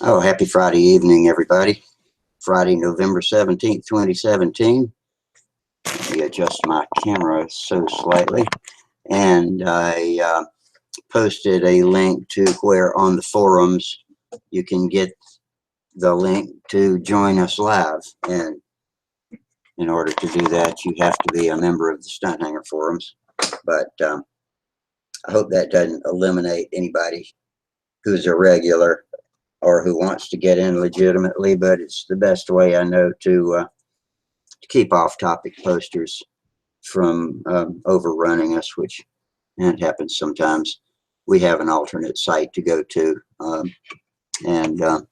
Oh, happy Friday evening, everybody. Friday, November 17th, 2017. Let me adjust my camera so slightly. And I posted a link to where on the forums you can get the link to join us live. And in order to do that, you have to be a member of the Stunthangar forums. But I hope that doesn't eliminate anybody who's a regular or who wants to get in legitimately, but it's the best way I know to keep off-topic posters from overrunning us, which it happens sometimes. We have an alternate site to go to, and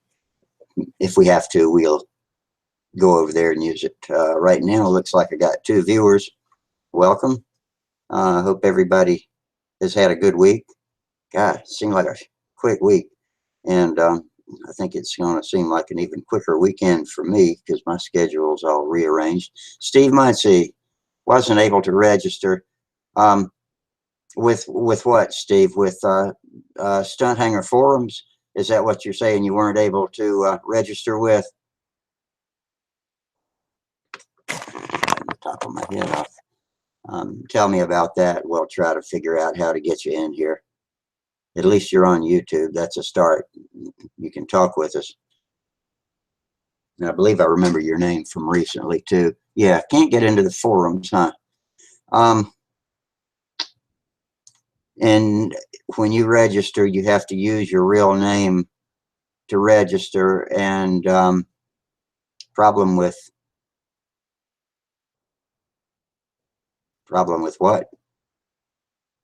if we have to, we'll go over there and use it. Right now, it looks like I got 2 viewers. Welcome. I hope everybody has had a good week. God, it seemed like a quick week, and I think it's going to seem like an even quicker weekend for me because my schedule is all rearranged. Steve Muncie wasn't able to register. With what, Steve? With Stunthangar forums? Is that what you're saying? You weren't able to register with? The top of my head off. Tell me about that. We'll try to figure out how to get you in here. At least you're on YouTube. That's a start. You can talk with us. And I believe I remember your name from recently too. Yeah, can't get into the forums, huh? And when you register, you have to use your real name to register. And problem with what?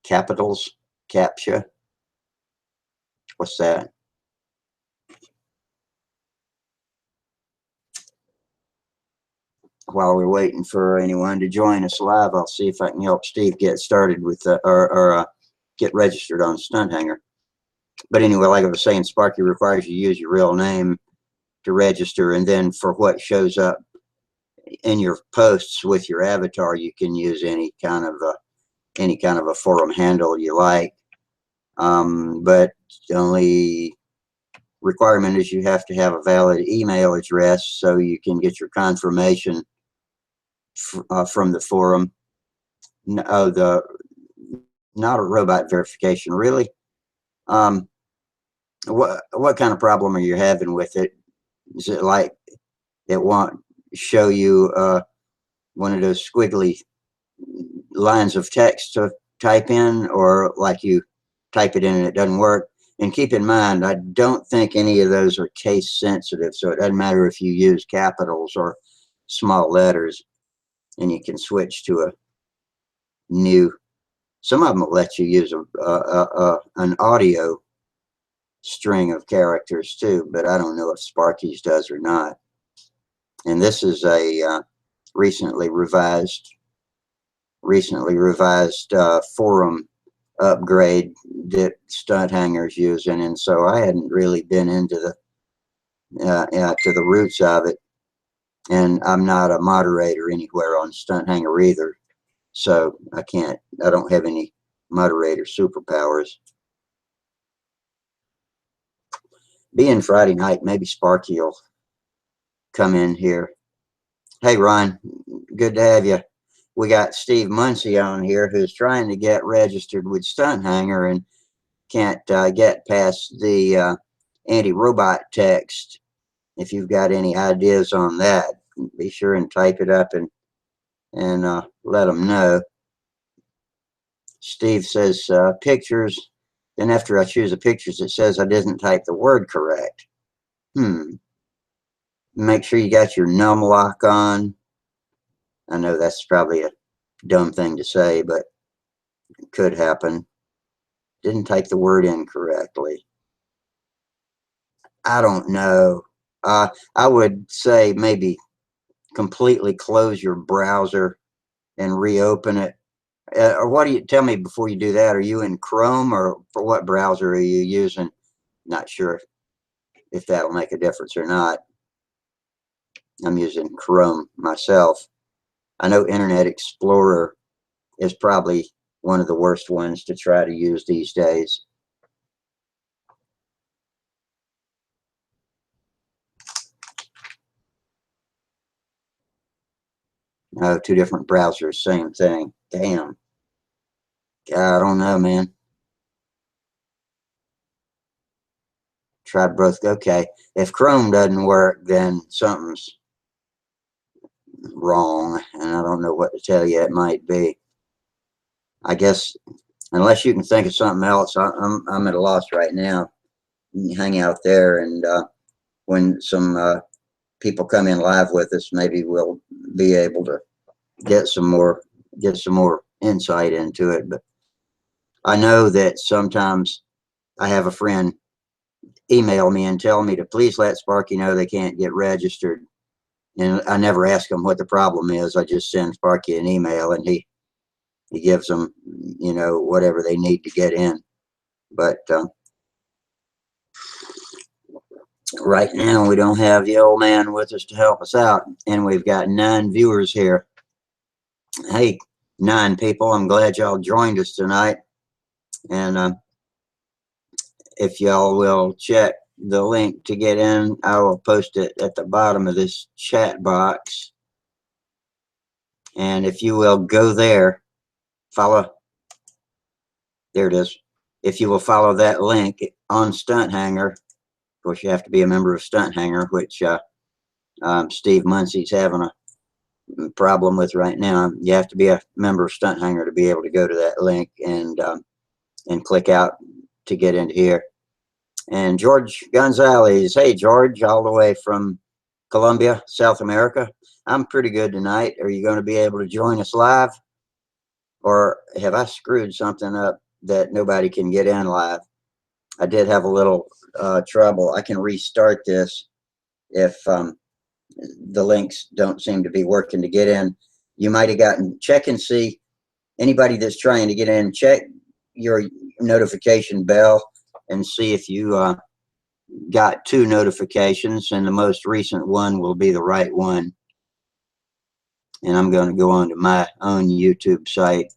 Capitals, CAPTCHA. What's that? While we're waiting for anyone to join us live, I'll see if I can help Steve get started with or get registered on Stunthangar. But anyway, like I was saying, Sparky requires you use your real name to register, and then for what shows up in your posts with your avatar, you can use any kind of a forum handle you like. But the only requirement is you have to have a valid email address so you can get your confirmation from the forum. No, not a robot verification, really. What kind of problem are you having with it? Is it like it won't show you one of those squiggly lines of text to type in, or like you type it in and it doesn't work? And keep in mind, I don't think any of those are case sensitive, so it doesn't matter if you use capitals or small letters, and you can switch to a new. Some of them will let you use an audio string of characters too, but I don't know if Sparky's does or not. And this is a recently revised forum upgrade that Stunthangar's using, and so I hadn't really been into the to the roots of it, and I'm not a moderator anywhere on Stunthangar either, so I don't have any moderator superpowers. Being Friday night, maybe Sparky will come in here. Hey Ron, good to have you. We got Steve Muncie on here who's trying to get registered with Stunthangar and can't get past the anti-robot text. If you've got any ideas on that, be sure and type it up and let them know. Steve says pictures. Then after I choose the pictures, it says I didn't type the word correct. Make sure you got your num lock on. I know that's probably a dumb thing to say, but it could happen. Didn't type the word in correctly. I don't know. I would say maybe completely close your browser and reopen it. Or what do you tell me before you do that? Are you in Chrome, or for what browser are you using? Not sure if that'll make a difference or not. I'm using Chrome myself. I know Internet Explorer is probably one of the worst ones to try to use these days. Oh, two different browsers, same thing. Damn. I don't know, man. Tried both. Okay. If Chrome doesn't work, then something's wrong, and I don't know what to tell you. It might be. I guess unless you can think of something else, I'm at a loss right now. You can hang out there, and when some people come in live with us, maybe we'll be able to get some more insight into it. But I know that sometimes I have a friend email me and tell me to please let Sparky know they can't get registered. And I never ask them what the problem is. I just send Sparky an email, and he gives them, you know, whatever they need to get in. But right now we don't have the old man with us to help us out, and we've got 9 viewers here. Hey, 9 people, I'm glad y'all joined us tonight. And if y'all will check the link to get in, I will post it at the bottom of this chat box. And if you will go there, follow, there it is. If you will follow that link on Stunthangar, of course you have to be a member of Stunthangar, which Steve Muncie's having a problem with right now. You have to be a member of Stunthangar to be able to go to that link and click out to get into here. And George Gonzalez, hey George, all the way from Colombia, South America. I'm pretty good tonight. Are you going to be able to join us live? Or have I screwed something up that nobody can get in live? I did have a little trouble. I can restart this if the links don't seem to be working to get in. You might have gotten, check and see, anybody that's trying to get in, check your notification bell and see if you got 2 notifications, and the most recent one will be the right one. And I'm going to go on to my own YouTube site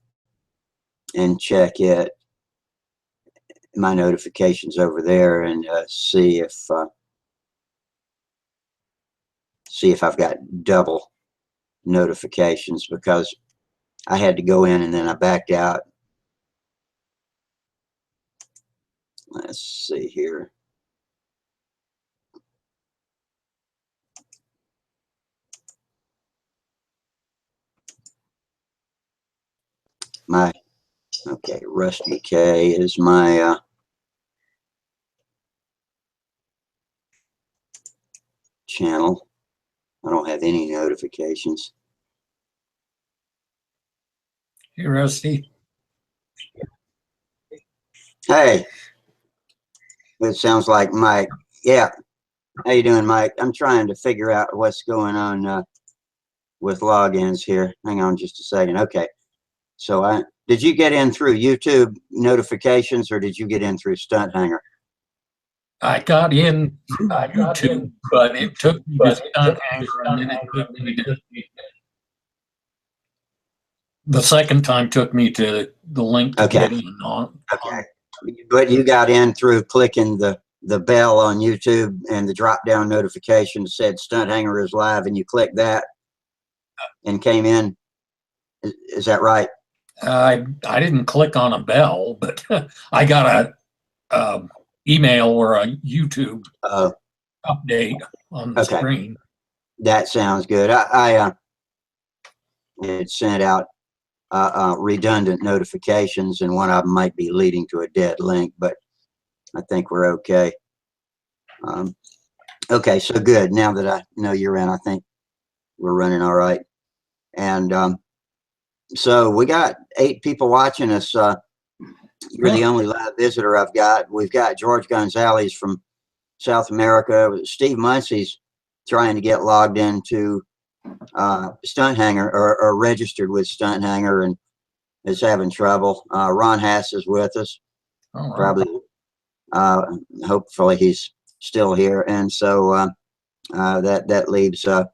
and check it, my notifications over there, and see if I've got double notifications, because I had to go in and then I backed out. Let's see here. Okay, Rusty K is my channel. I don't have any notifications. Hey, Rusty. Hey, it sounds like Mike. Yeah. How you doing, Mike? I'm trying to figure out what's going on with logins here. Hang on just a second. Okay. So did you get in through YouTube notifications, or did you get in through Stunthangar? I got in through YouTube, but it took me to Stunthangar, and then it took me to the second time took me to the link to get in on. Okay. But you got in through clicking the bell on YouTube, and the drop down notification said Stunthangar is live, and you clicked that and came in. Is that right? I didn't click on a bell, but I got a email or a YouTube update on the screen. That sounds good. I it sent out redundant notifications, and one of them might be leading to a dead link, but I think we're okay. Okay, so good. Now that I know you're in, I think we're running all right. And so we got 8 people watching us. You're the only live visitor I've got. We've got George Gonzalez from South America. Steve Muncie's trying to get logged into Stunthangar, or registered with Stunthangar, and is having trouble. Ron Hass is with us. Probably, hopefully he's still here. And so that leaves 4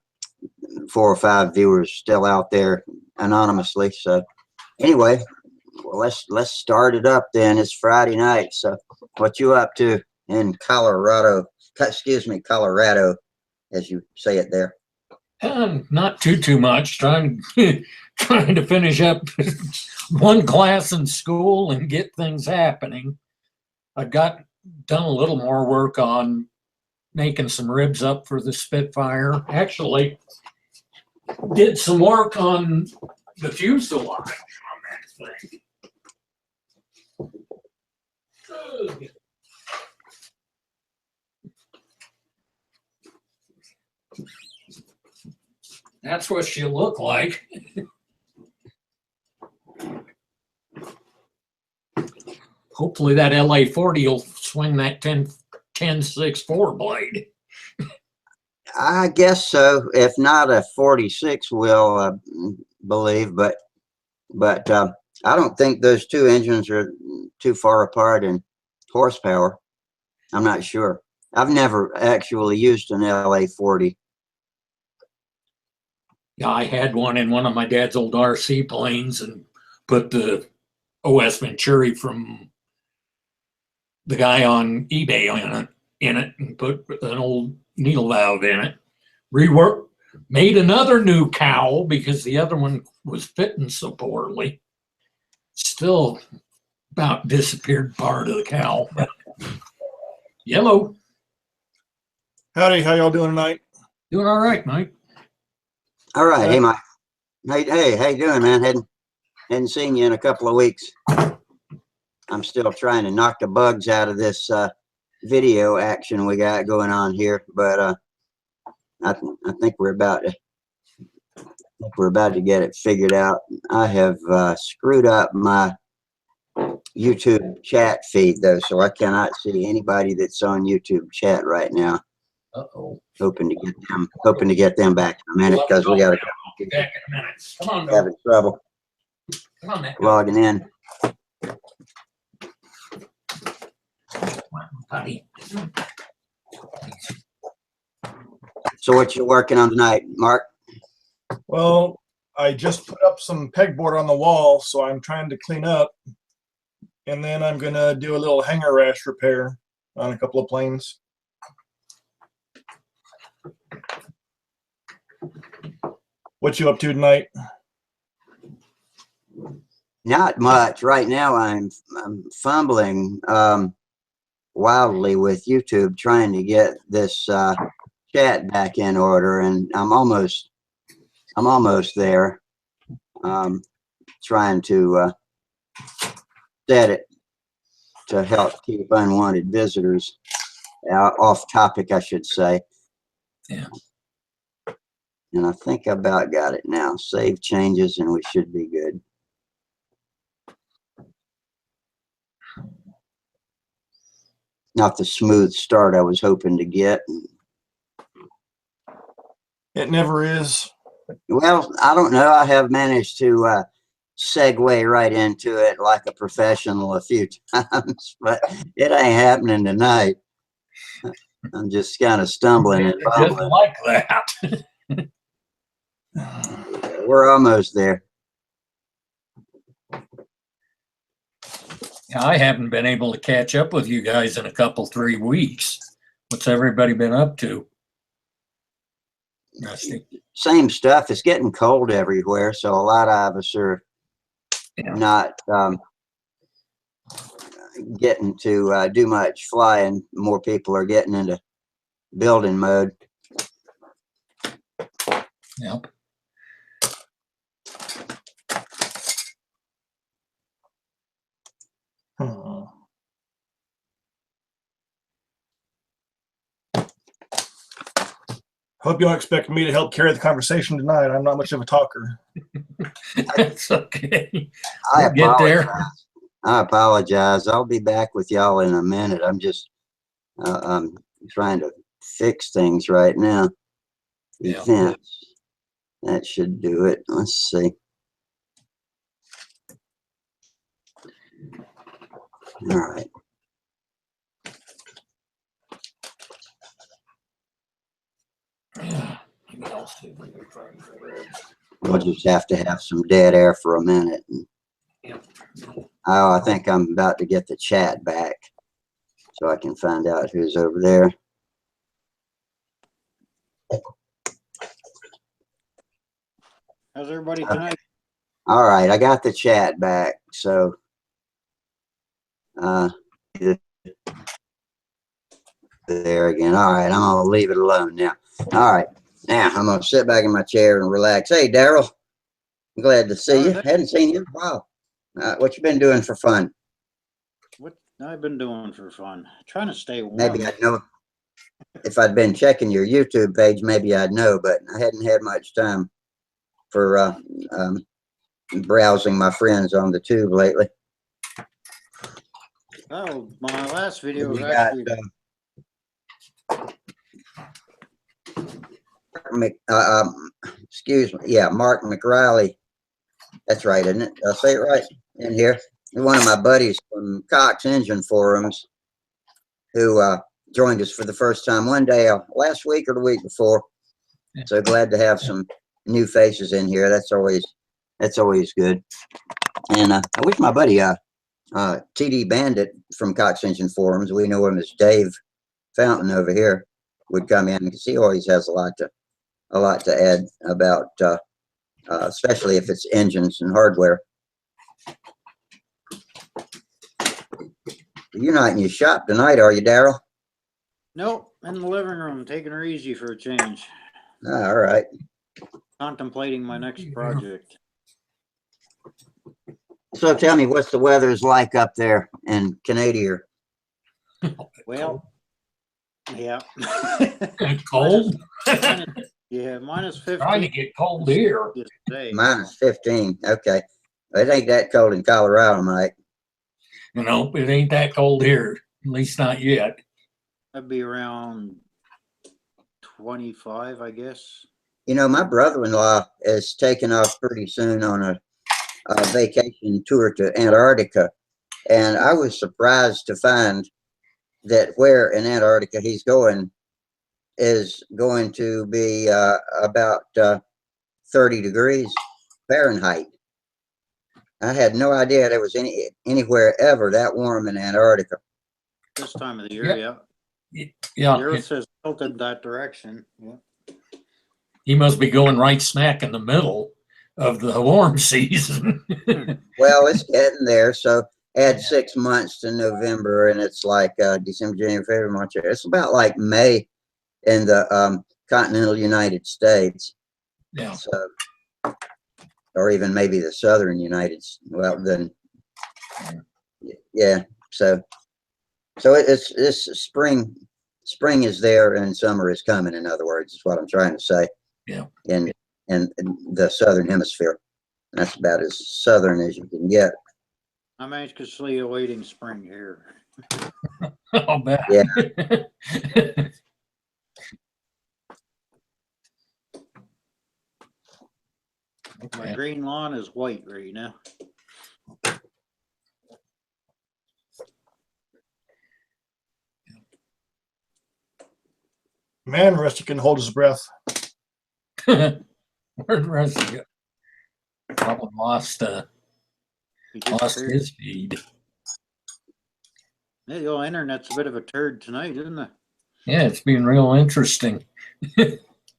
or 5 viewers still out there anonymously. So anyway, well, let's start it up then. It's Friday night. So what you up to in Colorado? Excuse me, Colorado, as you say it there. Not too much. Trying trying to finish up one class in school and get things happening. I got done a little more work on making some ribs up for the Spitfire. Actually, did some work on the fuselage on that thing. Ugh. That's what she looked like. Hopefully that LA-40 will swing that 10.6.4 blade. I guess so. If not, a 46 will, believe, but I don't think those two engines are too far apart in horsepower. I'm not sure. I've never actually used an LA-40. Yeah, I had one in one of my dad's old RC planes and put the OS Venturi from the guy on eBay in it and put an old needle valve in it. Reworked, made another new cowl because the other one was fitting so poorly. Still about disappeared part of the cowl. Yellow. Howdy, how y'all doing tonight? Doing all right, Mike. All right. Hey, Mike. Hey, how you doing, man? Hadn't seen you in a couple of weeks. I'm still trying to knock the bugs out of this video action we got going on here, but I think we're about to get it figured out. I have screwed up my YouTube chat feed though, so I cannot see anybody that's on YouTube chat right now. Uh-oh. Hoping to get them back in a minute because we got to be back in a minute. Come on, having trouble come on, Matt. logging in. Buddy. So what you working on tonight, Mark? Well, I just put up some pegboard on the wall, so I'm trying to clean up. And then I'm going to do a little hanger rash repair on a couple of planes. What you up to tonight? Not much. Right now I'm fumbling wildly with YouTube trying to get this chat back in order, and I'm almost there. Trying to set it to help keep unwanted visitors off topic, I should say. Yeah. And I think I about got it now. Save changes and we should be good. Not the smooth start I was hoping to get. It never is. Well, I don't know. I have managed to segue right into it like a professional a few times, but it ain't happening tonight. I'm just kind of stumbling and Just bumbling. like that. We're almost there. I haven't been able to catch up with you guys in a couple, 3 weeks. What's everybody been up to? Rusty. Same stuff. It's getting cold everywhere, so a lot of us are not getting to do much flying. More people are getting into building mode. Yep. Hope you don't expect me to help carry the conversation tonight. I'm not much of a talker. That's okay. I We'll get there. I apologize. I'll be back with y'all in a minute. I'm just I'm trying to fix things right now. Yeah. Events. That should do it. Let's see. All right. Yeah. We'll just have to have some dead air for a minute. Yep. Oh, I think I'm about to get the chat back so I can find out who's over there. How's everybody tonight? All right, I got the chat back. So, there again. All right, I'm gonna leave it alone now. All right, now I'm gonna sit back in my chair and relax. Hey, Daryl, I'm glad to see you. Hadn't seen you in a while. What you been doing for fun? What I've been doing for fun? Trying to stay warm. Maybe I'd know if I'd been checking your YouTube page. Maybe I'd know, but I hadn't had much time for browsing my friends on the tube lately. Oh, my last video was We got, actually. excuse me. Yeah, Mark McRiley. That's right, isn't it? Did I say it right in here? One of my buddies from Cox Engine Forums who joined us for the first time one day last week or the week before. So glad to have some new faces in here. That's always good. And I wish my buddy TD Bandit from Cox Engine Forums, we know him as Dave Fountain over here, would come in because he always has a lot to add about especially if it's engines and hardware. You're not in your shop tonight, are you, Daryl? Nope, in the living room, taking her easy for a change. All right. Contemplating my next project. So tell me, what's the weather's like up there in Canada? Well, yeah. Cold? Yeah, minus 15. Trying to get cold here. Minus 15. Okay. It ain't that cold in Colorado, Mike. You know, it ain't that cold here, at least not yet. That'd be around 25, I guess. You know, my brother-in-law is taking off pretty soon on a vacation tour to Antarctica. And I was surprised to find that where in Antarctica he's going is going to be about 30 degrees Fahrenheit. I had no idea there was anywhere ever that warm in Antarctica. This time of the year, Yeah. The Earth has tilted that direction. Yeah. He must be going right smack in the middle of the warm season. Well, it's getting there. So add 6 months to November, and it's like December, January, February, March. It's about like May in the continental United States. Yeah. So, or even maybe the southern United. Well, then, yeah. So it's spring. Spring is there, and summer is coming. In other words, is what I'm trying to say. Yeah. In the southern hemisphere, that's about as southern as you can get. I'm anxiously awaiting spring here. I'll bet. Yeah. My green lawn is white right now. Man, Rusty can hold his breath. Where'd the rest of it? Probably lost his feed. Yeah, the old internet's a bit of a turd tonight, isn't it? Yeah, it's been real interesting.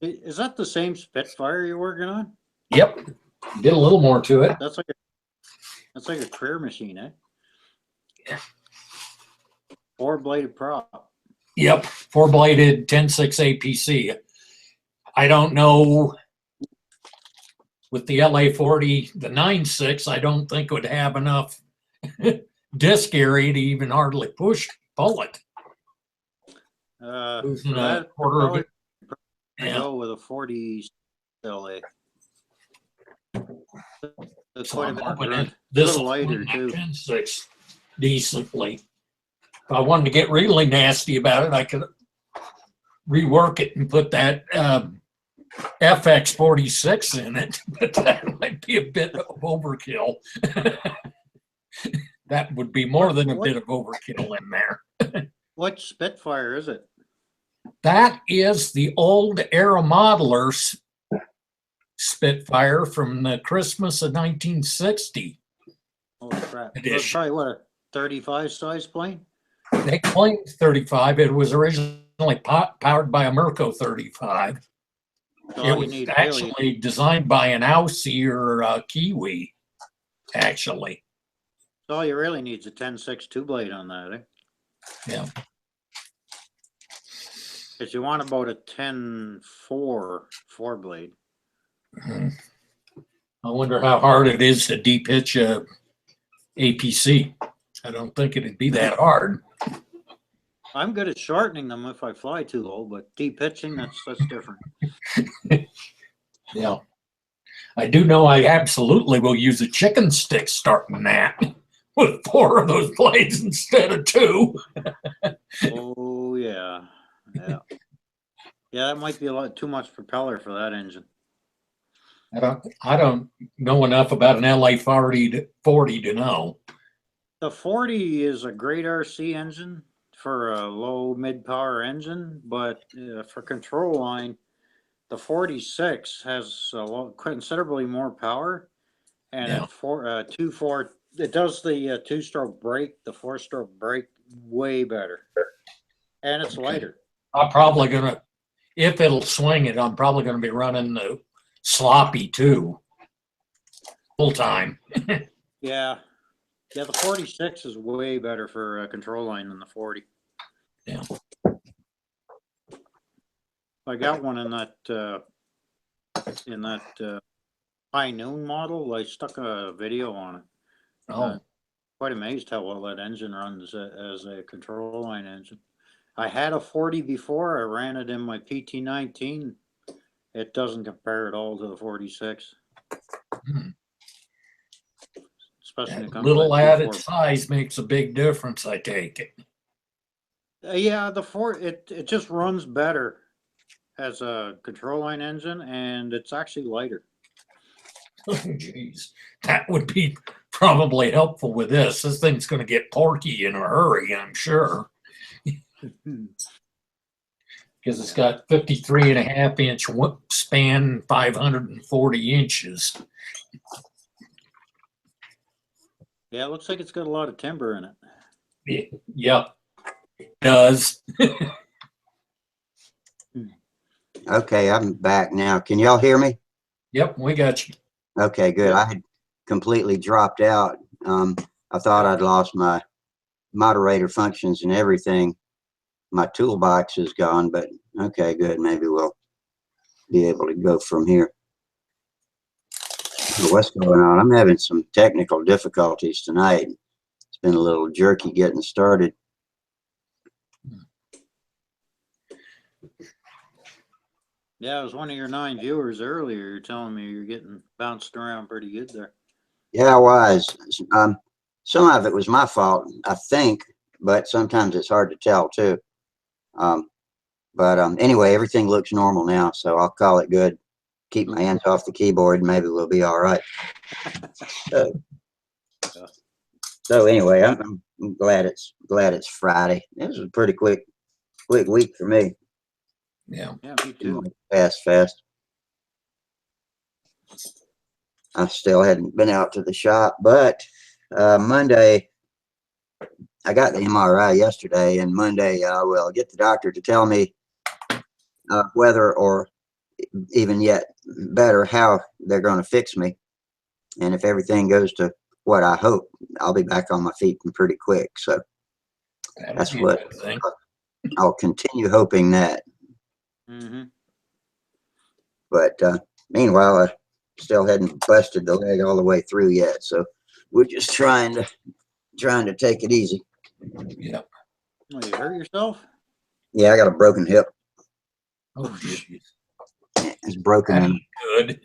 Is that the same Spitfire you're working on? Yep. Did a little more to it. That's like a career machine, eh? Yeah. 4-bladed prop. Yep. 4-bladed 10.6 APC. I don't know. With the LA40, the 9.6, I don't think would have enough disc area to even hardly pull it. Losing a quarter of it. Go with a 40 LA. So I'm hoping this will lighter too. 10.6 decently. If I wanted to get really nasty about it, I could rework it and put that FX46 in it, but that might be a bit of overkill. That would be more than a bit of overkill in there. What Spitfire is it? That is the old Aero Modeler Spitfire from the Christmas of 1960. Oh crap! It's probably what, a 35 size plane? They claimed 35. It was originally powered by a Mirko 35. So It all you was need really, actually designed by an Aussie or a Kiwi, actually. all you really need is a 10-6 two-blade on that, eh? Yeah. Because you want about a 10-4 four-blade. Mhm. I wonder how hard it is to deep hitch a APC. I don't think it'd be that hard. I'm good at shortening them if I fly too low, but deep pitching, that's different. Yeah. I do know I absolutely will use a chicken stick starting that with 4 of those blades instead of 2. Oh yeah, yeah, yeah. That might be a lot too much propeller for that engine. I don't know enough about an LA 40 to know. The 40 is a great RC engine for a low mid-power engine, but for control line, the 46 has considerably more power, and Yeah. it does the 2-stroke brake, the 4-stroke brake way better, and it's lighter. I'm probably gonna, if it'll swing it, I'm probably gonna be running the sloppy too, full time. Yeah, yeah. The 46 is way better for control line than the 40. Yeah. I got one in that High Noon model. I stuck a video on it. Oh, Quite amazed how well that engine runs as a control line engine. I had a 40 before. I ran it in my PT19. It doesn't compare at all to the 46. hmm. Especially when it That comes little to that added 2.4. size makes a big difference, I take it. Yeah, it just runs better as a control line engine, and it's actually lighter. Oh, geez, that would be probably helpful with this. This thing's going to get porky in a hurry, I'm sure, because it's got 53.5-inch span, 540 inches. Yeah, it looks like it's got a lot of timber in it. Yep, it does. Okay, I'm back now. Can y'all hear me? Yep, we got you. Okay, good. I had completely dropped out. I thought I'd lost my moderator functions and everything. My toolbox is gone, but okay, good. Maybe we'll be able to go from here. What's going on? I'm having some technical difficulties tonight. It's been a little jerky getting started. Yeah, it was one of your 9 viewers earlier. You're telling me you're getting bounced around pretty good there. Yeah, I was. Some of it was my fault, I think, but sometimes it's hard to tell too. Anyway, everything looks normal now, so I'll call it good. Keep my hands off the keyboard, maybe we'll be all right. So anyway, I'm glad it's Friday. It was a pretty quick week for me. Yeah, me too. Fast. I still hadn't been out to the shop, but Monday, I got the MRI yesterday, and Monday I will get the doctor to tell me whether, or even yet better, how they're going to fix me. And if everything goes to what I hope, I'll be back on my feet pretty quick. So that's what I'll continue hoping that. Mm-hmm. But meanwhile, I still hadn't busted the leg all the way through yet. So we're just trying to take it easy. Yeah. Oh, you hurt yourself? Yeah, I got a broken hip. Oh, jeez. It's broken. Good.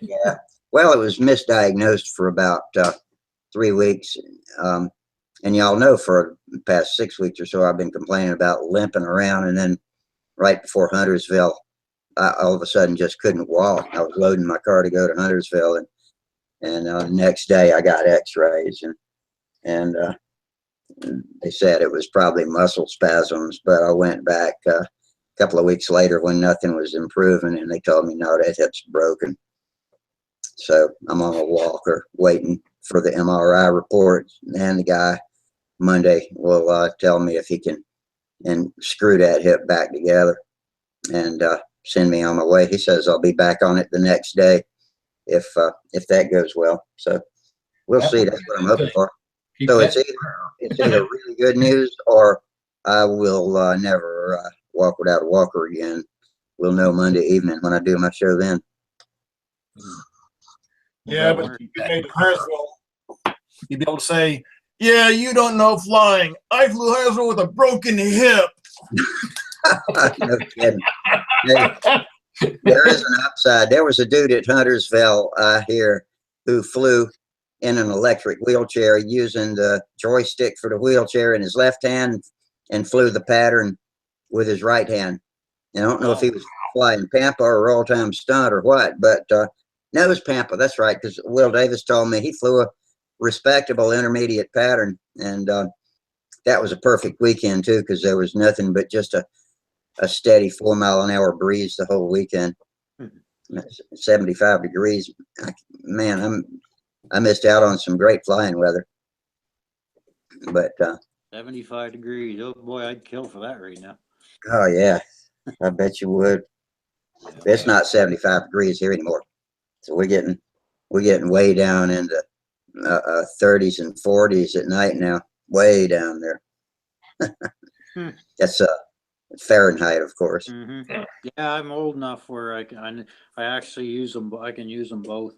Yeah. Well, it was misdiagnosed for about 3 weeks. And y'all know for the past 6 weeks or so, I've been complaining about limping around. And then right before Huntersville, I all of a sudden just couldn't walk. I was loading my car to go to Huntersville. And the next day I got x-rays. And they said it was probably muscle spasms. But I went back a couple of weeks later when nothing was improving. And they told me, no, that hip's broken. So I'm on a walker waiting for the MRI report, and the guy Monday will tell me if he can and screw that hip back together. And send me on my way. He says I'll be back on it the next day if that goes well. So we'll see. That's what I'm hoping for. Keep So that- it's either really good news or I will never walk without a walker again. We'll know Monday evening when I do my show then. Yeah, but if you made to Huntersville, you'd be able to say, "Yeah, you don't know flying. I flew Huntersville with a broken hip." No kidding. There is an upside. There was a dude at Huntersville here who flew in an electric wheelchair using the joystick for the wheelchair in his left hand and flew the pattern with his right hand. And I don't know if he was flying Pampa or roll time stunt or what, but no, it was Pampa. That's right, because Will Davis told me he flew a respectable intermediate pattern, and that was a perfect weekend too, because there was nothing but just a steady 4-mile-an-hour breeze the whole weekend. 75 degrees. Man, I missed out on some great flying weather. But 75 degrees. Oh boy, I'd kill for that right now. oh yeah, I bet you would. It's not 75 degrees here anymore, so we're getting way down into 30s and 40s at night now, way down there. That's Fahrenheit, of course. Yeah, I'm old enough where I actually use them. I can use them both.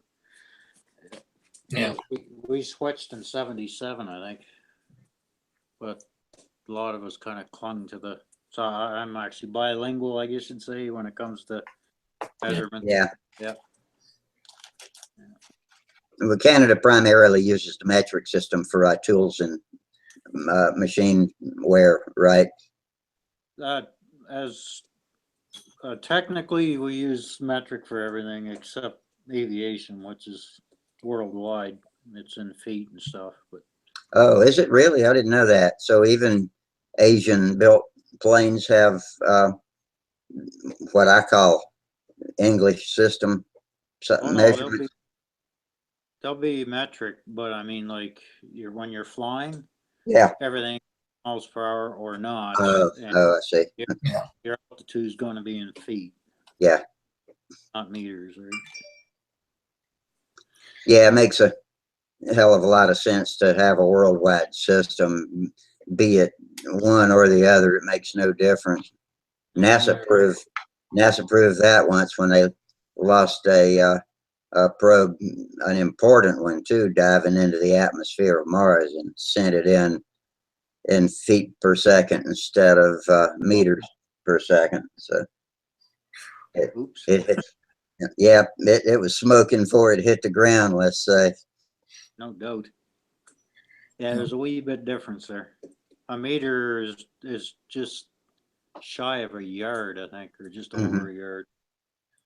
Yeah. We switched in '77, I think, but a lot of us kind of clung to the. So I'm actually bilingual, I guess you'd say, when it comes to measurement. Yeah. Yeah. Well, Canada primarily uses the metric system for tools and machine wear, right? As technically, we use metric for everything except aviation, which is worldwide. It's in feet and stuff. But Oh, is it really? I didn't know that. So even Asian-built planes have what I call English system measurements. they'll be metric, but I mean, like when you're flying, Yeah. everything miles per hour or not. Oh, I see. Your altitude is going to be in feet. Yeah. Not meters, right? Yeah, it makes a hell of a lot of sense to have a worldwide system, be it one or the other. It makes no difference. NASA proved that once when they lost a probe, an important one too, diving into the atmosphere of Mars and sent it in feet per second instead of meters per second. So it was smoking before it hit the ground, let's say. No doubt. Yeah, there's a wee bit difference there. A meter is just shy of a yard, I think, or just over a yard.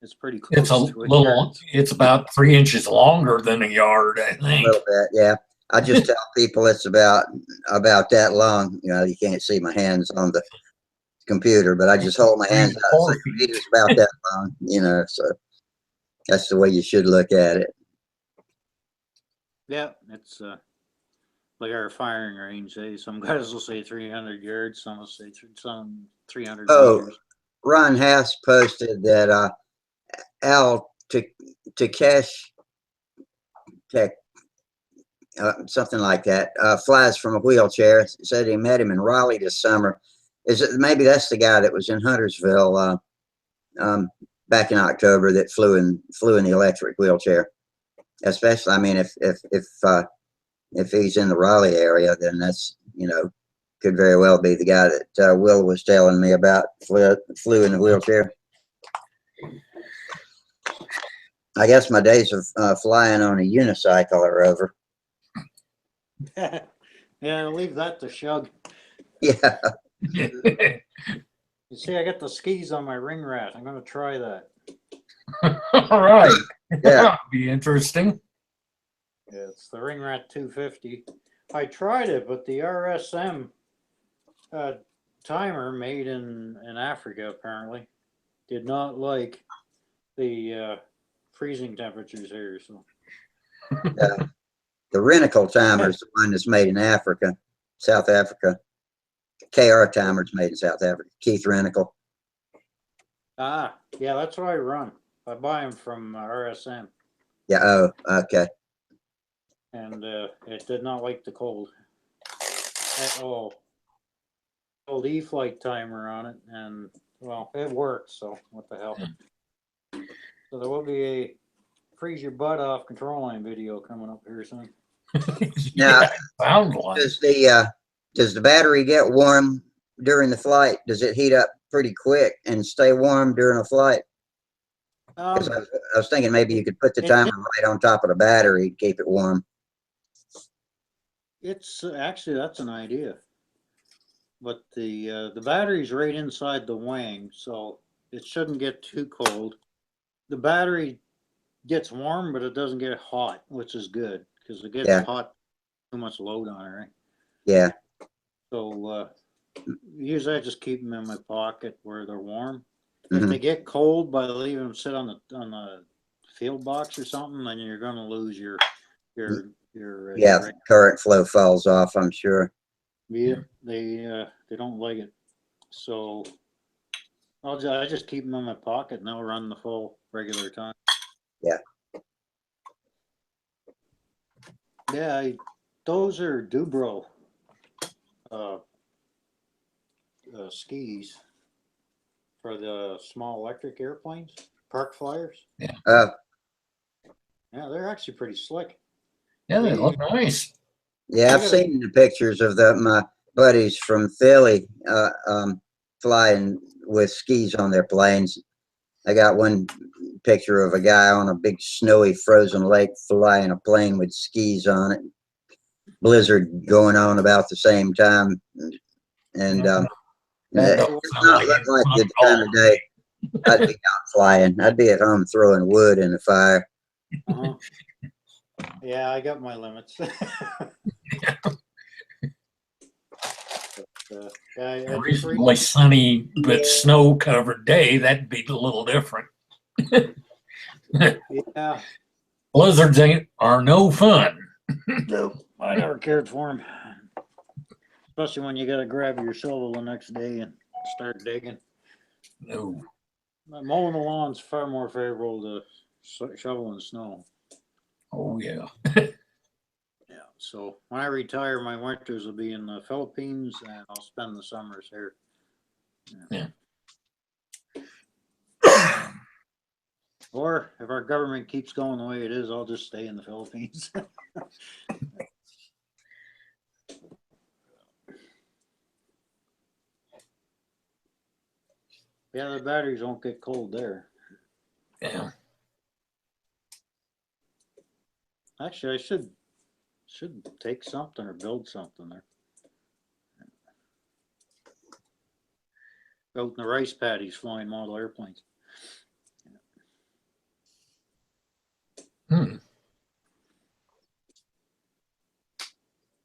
It's pretty close. It's a little. It's about 3 inches longer than a yard, I A think. little bit, yeah. I just tell people it's about that long. You know, you can't see my hands on the computer, but I just hold my hands out. 4 So it's about that long, you know. So that's the way you should look at it. Yeah, it's like our firing range. Some guys will say 300 yards, some will say some 300 meters. Ron Hass posted that Al Takesh Tech, something like that, flies from a wheelchair. Said he met him in Raleigh this summer. Maybe that's the guy that was in Huntersville back in October that flew in the electric wheelchair. Especially, I mean, if he's in the Raleigh area, then that's, you know, could very well be the guy that Will was telling me about, flew in the wheelchair. I guess my days of flying on a unicycle are over. Yeah, leave that to Shug. Yeah. You see, I got the skis on my ring rat. I'm going to try that. All right. Yeah. That'll be interesting. Yeah, it's the ring rat 250. I tried it, but the RSM timer made in Africa apparently did not like the freezing temperatures here. So The Renical timer is the one that's made in Africa, South Africa. KR timer's made in South Africa. Keith Renical. Ah, yeah, that's what I run. I buy them from RSM, Yeah. Oh, okay. and it did not like the cold at all. Old E-flight timer on it, and well, it worked. So what the hell? So there will be a freeze your butt off control line video coming up here soon. Now, Yeah, sounds like. Does the battery get warm during the flight? Does it heat up pretty quick and stay warm during a flight? 'Cause I was thinking maybe you could put the timer right on top of the battery to keep it warm. It's actually, that's an idea, but the battery's right inside the wing, so it shouldn't get too cold. The battery gets warm, but it doesn't get hot, which is good because it gets Yeah. hot, too much load on it, right? Yeah. So usually I just keep them in my pocket where they're warm. If Mhm. they get cold by leaving them sit on the field box or something, then you're going to lose your Yeah. The current flow falls off, I'm sure. Yeah, they don't like it. So I just keep them in my pocket and they'll run the full regular time. Yeah. Yeah, those are Dubro skis for the small electric airplanes, park flyers. Uh, Yeah, they're actually pretty slick. Yeah, they look nice. yeah, I've seen the pictures of my buddies from Philly flying with skis on their planes. I got one picture of a guy on a big snowy frozen lake flying a plane with skis on it. Blizzard going on about the same time, and That don't it's sound not like looking like fun the at time all. of day I'd be out flying. I'd be at home throwing wood in the fire. Uh-huh. Yeah, I got my limits. Yeah, A reasonably sunny but snow covered day, that'd be a little different. yeah. Blizzards are no fun. Nope, I never cared for them. Especially when you got to grab your shovel the next day and start digging. No. Mowing the lawn's far more favorable to shoveling snow. Oh yeah. Yeah. So when I retire, my winters will be in the Philippines, and I'll spend the summers here. Yeah. Or if our government keeps going the way it is, I'll just stay in the Philippines. Yeah, the batteries won't get cold there. Yeah. Actually, I should take something or build something there. Out in the rice paddies flying model airplanes. Hmm.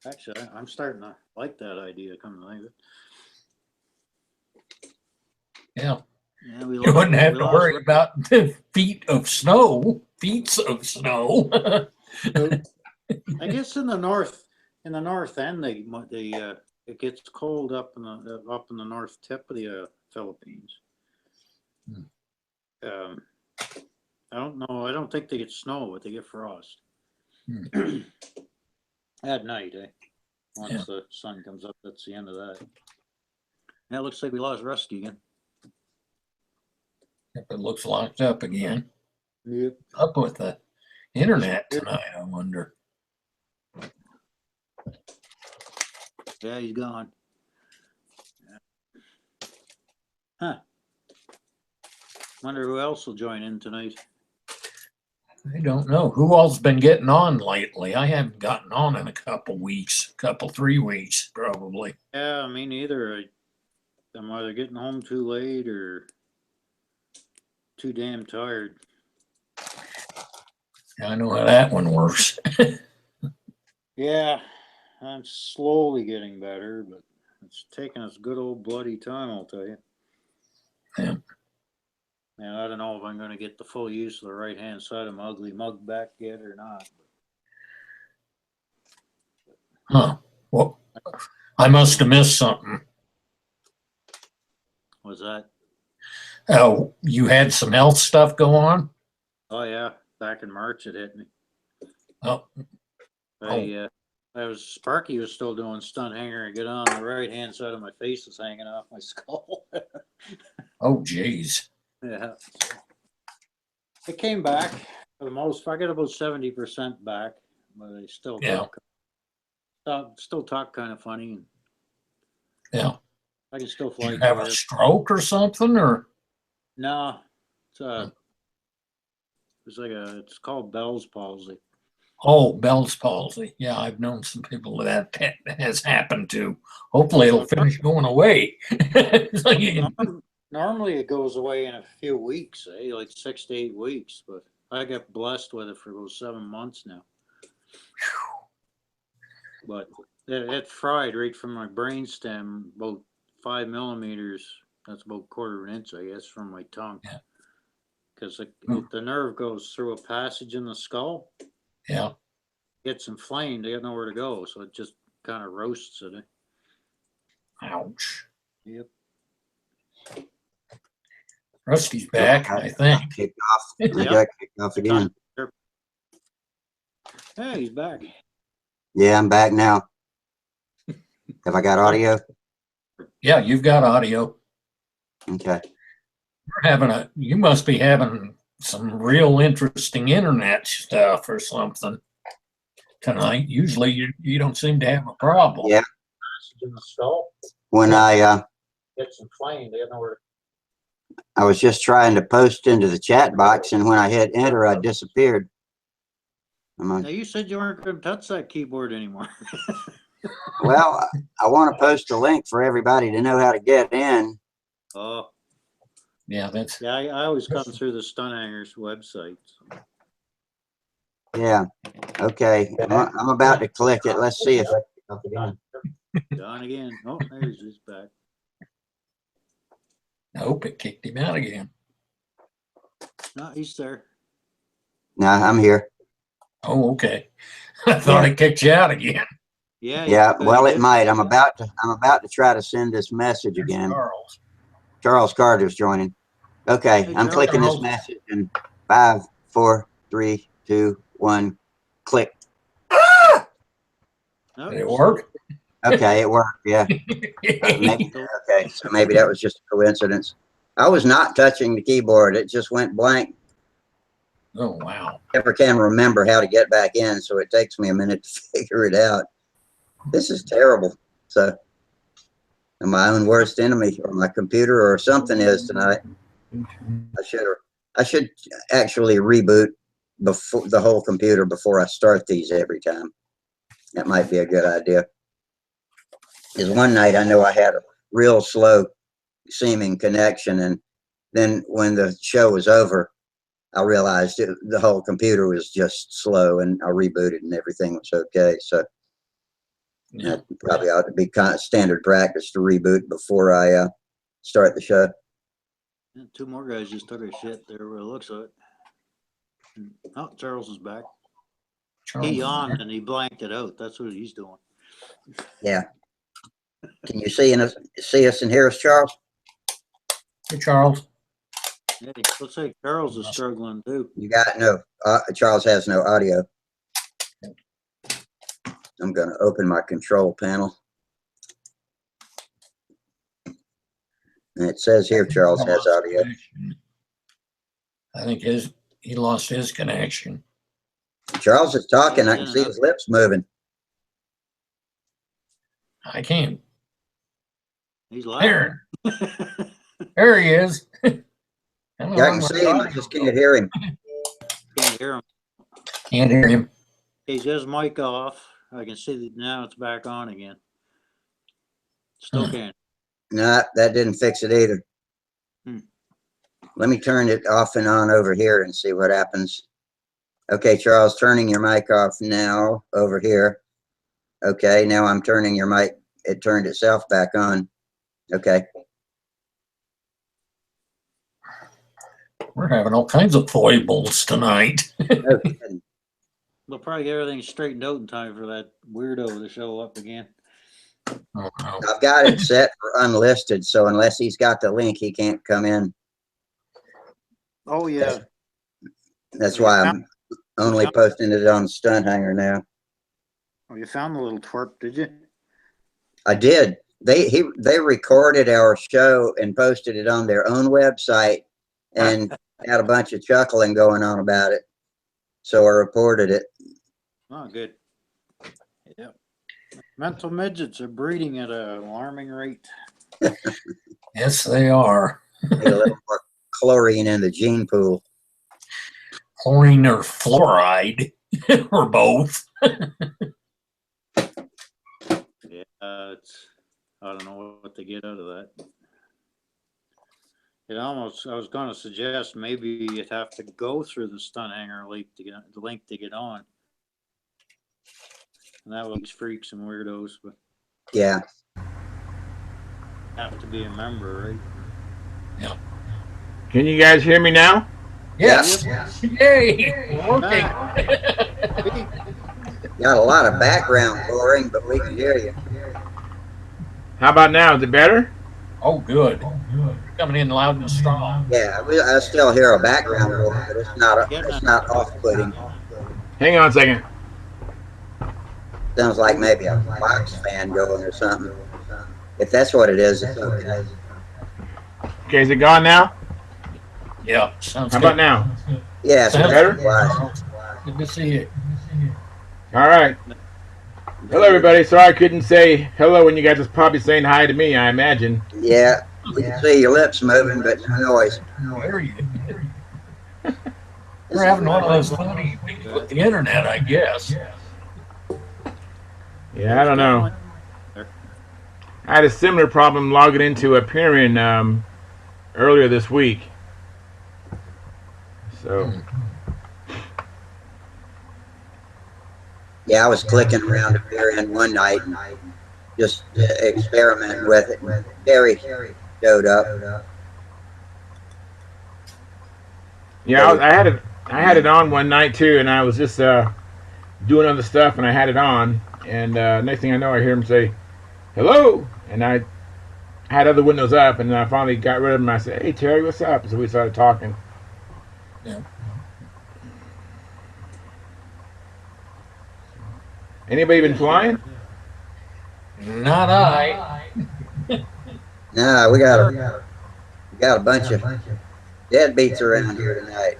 Actually, I'm starting to like that idea. Come to think of it. Yeah. Yeah, we You wouldn't have to lost worry about the feet of snow. I guess in the north end, it gets cold up in the north tip of the Philippines. I don't know. I don't think they get snow, but they get frost at night. Once the sun comes up, that's the end of that. Yeah, it looks like we lost Rusty again. If it looks locked up again. Yep. Up with the internet tonight, I wonder. Yeah, he's gone. Huh. Wonder who else will join in tonight. I don't know. Who all's been getting on lately? I haven't gotten on in a couple weeks, 3 weeks, probably. Yeah, me neither. I'm either getting home too late or too damn tired. I know how that one works. Yeah, I'm slowly getting better, but it's taking us good old bloody time, I'll tell you. Yeah. And I don't know if I'm going to get the full use of the right hand side of my ugly mug back yet or not. Huh. Well, I must have missed something. Was that? Oh, you had some health stuff go on? Oh yeah, back in March it hit me. Oh, Sparky was still doing Stunthangar. I get on the right hand side of my face was hanging off my skull. oh, geez. Yeah. It came back for the most. I got about 70% back, but I still talk kind of funny. Yeah. I can still Did fly. you have a stroke or something, or? No, it's called Bell's palsy. Oh, Bell's palsy. Yeah, I've known some people that has happened to. Hopefully it'll finish going away. So you can... Normally it goes away in a few weeks, like 6 to 8 weeks, but I got blessed with it for about 7 months now. But it fried right from my brainstem, about 5 millimeters. That's about a quarter of an inch, I guess, from my tongue. Yeah. Because the nerve goes through a passage in the skull. Yeah. Gets inflamed, they got nowhere to go, so it just kind of roasts it. Ouch. Yep. Rusty's back, I think. Kicked off. I got kicked off again. Hey, he's back. Yeah, I'm back now. Have I got audio? Yeah, you've got audio. Okay. You must be having some real interesting internet stuff or something tonight. Usually you don't seem to have a problem. Yeah. In the skull. When Gets inflamed, they have nowhere. I was just trying to post into the chat box, and when I hit enter, I disappeared. Now you said you weren't going to touch that keyboard anymore. Well, I want to post a link for everybody to know how to get in. Oh. Yeah, I always come through the Stunthangar's website. So. Yeah. Okay. I'm about to click it. Let's see if Gone again. Oh, there's his back. Nope, it kicked him out again. No, he's there. No, I'm here. Oh, okay. I thought it kicked you out again. Yeah. Well, it might. I'm about to try to send this message again. Charles Carter's joining. Okay, Hey, I'm clicking this message in 5, 4, 3, 2, 1. Click. No, Did it work? Okay, it worked. Yeah. Okay, so maybe that was just a coincidence. I was not touching the keyboard. It just went blank. Oh, wow. Never can remember how to get back in, so it takes me a minute to figure it out. This is terrible. So, I'm my own worst enemy, or my computer, or something is tonight. I should actually reboot before the whole computer before I start these every time. That might be a good idea. Because one night I know I had a real slow seeming connection, and then when the show was over, I realized the whole computer was just slow, and I rebooted and everything was okay. So that probably ought to be kind of standard practice to reboot before I start the show. Yeah, 2 more guys just took a shit there where it looks like. Oh, Charles is back. He yawned and he blanked it out. That's what he's doing. Yeah. Can you see us and hear us, Charles? Hey, Charles. Hey, looks like Charles is struggling too. You got no. Charles has no audio. I'm going to open my control panel. And it says here Charles has audio. I think he lost his connection. Charles is talking. I can see his lips moving. I can't. He's laughing. There he is. Yeah, I can see him. I just can't hear him. Can't hear him. Can't hear him. He's his mic off. I can see that now it's back on again. Still can't. No, that didn't fix it either. Let me turn it off and on over here and see what happens. Okay, Charles, turning your mic off now over here. Okay, now I'm turning your mic. It turned itself back on. Okay. We're having all kinds of foibles tonight. We'll probably get everything straightened out in time for that weirdo to show up again. Oh, no. I've got it set for unlisted, so unless he's got the link, he can't come in. Oh, yeah. That's why I'm only posting it on Stunthangar now. Oh, you found the little twerp, did you? I did. They recorded our show and posted it on their own website and had a bunch of chuckling going on about it. So I reported it. Oh, good. Yeah. Mental midgets are breeding at an alarming rate. Yes, they are. Need a little more chlorine in the gene pool. Chlorine or fluoride, or both. Yeah, it's, I don't know what to get out of that. It almost, I was going to suggest maybe you'd have to go through the Stunthangar link to get the link to get on. And that looks freaks and weirdos, but Yeah. have to be a member, right? Yeah. Can you guys hear me now? Yes. Yay. Working. Got a lot of background roaring, but we can hear you. How about now? Is it better? Oh, good. Coming in loud and strong. Yeah, I still hear a background roar, but it's not off-putting. Hang on a second. Sounds like maybe a Fox fan going or something. If that's what it is, it's okay. Okay, is it gone now? Yeah, sounds How good. about now? Yeah, it's Sounds better? Good to see you. All right. Hello, everybody. Sorry I couldn't say hello when you guys was probably saying hi to me, I imagine. Yeah, we can see your lips moving, but no noise. There you go. We're having one of those funny things with the internet, I guess. Yeah, I don't know. I had a similar problem logging into a Pyrian earlier this week. So, Yeah, I was clicking around a Pyrian one night and just experimenting with it. And Terry showed up. yeah, I had it on one night too, and I was just doing other stuff, and I had it on, and next thing I know, I hear him say, "Hello," and I had other windows up, and I finally got rid of him. I said, "Hey Terry, what's up?" So we started talking. Yeah. Anybody been flying? Not I. No, we got a bunch of deadbeats around here tonight.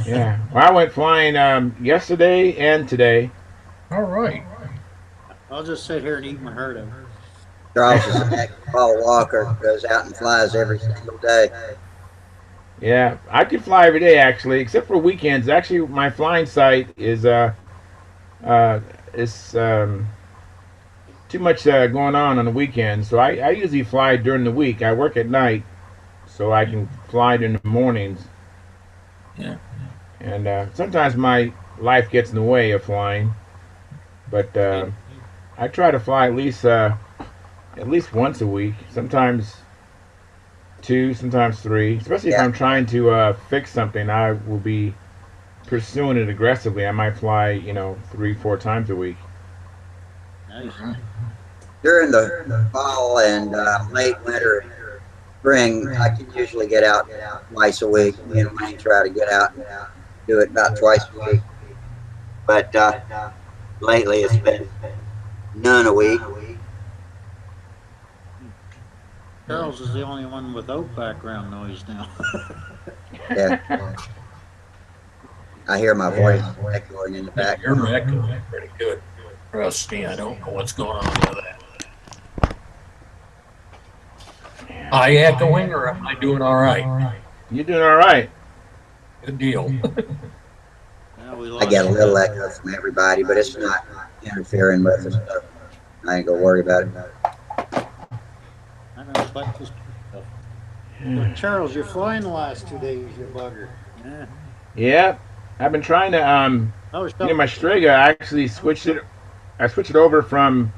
Yeah. Well, I went flying yesterday and today. All right. I'll just sit here and eat my heart out. Charles is back. Paul Walker goes out and flies every single day. Yeah, I could fly every day actually, except for weekends. Actually, my flying site is too much going on the weekends. So I usually fly during the week. I work at night, so I can fly during the mornings. Yeah. And sometimes my life gets in the way of flying, but I try to fly at least once a week. Sometimes two, sometimes three. Especially if I'm trying to fix something, I will be pursuing it aggressively. I might fly, 3-4 times a week. Nice. During the fall and late winter, spring, I can usually get out twice a week. Me and Wayne try to get out and do it about twice a week. But lately it's been none a week. Charles is the only one without background noise now. Yeah. I hear my voice echoing in the back. You're echoing pretty good. Rusty, I don't know what's going on with that. I echoing or am I doing all right? You're doing all right. Good deal. I get a little echo from everybody, but it's not interfering with us. So I ain't gonna worry about it. I know, but just, well, Charles, you're flying the last 2 days, you bugger. Yeah. Yeah, I've been trying to my Strega. I actually switched it. I switched it over from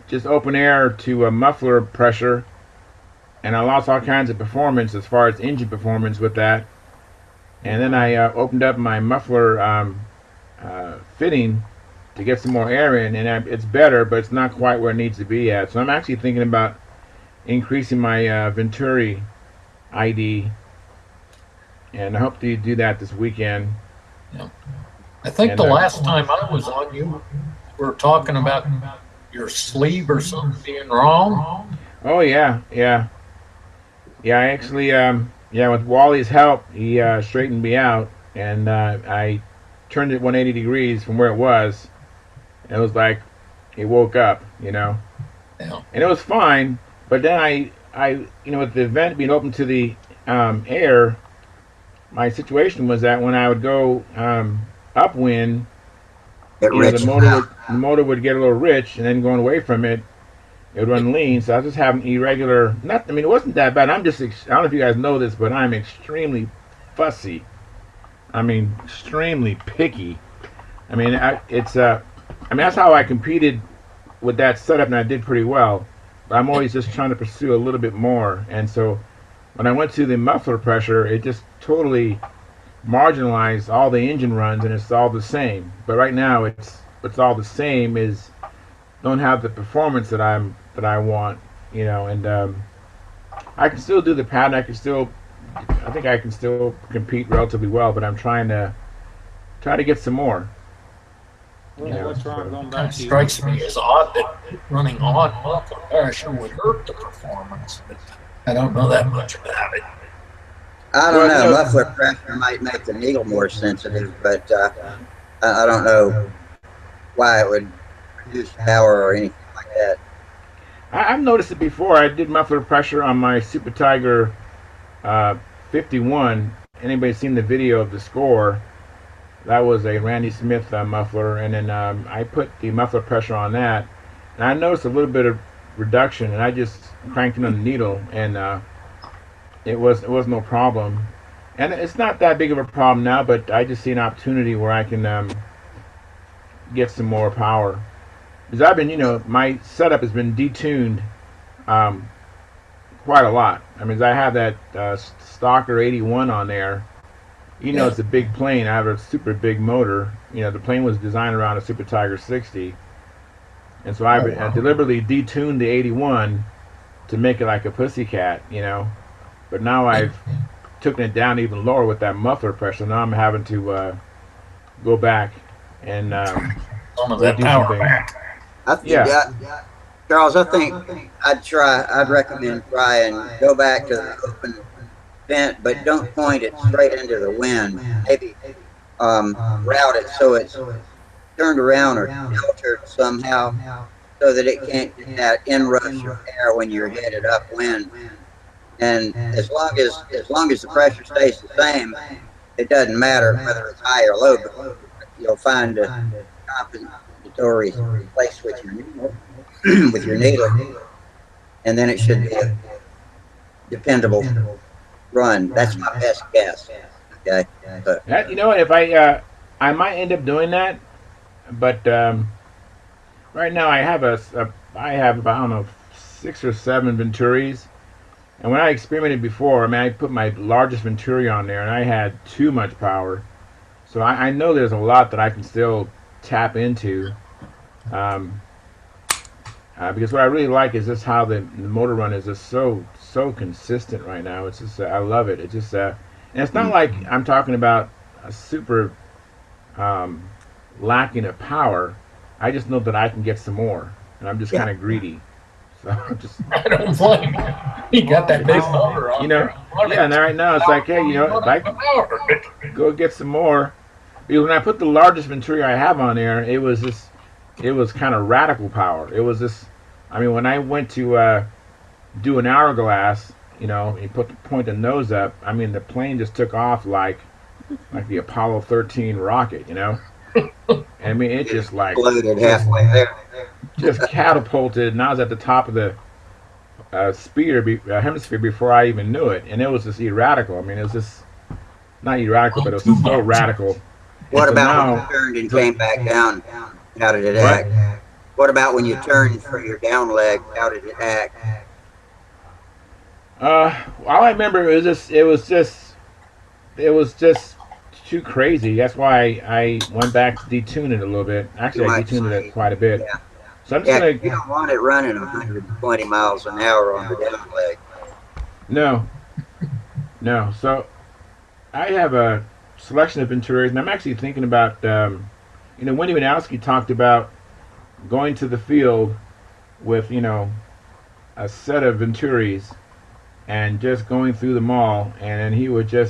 just open air to muffler pressure, and I lost all kinds of performance as far as engine performance with that. And then I opened up my muffler fitting to get some more air in, and it's better, but it's not quite where it needs to be at. So I'm actually thinking about increasing my Venturi ID and I hope to do that this weekend. Yeah. I think And, the last time I was on, you were talking about your sleeve or something being wrong. Oh yeah, yeah, yeah. I actually, yeah, with Wally's help, he straightened me out, and I turned it 180 degrees from where it was. And it was like it woke up, you know, Yeah. and it was fine. But then with the vent being open to the air, my situation was that when I would go upwind, It you know, the reaches motor out. would the motor would get a little rich, and then going away from it, it would run lean. So I was just having irregular. Not, I mean, it wasn't that bad. I don't know if you guys know this, but I'm extremely fussy. I mean, extremely picky. I mean, that's how I competed with that setup, and I did pretty well. But I'm always just trying to pursue a little bit more, and so when I went to the muffler pressure, it just totally marginalized all the engine runs, and it's all the same. But right now, it's all the same. Is don't have the performance that I want, you know. And I can still do the pattern. I think I can still compete relatively well. But I'm trying to get some more. Well, Yeah, what's wrong so- going Kind back of to you? strikes me as odd that running on muffler pressure would hurt the performance, but I don't know that much about it. I don't Well, know. you know- Muffler pressure might make the needle more sensitive, but I don't know why it would reduce power or anything like that. I've noticed it before. I did muffler pressure on my Super Tiger 51. Anybody seen the video of the score? That was a Randy Smith muffler, and then I put the muffler pressure on that, and I noticed a little bit of reduction, and I just cranked it on the needle, and it was no problem. And it's not that big of a problem now, but I just see an opportunity where I can get some more power. Because I've been, my setup has been detuned um, quite a lot. I mean, I have that Stalker 81 on there. Yeah. It's a big plane. I have a super big motor. The plane was designed around a Super Tiger 60. And so I wow. deliberately detuned the 81 to make it like a pussycat, But now I've taken it down even lower with that muffler pressure. Now I'm having to go back and Some of that redo some power things. back. Yeah. Charles, I think I'd recommend trying go back to the open vent, but don't point it straight into the wind. Maybe route it so it's turned around or filtered somehow so that it can't get that inrush of air when you're headed upwind. And as long as the pressure stays the same, it doesn't matter whether it's high or low, but you'll find a compensatory place with your needle, and then it should be a dependable run. That's my best guess. Okay. But If I might end up doing that, but right now I have I have about, I don't know, 6 or 7 Venturis. And when I experimented before, I mean, I put my largest Venturi on there, and I had too much power. So I know there's a lot that I can still tap into. Because what I really like is just how the motor run is just so consistent right now. It's just I love it. It's just and it's not like I'm talking about a super lacking of power. I just know that I can get some more, and I'm just kind of greedy. So I'm just I don't blame you. You got that big motor on there. yeah. And right now it's like, hey, if I can go get some more. Because when I put the largest Venturi I have on there, it was kind of radical power. It was just, I mean, when I went to do an hourglass, you point the nose up. I mean, the plane just took off like the Apollo 13 rocket, I mean, it just like exploded halfway there. just catapulted, and I was at the top of the hemisphere before I even knew it, and it was just erratical. I mean, it was just not erratical, but it was just so radical. What so about now, when you turned and came back down? How did it act? What about when you turned for your down leg? How did it act? All I remember it was just too crazy. That's why I went back to detune it a little bit. Actually, I detuned it quite a bit. Yeah. So I'm just Yeah, you don't want it running 120 miles an hour on the down leg. No. So I have a selection of Venturis, and I'm actually thinking about, Wendy Winowski talked about going to the field with, a set of Venturis and just going through the mall, and then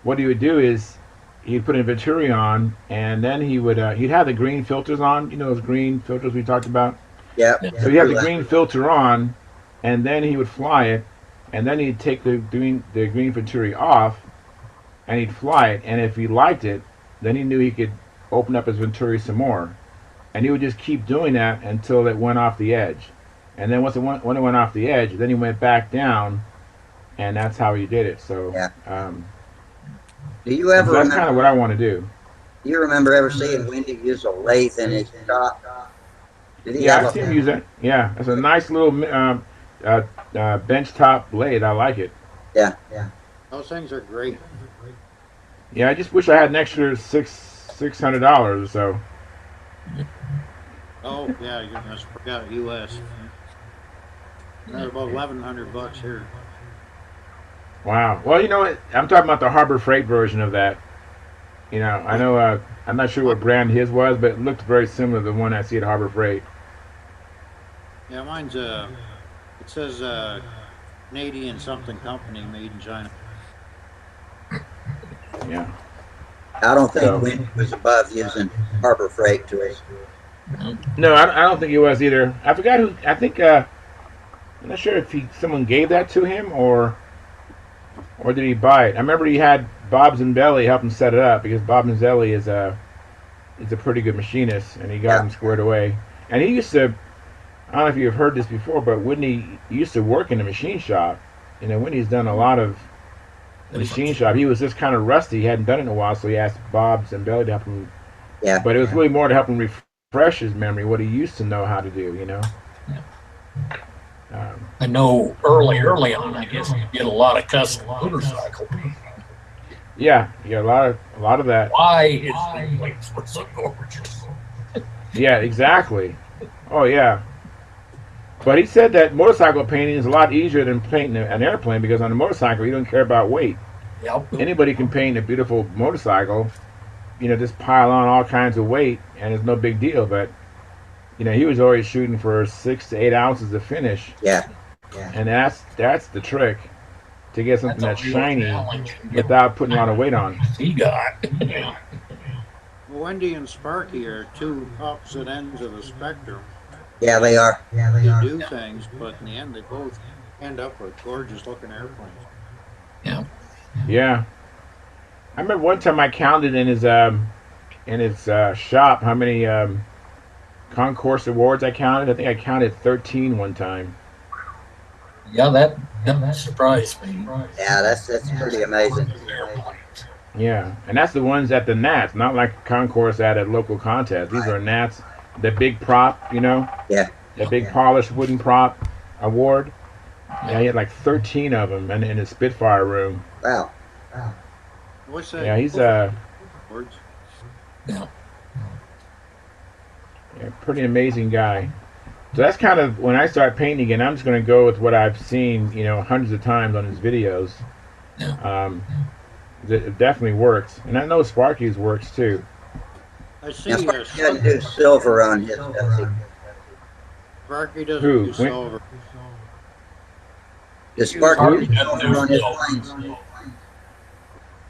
what he would do is he'd put a Venturi on, and then he'd have the green filters on, those green filters we talked about. Yeah. So he'd have the green filter on, and then he would fly it, and then he'd take the green Venturi off, and he'd fly it, and if he liked it, then he knew he could open up his Venturi some more, and he would just keep doing that until it went off the edge, and then when it went off the edge, then he went back down, and that's how he did it. So Yeah. Do you ever that's remember? kind of what I want to do. Do you remember ever seeing Wendy use a lathe in his shop? Did he Yeah, have I've seen him use it. Yeah, it's a nice little bench top blade. I like it. Yeah. Those things are great. Yeah, I just wish I had an extra $600 or so. Oh yeah, you must forgot U.S. They're about $1,100 here. Wow. Well, you know what? I'm talking about the Harbor Freight version of that. I know. I'm not sure what brand his was, but it looked very similar to the one I see at Harbor Freight. Yeah, mine's it says Canadian something company made in China. Yeah. I don't think Wendy was above using Harbor Freight tools. No, I don't think he was either. I forgot who. I think I'm not sure if someone gave that to him or did he buy it. I remember he had Bob Zambelli help him set it up because Bob Zambelli is a pretty good machinist, and he got him squared away. And he used to. I don't know if you've heard this before, but Whitney used to work in a machine shop. Whitney's done a lot of machine shop. He was just kind of rusty. He hadn't done it in a while, so he asked Bob Zambelli to help him. Yeah. But it was really more to help him refresh his memory, what he used to know how to do, Yeah. I know early on, I guess you did a lot of custom motorcycle paint. Yeah, a lot of that. Why his plates were so gorgeous. Yeah, exactly. Oh yeah. But he said that motorcycle painting is a lot easier than painting an airplane because on a motorcycle you don't care about weight. Yep. Anybody can paint a beautiful motorcycle, just pile on all kinds of weight and it's no big deal. But he was always shooting for 6 to 8 ounces of finish. Yeah. And that's the trick to get something that's shiny without putting a lot of weight on. He got. Wendy and Sparky are two opposite ends of the spectrum. Yeah, they are. They do things, but in the end, they both end up with gorgeous-looking airplanes. Yeah. Yeah. I remember one time I counted in his shop how many concourse awards I counted. I think I counted 13 one time. Yeah, that surprised me. Yeah, that's pretty amazing. Yeah, and that's the ones at the Nats, not like concourse at a local contest. These are Nats, the big prop, Yeah. the big polished wooden prop award. Yeah, he had like 13 of them in his Spitfire room. Wow. What's that? Yeah, he's Words? Yeah. pretty amazing guy. So that's kind of when I start painting again. I'm just going to go with what I've seen, hundreds of times on his videos. Yeah. It definitely works, and I know Sparky's works too. I see. Now, Sparky doesn't do silver on his, does he? Sparky doesn't Who? do silver. Does Sparky do Sparky silver on his doesn't planes?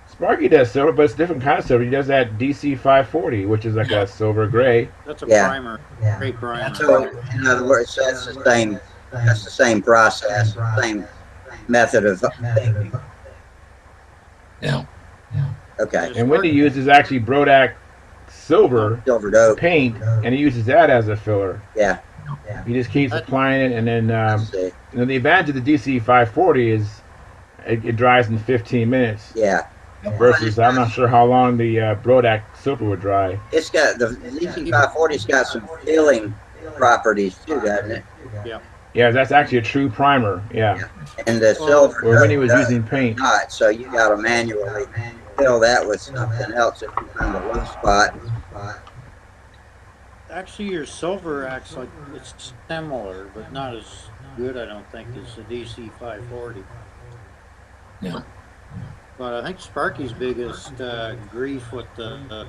Sparky does silver, but it's a different kind of silver. He does that DC 540, which is like a silver gray. That's a Yeah. primer. Great primer. So, in other words, that's the same process, same method of painting. Yeah. Okay. And Wendy uses actually Brodak silver Silver dope. paint, and he uses that as a filler. Yeah. He just keeps applying it, and then Let's see. the advantage of the DC 540 is it dries in 15 minutes. Yeah. Versus, I'm not sure how long the Brodak silver would dry. It's got the DC540's got some filling properties too, doesn't it? Yeah. Yeah, that's actually a true primer. Yeah, And the silver where Wendy was does using paint. not, so you got to manually fill that with something else if you find a low spot. Actually, your silver acts like it's similar, but not as good, I don't think, as the DC 540. Yeah. But I think Sparky's biggest grief with the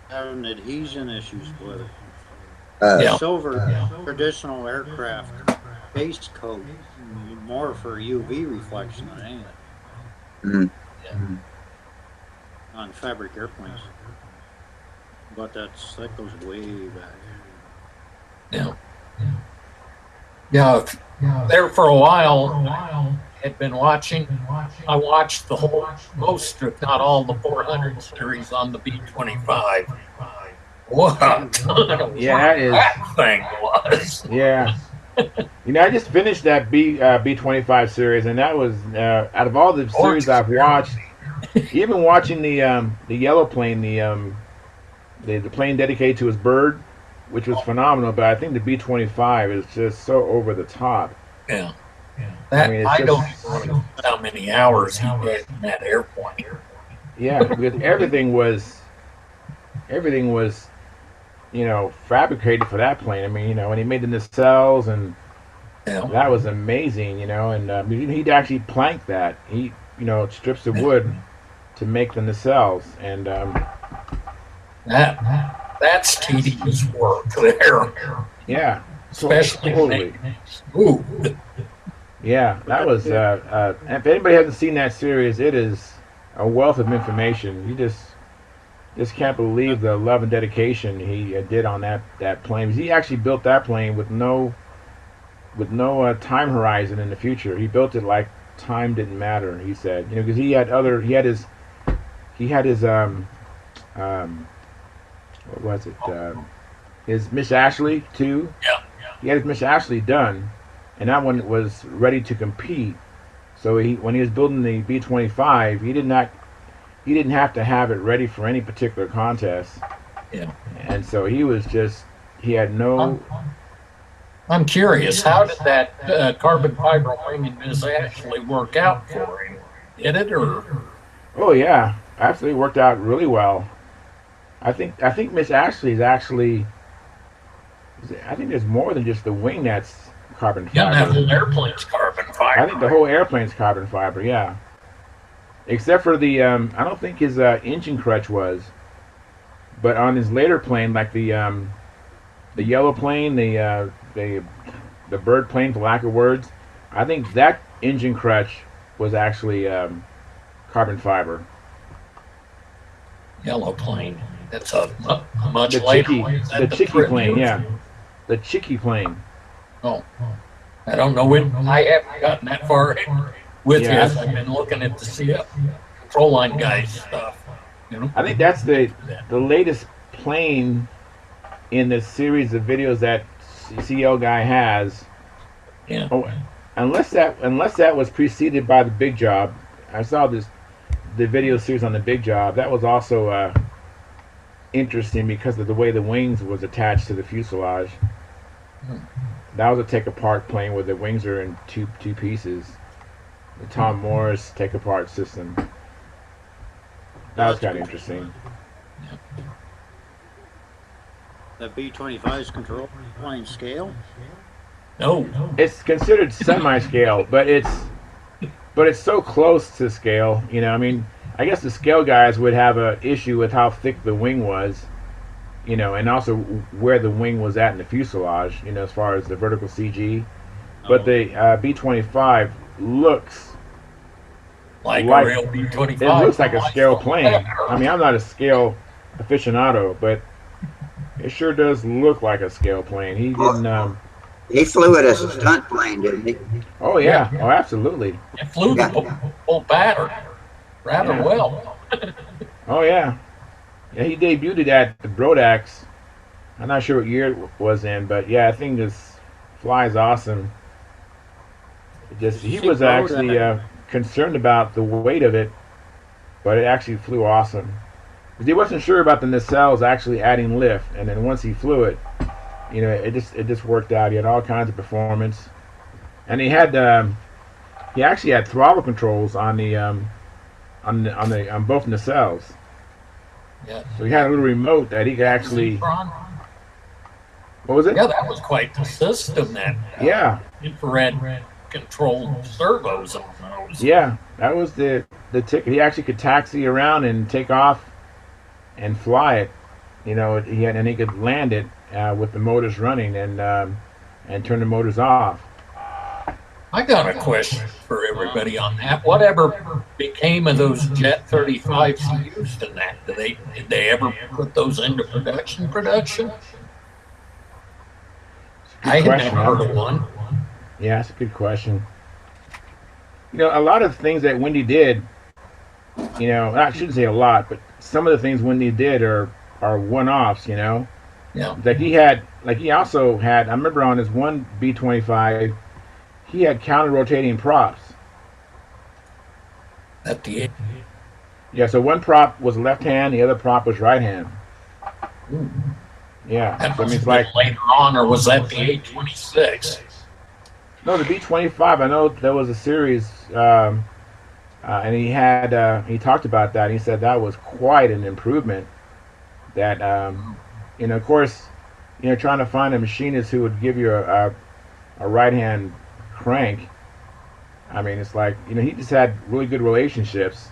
having adhesion issues with it. Yeah. Silver traditional aircraft base coat, more for UV reflection than anything. Mm. On fabric airplanes. But that goes way back. Yeah. Yeah. There for a while, had been watching. I watched the whole, most if not all, the 400 series on the B-25. What a ton of Yeah, that thing was. Yeah. I just finished that B-25 series, and that was out of all the series I've watched, even watching the yellow plane, the plane dedicated to his bird, which was phenomenal. But I think the B-25 is just so over the top. Yeah. That, I don't know how many hours he did in that airplane. Yeah, because everything was, fabricated for that plane. I mean, when he made the nacelles, and that was amazing, and he'd actually plank that. He, strips of wood to make the nacelles, and that's tedious work there. Yeah, Especially totally. Ooh. Yeah, that was. If anybody hasn't seen that series, it is a wealth of information. You just can't believe the love and dedication he did on that plane. He actually built that plane with no time horizon in the future. He built it like time didn't matter. He said, because he had his what was it? His Miss Ashley too. Yeah. He had his Miss Ashley done, and that one was ready to compete. So when he was building the B-25, he didn't have to have it ready for any particular contest. Yeah. And so he had no. I'm curious, how did that carbon fiber wing in Miss Ashley work out for him? Did it, or? Oh yeah, absolutely worked out really well. I think Miss Ashley is actually. I think there's more than just the wing that's carbon fiber. Yeah, that whole airplane's carbon fiber. I think the whole airplane's carbon fiber. Yeah. Except for the, I don't think his engine crutch was, but on his later plane, like the yellow plane, the bird plane, for lack of words, I think that engine crutch was actually carbon fiber. Yellow plane. That's a much The later Chicky, one. Is that the Chicky plane, Tribute? yeah, the Chicky plane. Oh, I don't know when. I haven't gotten that far with Yeah. you. I've been looking at the CF control line guys stuff. I think that's the latest plane in the series of videos that CL guy has. Yeah. Oh, unless that was preceded by the Big Job. I saw the video series on the Big Job. That was also interesting because of the way the wings was attached to the fuselage. That was a take apart plane where the wings are in two pieces. The Tom Morris take apart system. That was kind of interesting. That B-25's control plane scale? No. It's considered semi-scale, but it's so close to scale. I mean, I guess the scale guys would have an issue with how thick the wing was, and also where the wing was at in the fuselage, as far as the vertical CG. But the B-25 looks like a real B-25. It looks like a scale plane. I mean, I'm not a scale aficionado, but it sure does look like a scale plane. He didn't. He flew it as a stunt plane, didn't he? Oh yeah. Oh, absolutely. It flew the whole pattern rather well. Oh yeah. Yeah, he debuted it at the Brodax. I'm not sure what year it was in, but yeah, I think this flies awesome. He was actually concerned about the weight of it, but it actually flew awesome. Because he wasn't sure about the nacelles actually adding lift, and then once he flew it, it just worked out. He had all kinds of performance, and he actually had throttle controls on both nacelles. Yeah. So he had a little remote that he could actually. What was it? Yeah, that was quite the system. That yeah, infrared controlled servos on those. Yeah, that was the ticket. He actually could taxi around and take off and fly it. You know, and he could land it with the motors running and turn the motors off. I got a question for everybody on that. Whatever became of those Jet 35s used in that? Did they ever put those into production? I had never heard of one. Yeah, that's a good question. You know, a lot of things that Wendy did, you know, I shouldn't say a lot, but some of the things Wendy did are one-offs, you know. Yeah. He also had, I remember on his one B-25, he had counter-rotating props. At the Yeah, so one prop was left hand, the other prop was right hand. Ooh. Yeah. That So I mean, it's like like later on, or was that the 826? no, the B-25. I know there was a series, and he talked about that. He said that was quite an improvement. That you know, of course, you know, trying to find a machinist who would give you a right hand crank. I mean, it's like, you know, he just had really good relationships.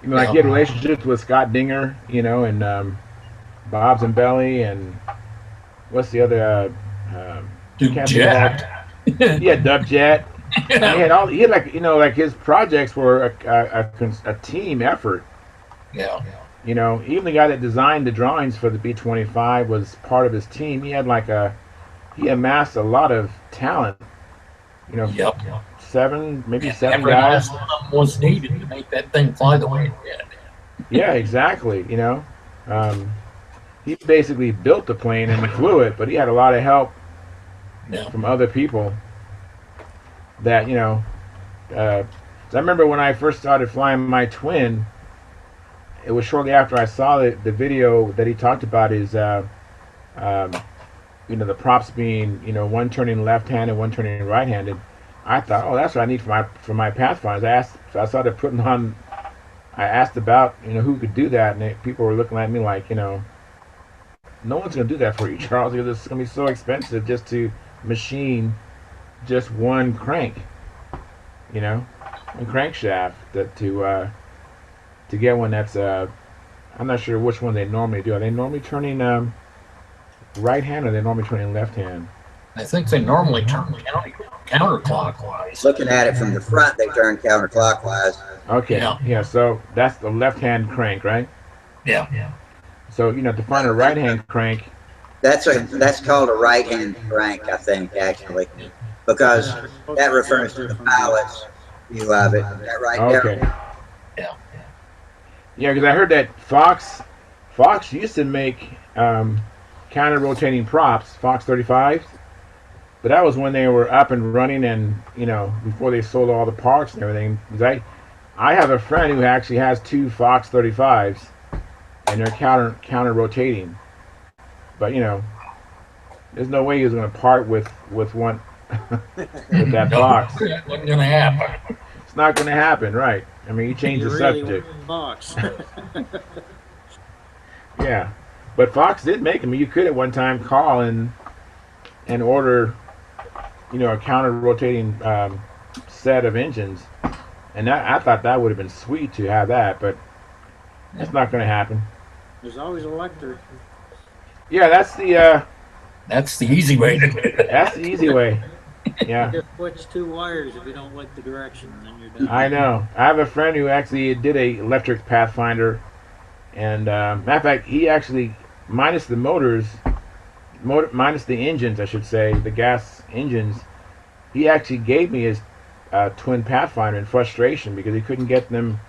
You know, like he had relationships with Scott Dinger, you know, and Bob's and Belly, and what's the other? Duke Jet. Yeah, Dub Jet. Yeah. He had like, you know, like his projects were a team effort. Yeah. You know, even the guy that designed the drawings for the B-25 was part of his team. He amassed a lot of talent. You know, Yep. seven guys. Every last one of them was needed to make that thing fly the way it did. Yeah, exactly. You know, he basically built the plane and flew it, but he had a lot of help from other people. That, you know, I remember when I first started flying my twin. It was shortly after I saw the video that he talked about his, you know, the props being, you know, one turning left-handed, one turning right-handed. I thought, oh, that's what I need for my Pathfinders. I started putting on. I asked about, you know, who could do that, and people were looking at me like, you know, no one's going to do that for you, Charles, because it's going to be so expensive just to machine just one crank, you know, one crankshaft to get one that's I'm not sure which one they normally do. Are they normally turning right hand, or are they normally turning left hand? I think they normally turn counterclockwise. Looking at it from the front, they turn counterclockwise. Okay. Yeah. So that's the left hand crank, right? Yeah. So, you know, to find a right hand crank. That's called a right hand crank, I think, actually, because that refers to the pilot's view of it. Is that right? Okay. Yeah. Yeah, because I heard that Fox used to make counter-rotating props, Fox 35s, but that was when they were up and running, and, you know, before they sold all the parts and everything. I have a friend who actually has two Fox 35s, and they're counter-rotating, but, you know, there's no way he was going to part with one with that Fox. That wasn't going to happen. It's not going to happen, right? I mean, you changed the subject. Fox. Yeah, but Fox did make them. You could at one time call and order, you know, a counter-rotating set of engines, and I thought that would have been sweet to have that, but it's not going to happen. There's always electric. Yeah, that's the easy way to do it. That's the easy way. Yeah. Just switch two wires if you don't like the direction, and then you're done. I know. I have a friend who actually did a electric Pathfinder, and matter of fact, he actually, minus the motors, minus the engines, I should say, the gas engines, he actually gave me his twin Pathfinder in frustration because he couldn't get them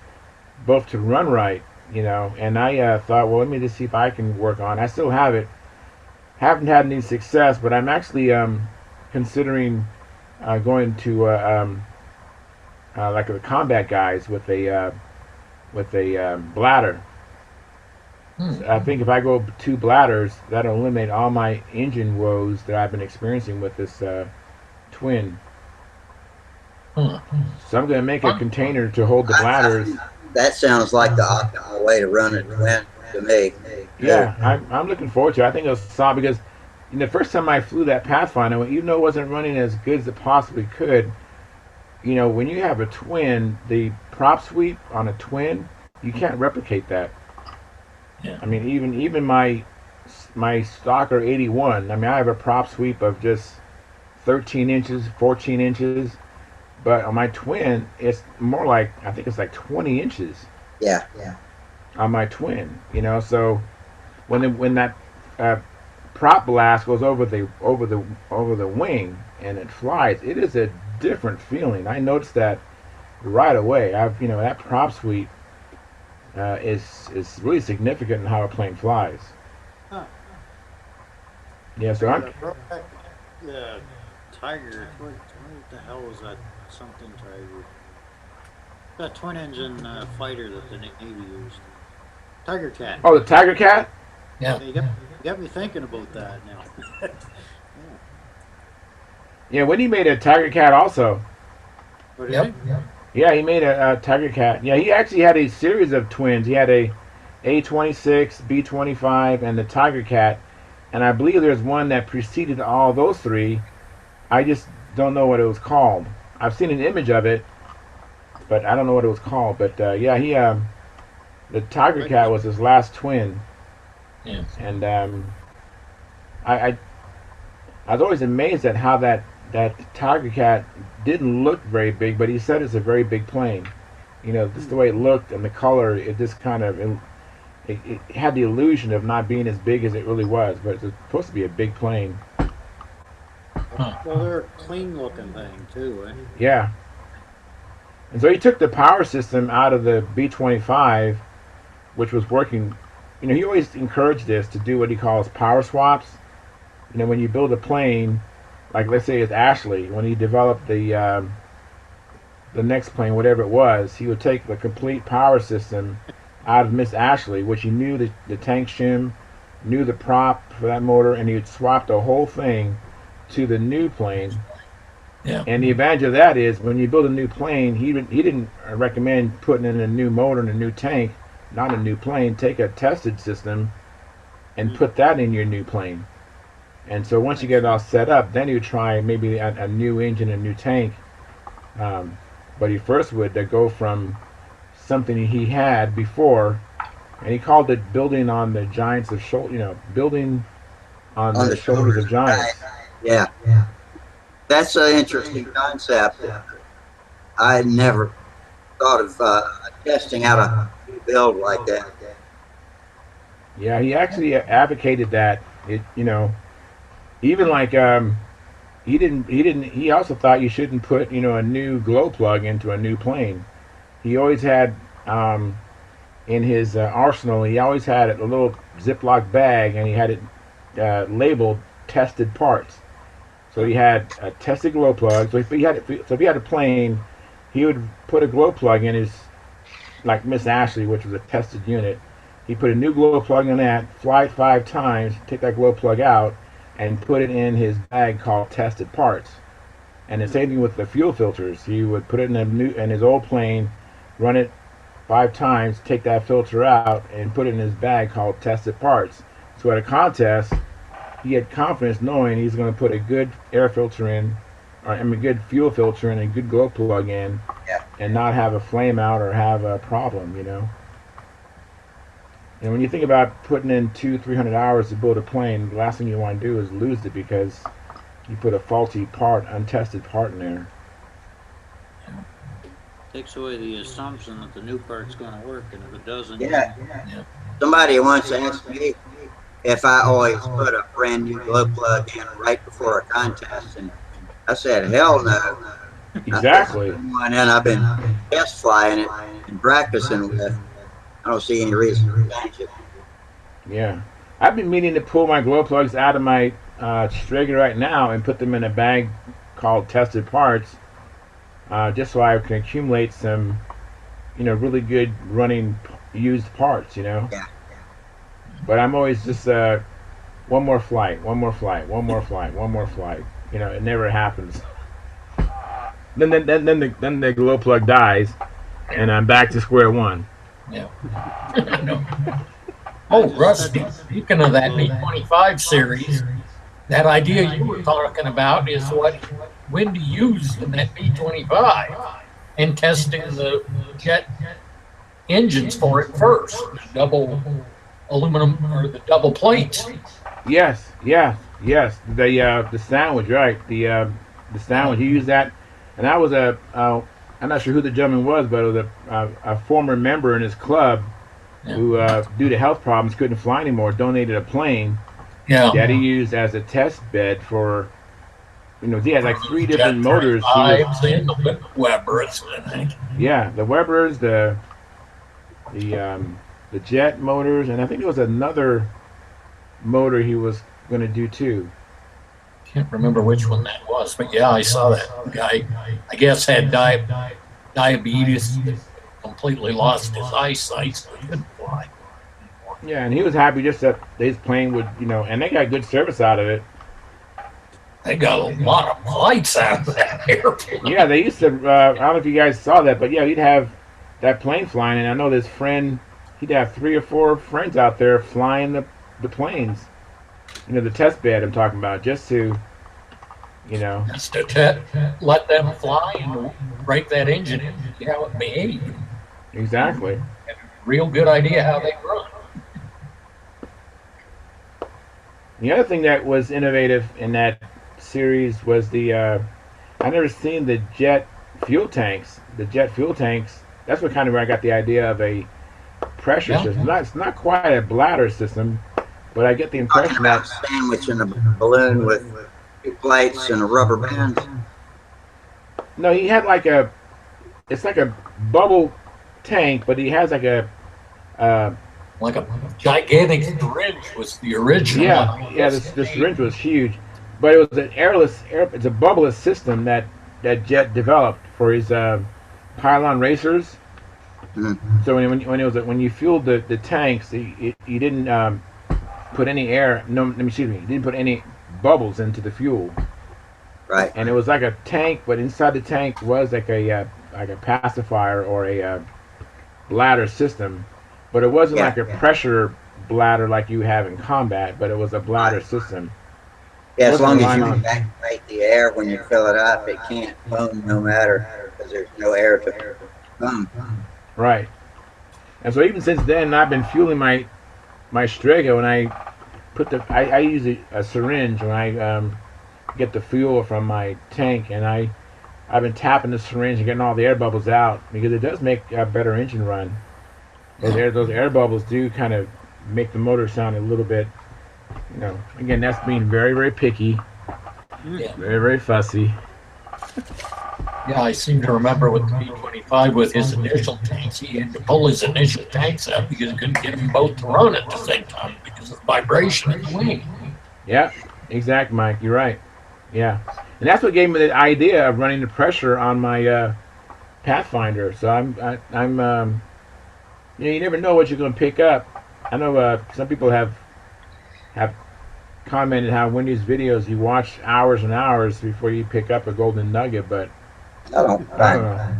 both to run right, you know. And I thought, well, let me just see if I can work on it. I still have it. Haven't had any success, but I'm actually considering going to like the combat guys with a bladder. So I think if I go 2 bladders, that'll eliminate all my engine woes that I've been experiencing with this twin. So I'm going to make a container to hold the bladders. That sounds like the optimal way to run a twin to me. Yeah, I'm looking forward to it. I think it'll solve, because the first time I flew that Pathfinder, even though it wasn't running as good as it possibly could, when you have a twin, the prop sweep on a twin, you can't replicate that. Yeah. I mean, even my Stalker 81. I mean, I have a prop sweep of just 13 inches, 14 inches, but on my twin, it's more like, I think it's like 20 inches. Yeah. On my twin, so when that prop blast goes over the wing and it flies, it is a different feeling. I noticed that right away. That prop sweep is really significant in how a plane flies. Huh. Yeah, so I'm. The Tiger, what the hell was that? Something Tiger. That twin engine fighter that the Navy used. Tiger Cat. Oh, the Tiger Cat? Yeah. You got me thinking about that now. Yeah, Whitney made a Tiger Cat also. Yep. Yeah, he made a Tiger Cat. Yeah, he actually had a series of twins. He had a A-26, B-25, and the Tiger Cat. And I believe there's one that preceded all those three. I just don't know what it was called. I've seen an image of it, but I don't know what it was called. But yeah, the Tiger Cat was his last twin. Yeah. And I was always amazed at how that Tiger Cat didn't look very big, but he said it's a very big plane. Just the way it looked and the color, it just kind of it had the illusion of not being as big as it really was, but it's supposed to be a big plane. Well, they're a clean looking thing too, eh? Yeah. And so he took the power system out of the B-25, which was working. He always encouraged us to do what he calls power swaps. When you build a plane, like let's say it's Ashley, when he developed the next plane, whatever it was, he would take the complete power system out of Miss Ashley, which he knew the tank shim, knew the prop for that motor, and he would swap the whole thing to the new plane. Yeah. And the advantage of that is when you build a new plane, he didn't recommend putting in a new motor and a new tank, not a new plane. Take a tested system and put that in your new plane. And so once you get it all set up, then you try maybe a new engine, a new tank. But he first would go from something he had before, and he called it building on the giants of building on the shoulders of giants. Yeah. That's an interesting concept. I never thought of testing out a build like that. Yeah, he actually advocated that. Even like he also thought you shouldn't put a new glow plug into a new plane. He always had in his arsenal, he always had a little Ziploc bag, and he had it labeled tested parts. So he had a tested glow plug. So if he had a plane, he would put a glow plug in his, like Miss Ashley, which was a tested unit. He put a new glow plug in that, fly it 5 times, take that glow plug out, and put it in his bag called tested parts. And the same thing with the fuel filters. He would put it in his old plane, run it 5 times, take that filter out, and put it in his bag called tested parts. So at a contest, he had confidence knowing he's going to put a good air filter in, a good fuel filter in, a good glow plug in, and not have a flame out or have a problem, And when you think about putting in 200-300 hours to build a plane, the last thing you want to do is lose it because you put a faulty part, untested part in there. Takes away the assumption that the new part's going to work, and if it doesn't, Yeah. Somebody once asked me if I always put a brand new glow plug in right before a contest, and I said, hell no. Exactly. And I've been test flying it and practicing with. I don't see any reason to change it. Yeah. I've been meaning to pull my glow plugs out of my Strega right now and put them in a bag called tested parts, just so I can accumulate some, really good running used parts, Yeah. But I'm always just one more flight. It never happens. Then the glow plug dies, and I'm back to square one. Yeah. Oh, Russ, speaking of that B-25 series, that idea you were talking about is what Wendy used in that B-25 and testing the jet engines for it first, the double aluminum or the double plates. Yes, yes, yes. The sandwich, right? The sandwich. He used that, and I was I'm not sure who the gentleman was, but it was a former member in his club who, due to health problems, couldn't fly anymore. Donated a plane that he used as a test bed for. He had like 3 different motors. He was, and the Weber's, I think. yeah, the Webers, the jet motors, and I think there was another motor he was going to do too. Can't remember which one that was, but yeah, I saw that guy. I guess had diabetes, completely lost his eyesight, so he couldn't fly. Yeah, and he was happy just that his plane would, and they got good service out of it. They got a lot of flights out of that airplane. Yeah, they used to. I don't know if you guys saw that, but yeah, he'd have that plane flying, and I know this friend. He'd have 3 or 4 friends out there flying the planes. The test bed I'm talking about, just to, Just to let them fly and break that engine in, see how it behaved. Exactly. Real good idea how they run. The other thing that was innovative in that series was I never seen the jet fuel tanks. The jet fuel tanks. That's what kind of where I got the idea of a pressure system. It's not quite a bladder system, but I get the impression that sandwich in a balloon with 2 plates and a rubber band. No, he had it's like a bubble tank, but he has like a gigantic syringe was the original. Yeah, the syringe was huge, but it was an it's a bubbleless system that Jet developed for his pylon racers. Mm-hmm. So when you fueled the tanks, he didn't put any air. No, let me excuse me. He didn't put any bubbles into the fuel. Right. And it was like a tank, but inside the tank was like a pacifier or a bladder system, but it wasn't like a pressure bladder like you have in combat, but it was a bladder system. Yeah, as long as you evacuate the air when you fill it up, it can't boom no matter, because there's no air to boom. Right. And so even since then, I've been fueling my Strega when I put I use a syringe when I get the fuel from my tank, and I've been tapping the syringe and getting all the air bubbles out, because it does make a better engine run. Those air bubbles do kind of make the motor sound a little bit, again, that's being very, very picky, very, very fussy. Yeah, I seem to remember with the B-25 with his initial tanks, he had to pull his initial tanks out because he couldn't get them both to run at the same time because of the vibration in the wing. Yeah, exactly, Mike. You're right. Yeah, and that's what gave me the idea of running the pressure on my Pathfinder. So I'm you never know what you're going to pick up. I know some people have commented how Wendy's videos you watch hours and hours before you pick up a golden nugget, but I don't know.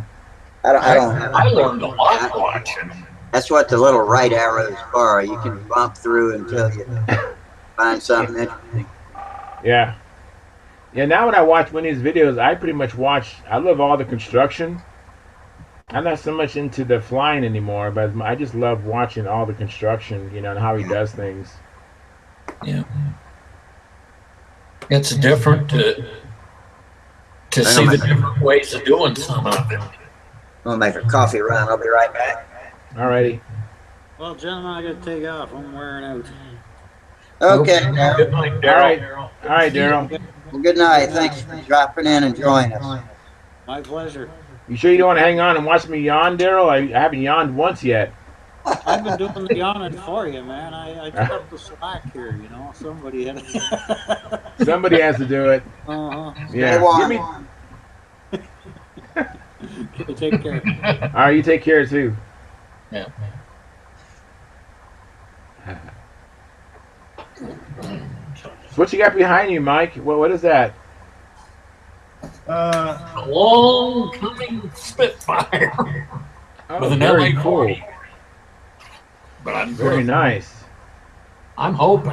I learned a lot watching. That's what the little right arrows are. You can bump through until you find something interesting. Yeah. Yeah, now when I watch Wendy's videos, I pretty much I love all the construction. I'm not so much into the flying anymore, but I just love watching all the construction, and how he does things. Yeah. It's different to see the different ways of doing some of it. I'm going to make a coffee run. I'll be right back. Alrighty. Well, gentlemen, I got to take off. I'm wearing out. Okay. Good night, Daryl. All right, Daryl. Well, good night. Thanks for dropping in and joining us. My pleasure. You sure you don't want to hang on and watch me yawn, Daryl? I haven't yawned once yet. I've been doing the yawning for you, man. I took up the slack here, Somebody had to. Somebody has to do it. Uh-huh. Yeah. Okay, take care. All right, you take care too. Yeah. So what you got behind you, Mike? What is that? A long coming Spitfire with an very LA-40. cool. But I'm Very nice. I hope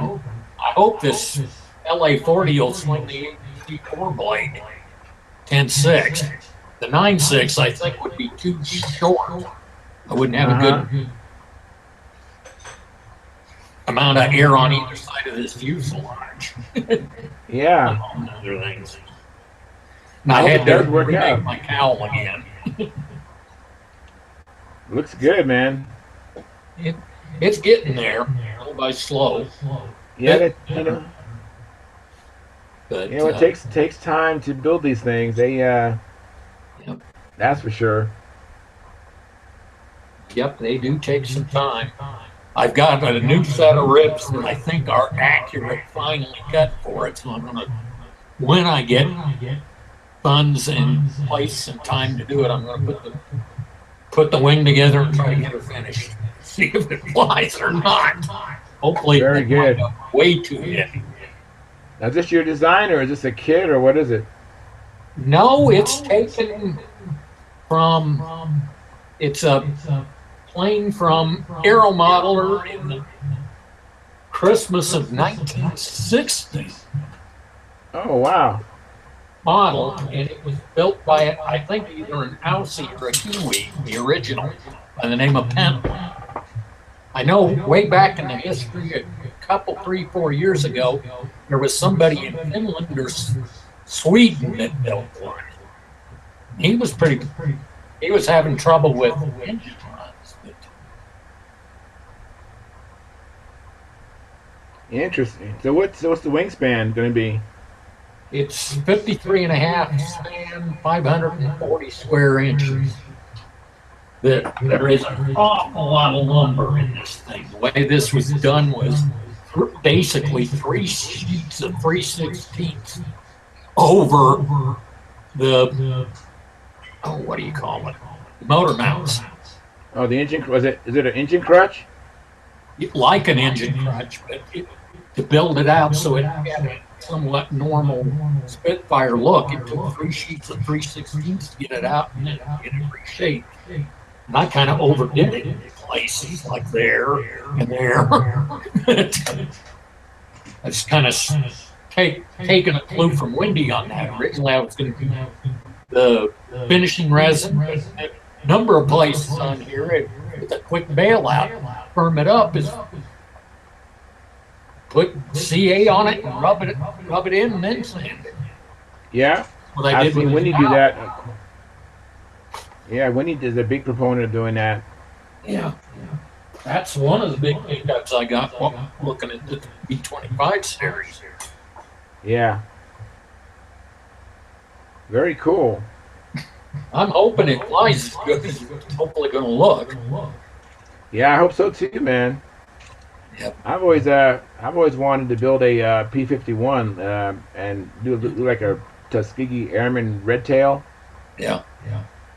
this LA-40 will swing the C4 blade 10.6. The 9.6 I think would be too short. I wouldn't have a good amount of air on either side of this fuselage. Yeah. Other things. And I hope had it does to work remake out. my cowl again. Looks good, man. It's getting there, little by slow. Yeah, But, it takes time to build these things. They that's for sure. Yep, they do take some time. I've got a new set of ribs that I think are accurate, finally cut for it. So I'm gonna, when I get funds and place and time to do it, I'm gonna put the wing together and try to get her finished. See if it flies or not. Hopefully, Very it won't good. wind up way too heavy. Now, is this your design or is this a kit or what is it? No, it's taken from. It's a plane from Aero Modeler in the Christmas of 1960 Oh wow. model, and it was built by, I think, either an Aussie or a Kiwi, the original, by the name of Pentland. I know way back in the history, a couple, 3-4 years ago, there was somebody in Finland or Sweden that built one. He was he was having trouble with engine runs. Interesting. So what's the wingspan going to be? It's 53.5 span, 540 square inches. There is an awful lot of lumber in this thing. The way this was done was basically 3 sheets of 3/16 over the, what do you call it? Motor mounts. Oh, the engine. Is it an engine crutch? Like an engine crutch, but to build it out so it had a somewhat normal Spitfire look, it took 3 sheets of 3/16 to get it out and then get it reshaped. And I kind of overdid it in places, like there and there. I just kind of taken a clue from Wendy on that. Originally, I was going to do the finishing resin. A number of places on here, with a quick bailout, firm it up, is put CA on it and rub it in and then sand it. Yeah. What I did with Wendy the do cowl. that. Yeah, Wendy is a big proponent of doing that. Yeah. That's one of the big pickups I got looking at the B25 series. Yeah. Very cool. I'm hoping it flies as good as it's hopefully going to look. Yeah, I hope so too, man. Yep. I've always wanted to build a P-51 and do like a Tuskegee Airman Red Tail. Yeah.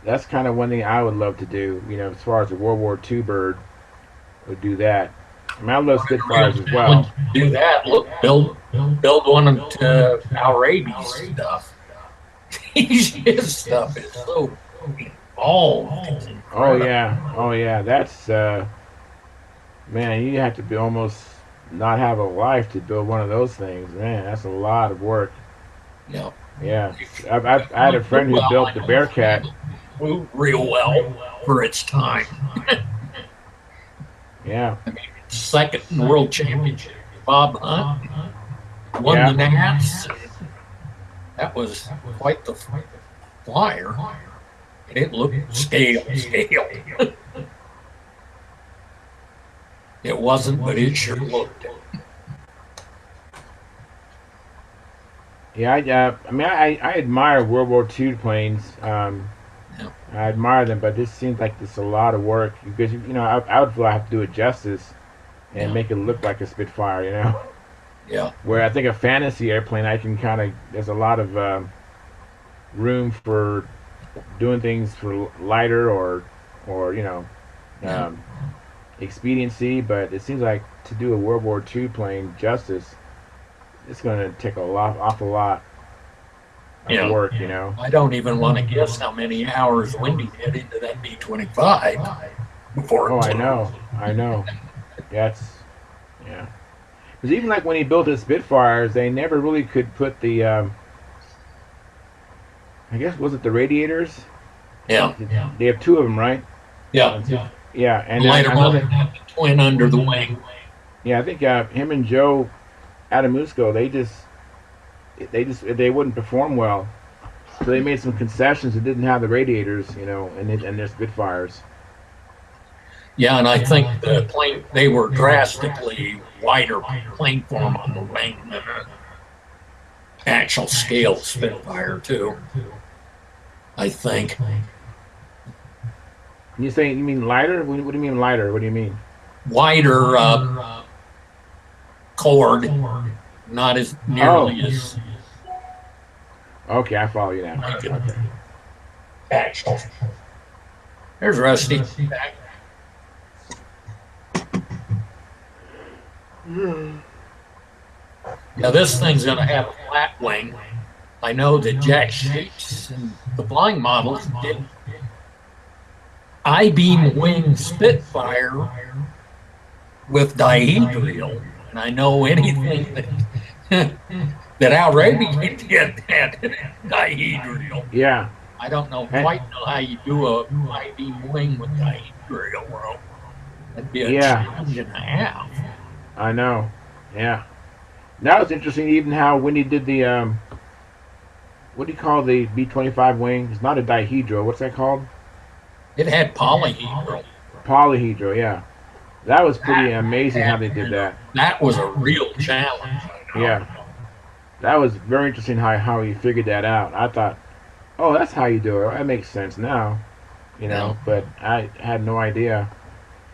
That's kind of one thing I would love to do. As far as a World War II bird, would do that. I mean, I love Spitfires as well. Do that. Look, build one of Arabi's stuff. His stuff is so involved. It's incredible. Oh yeah. That's man, you have to be almost not have a life to build one of those things. Man, that's a lot of work. Yeah. Yeah, I had a friend who built the Bearcat. Moved real well for its time. Yeah. I mean, second in the world championship. Bob Hunt won the Nats. That was quite the flyer. And it looked scale. It wasn't, but it sure looked it. Yeah, I admire World War II planes. I admire them, but this seems like it's a lot of work because I would feel I have to do it justice and make it look like a Spitfire, Yeah. Where I think a fantasy airplane, I can there's a lot of room for doing things for lighter or expediency, but it seems like to do a World War II plane justice, it's going to take awful lot of work, I don't even want to guess how many hours Wendy did into that B-25 before. Oh, I know. Yeah. Because even like when he built his Spitfires, they never really could put the, I guess, was it the radiators? Yeah. They have two of them, right? Yeah. Yeah, and Later I know on, that. have the twin under the wing. Yeah, I think him and Joe Adamusco, they wouldn't perform well, so they made some concessions that didn't have the radiators, and their Spitfires. Yeah, and I think the plane, they were drastically wider planeform on the wing than an actual scale Spitfire too. I think. You mean lighter? What do you mean lighter? What do you mean? Wider chord, not as nearly as Okay, I follow you now. Okay. actual. There's Rusty. Now this thing's going to have a flat wing. I know that Jack Sheets and the flying models did I-beam wing Spitfire with dihedral, and I know anything that that Al Raby did had dihedral. Yeah. I don't know quite know how you do a I-beam wing with dihedral. That'd be a challenge and a half. I know. Yeah. Now it's interesting even how when he did the what do you call the B-25 wing? It's not a dihedral. What's that called? It had polyhedral. Polyhedral, yeah. That was pretty amazing how they did that. That was a real challenge. Yeah. That was very interesting how he figured that out. I thought, oh, that's how you do it. That makes sense now. But I had no idea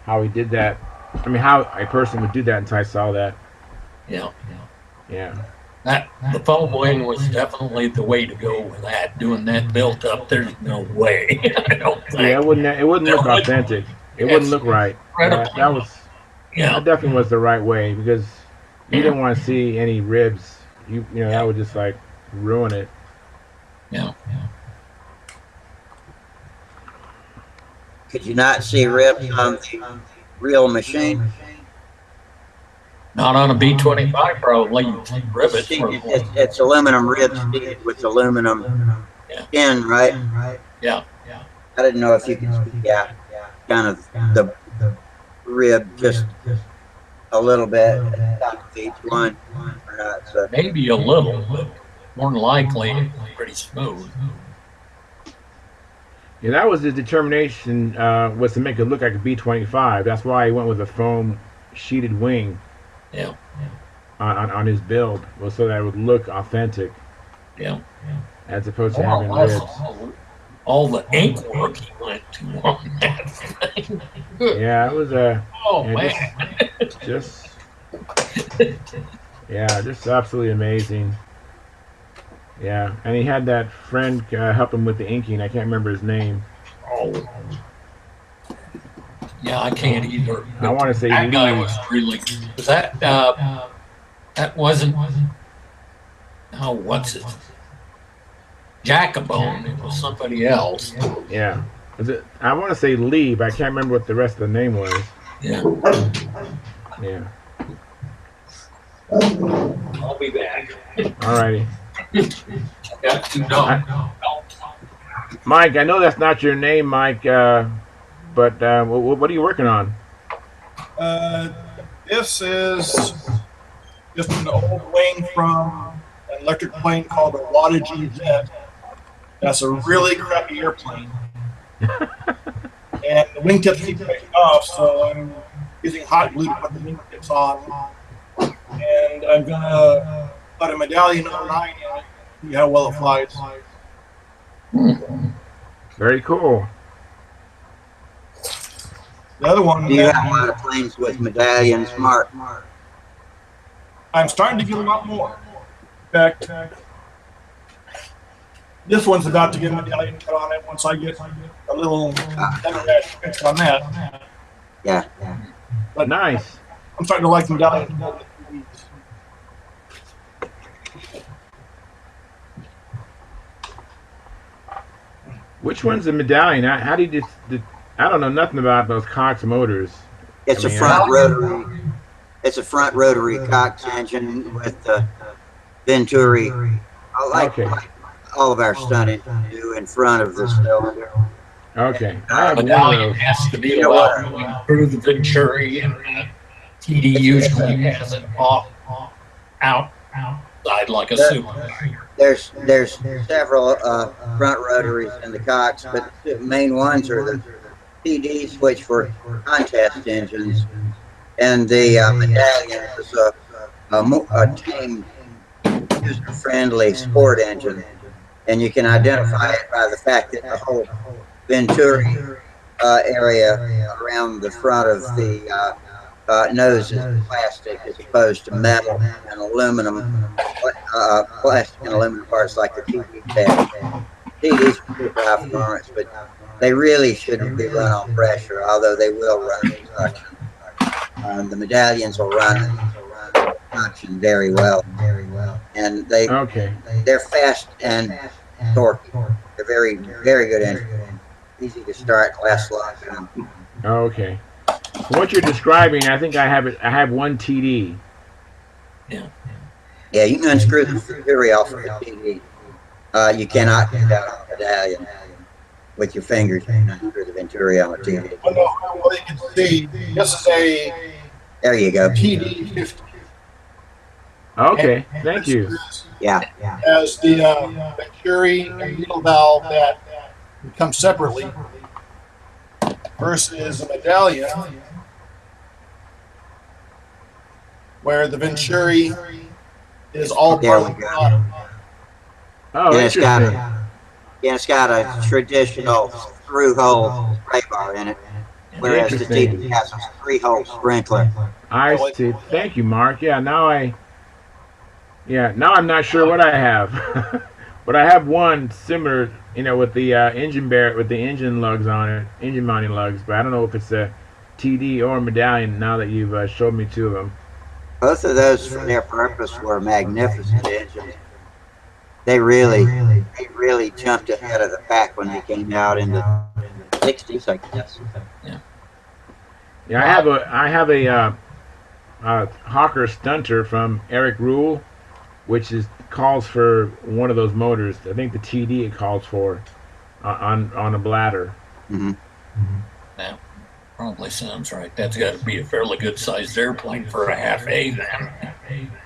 how he did that. I mean, how a person would do that until I saw that. Yeah. Yeah. The foam wing was definitely the way to go with that. Doing that built up, there's no way. I don't think. Yeah, it wouldn't look authentic. It wouldn't look right. That definitely was the right way because you didn't want to see any ribs. That would just like ruin it. Yeah. Could you not see ribs on the real machine? Not on a B-25 probably. Rivets. It's aluminum ribs with aluminum skin, right? Yeah. I didn't know if you could see, kind of the rib just a little bit at the top of each one or not. So. Maybe a little, but more than likely pretty smooth. Yeah, that was his determination, was to make it look like a B-25. That's why he went with a foam sheeted wing. Yeah. On his build, was so that it would look authentic. Yeah. As opposed to having ribs. All the ink work he went to on that thing. Yeah, it was man. Just absolutely amazing. Yeah, and he had that friend help him with the inking. I can't remember his name. Oh. Yeah, I can't either. I want to say that guy was really. Was that that wasn't? Oh, what's it? Jacobone. It was somebody else. Yeah. I want to say Lee, but I can't remember what the rest of the name was. Yeah. Yeah. I'll be back. Alrighty. Got to know. Mike, I know that's not your name, Mike, but what are you working on? This is just an old wing from an electric plane called a Wattage Jet. That's a really crappy airplane. And the wingtips keep breaking off, so I'm using hot glue to put the wingtips on. And I'm going to put a medallion 09 in it, see how well it flies. Very cool. The other one. Do you have a lot of planes with medallions, Mark? I'm starting to get a lot more. In fact, this one's about to get a medallion put on it once I get a little rash fixed on that. Yeah. But nice. I'm starting to like medallions. Which one's the medallion? How do you I don't know nothing about those Cox motors. It's a front rotary. It's a front rotary Cox engine with the Venturi, like Okay. all of our stunt engines do, in front of the cylinder. Okay. I have one of Medallion those. has to be You know what? allowed going through the Venturi, and TD usually has it off outside like a There- super. There's several front rotaries in the Cox, but the main ones are the PD switch for contest engines, and the Medallion is a tame, user-friendly sport engine, and you can identify it by the fact that the whole Venturi area around the front of the nose is plastic as opposed to metal and aluminum, plastic and aluminum parts like the TD bed. TDs are super high performance, but they really shouldn't be run on pressure, although they will run on suction. The Medallions will run suction very well, and Okay. they're fast and torquey. They're very good engines. Easy to start, lasts a long time. Okay. From what you're describing, I think I have it. I have one TD. Yeah, you can unscrew the Venturi off of the TV. You cannot do that on a Medallion with your fingers. You can unscrew the Venturi on a TV. Well, you can see this is a There you go. TD 50. Okay. Thank you. Yeah. As the Venturi and needle valve that come separately versus a Medallion where the Venturi is all There part we of the go. bottom. Oh, And it's got interesting. it's got a traditional through-hole spray bar in it, whereas the Interesting. TV has a three-hole sprinkler. I see. Thank you, Mark. Yeah. Now I'm not sure what I have, but I have one similar, with the with the engine lugs on it, engine mounting lugs. But I don't know if it's a TD or a Medallion. Now that you've showed me two of them. Both of those, for their purpose, were magnificent engines. They really jumped ahead of the pack when they came out in the 60s, I guess. Yeah, I have a Hawker Stunter from Eric Rule, which calls for one of those motors. I think the TD it calls for on a bladder. Mm-hmm. Yeah, probably sounds right. That's got to be a fairly good sized airplane for a half A then.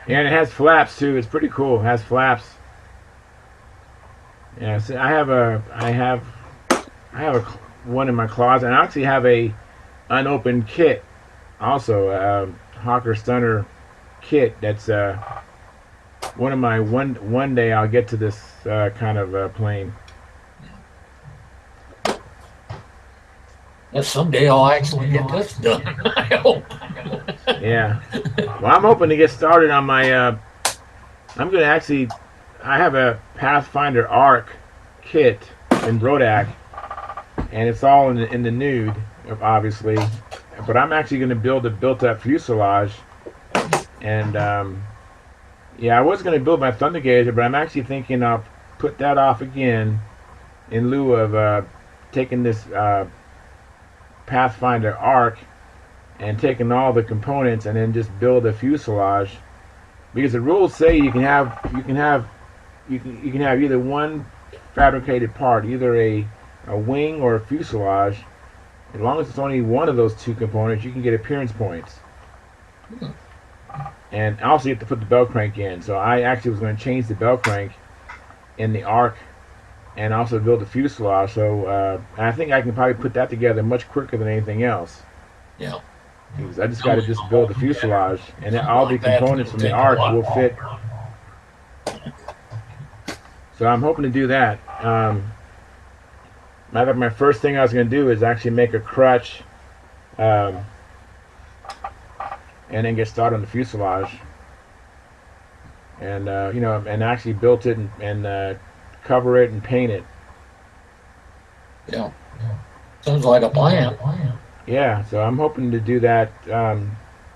Yeah, and it has flaps too. It's pretty cool. It has flaps. Yeah, so I have one in my closet, and I actually have a unopened kit, also Hawker Stunner kit. That's one of my one day I'll get to this kind of plane. Yeah, someday I'll actually get this done. I hope. Yeah. Well, I'm hoping to get started on my. I'm gonna actually. I have a Pathfinder Arc kit in Brodak, and it's all in the nude, obviously. But I'm actually going to build a built-up fuselage, and yeah, I was going to build my Thunder Gazer, but I'm actually thinking I'll put that off again in lieu of taking this Pathfinder Arc and taking all the components and then just build a fuselage, because the rules say you can have either one fabricated part, either a wing or a fuselage. As long as it's only one of those two components, you can get appearance points. And also you have to put the bell crank in. So I actually was going to change the bell crank in the Arc and also build the fuselage. So I think I can probably put that together much quicker than anything else. Yeah. Because I just got to just build the fuselage, and then all the components from the Arc will fit. So I'm hoping to do that. My first thing I was going to do is actually make a crutch, and then get started on the fuselage, and and actually built it and cover it and paint it. Yeah. Sounds like a plan. Yeah, so I'm hoping to do that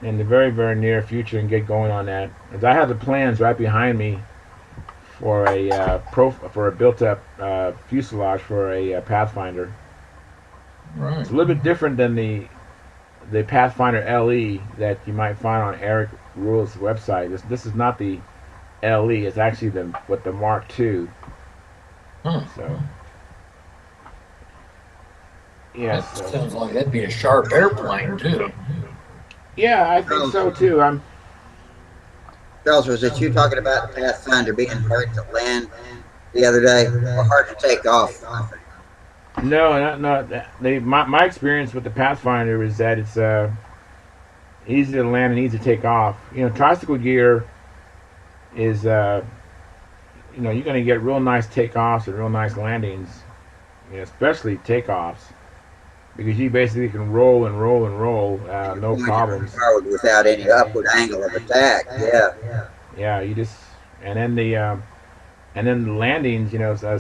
in the very, very near future and get going on that. As I have the plans right behind me for a built-up fuselage for a Pathfinder. Right. It's a little bit different than the the Pathfinder LE that you might find on Eric Rule's website. This is not the LE. It's actually the Mark II. So yes, That sounds like that'd be a sharp airplane too. Yeah, I think so too. Charles, was it you talking about the Pathfinder being hard to land the other day, or hard to take off? No, my experience with the Pathfinder is that it's easy to land and easy to take off. Tricycle gear is you're going to get real nice takeoffs and real nice landings, especially takeoffs, because you basically can roll and roll and roll, no problems. Forward without any upward angle of attack. Yeah, you just and then the landings,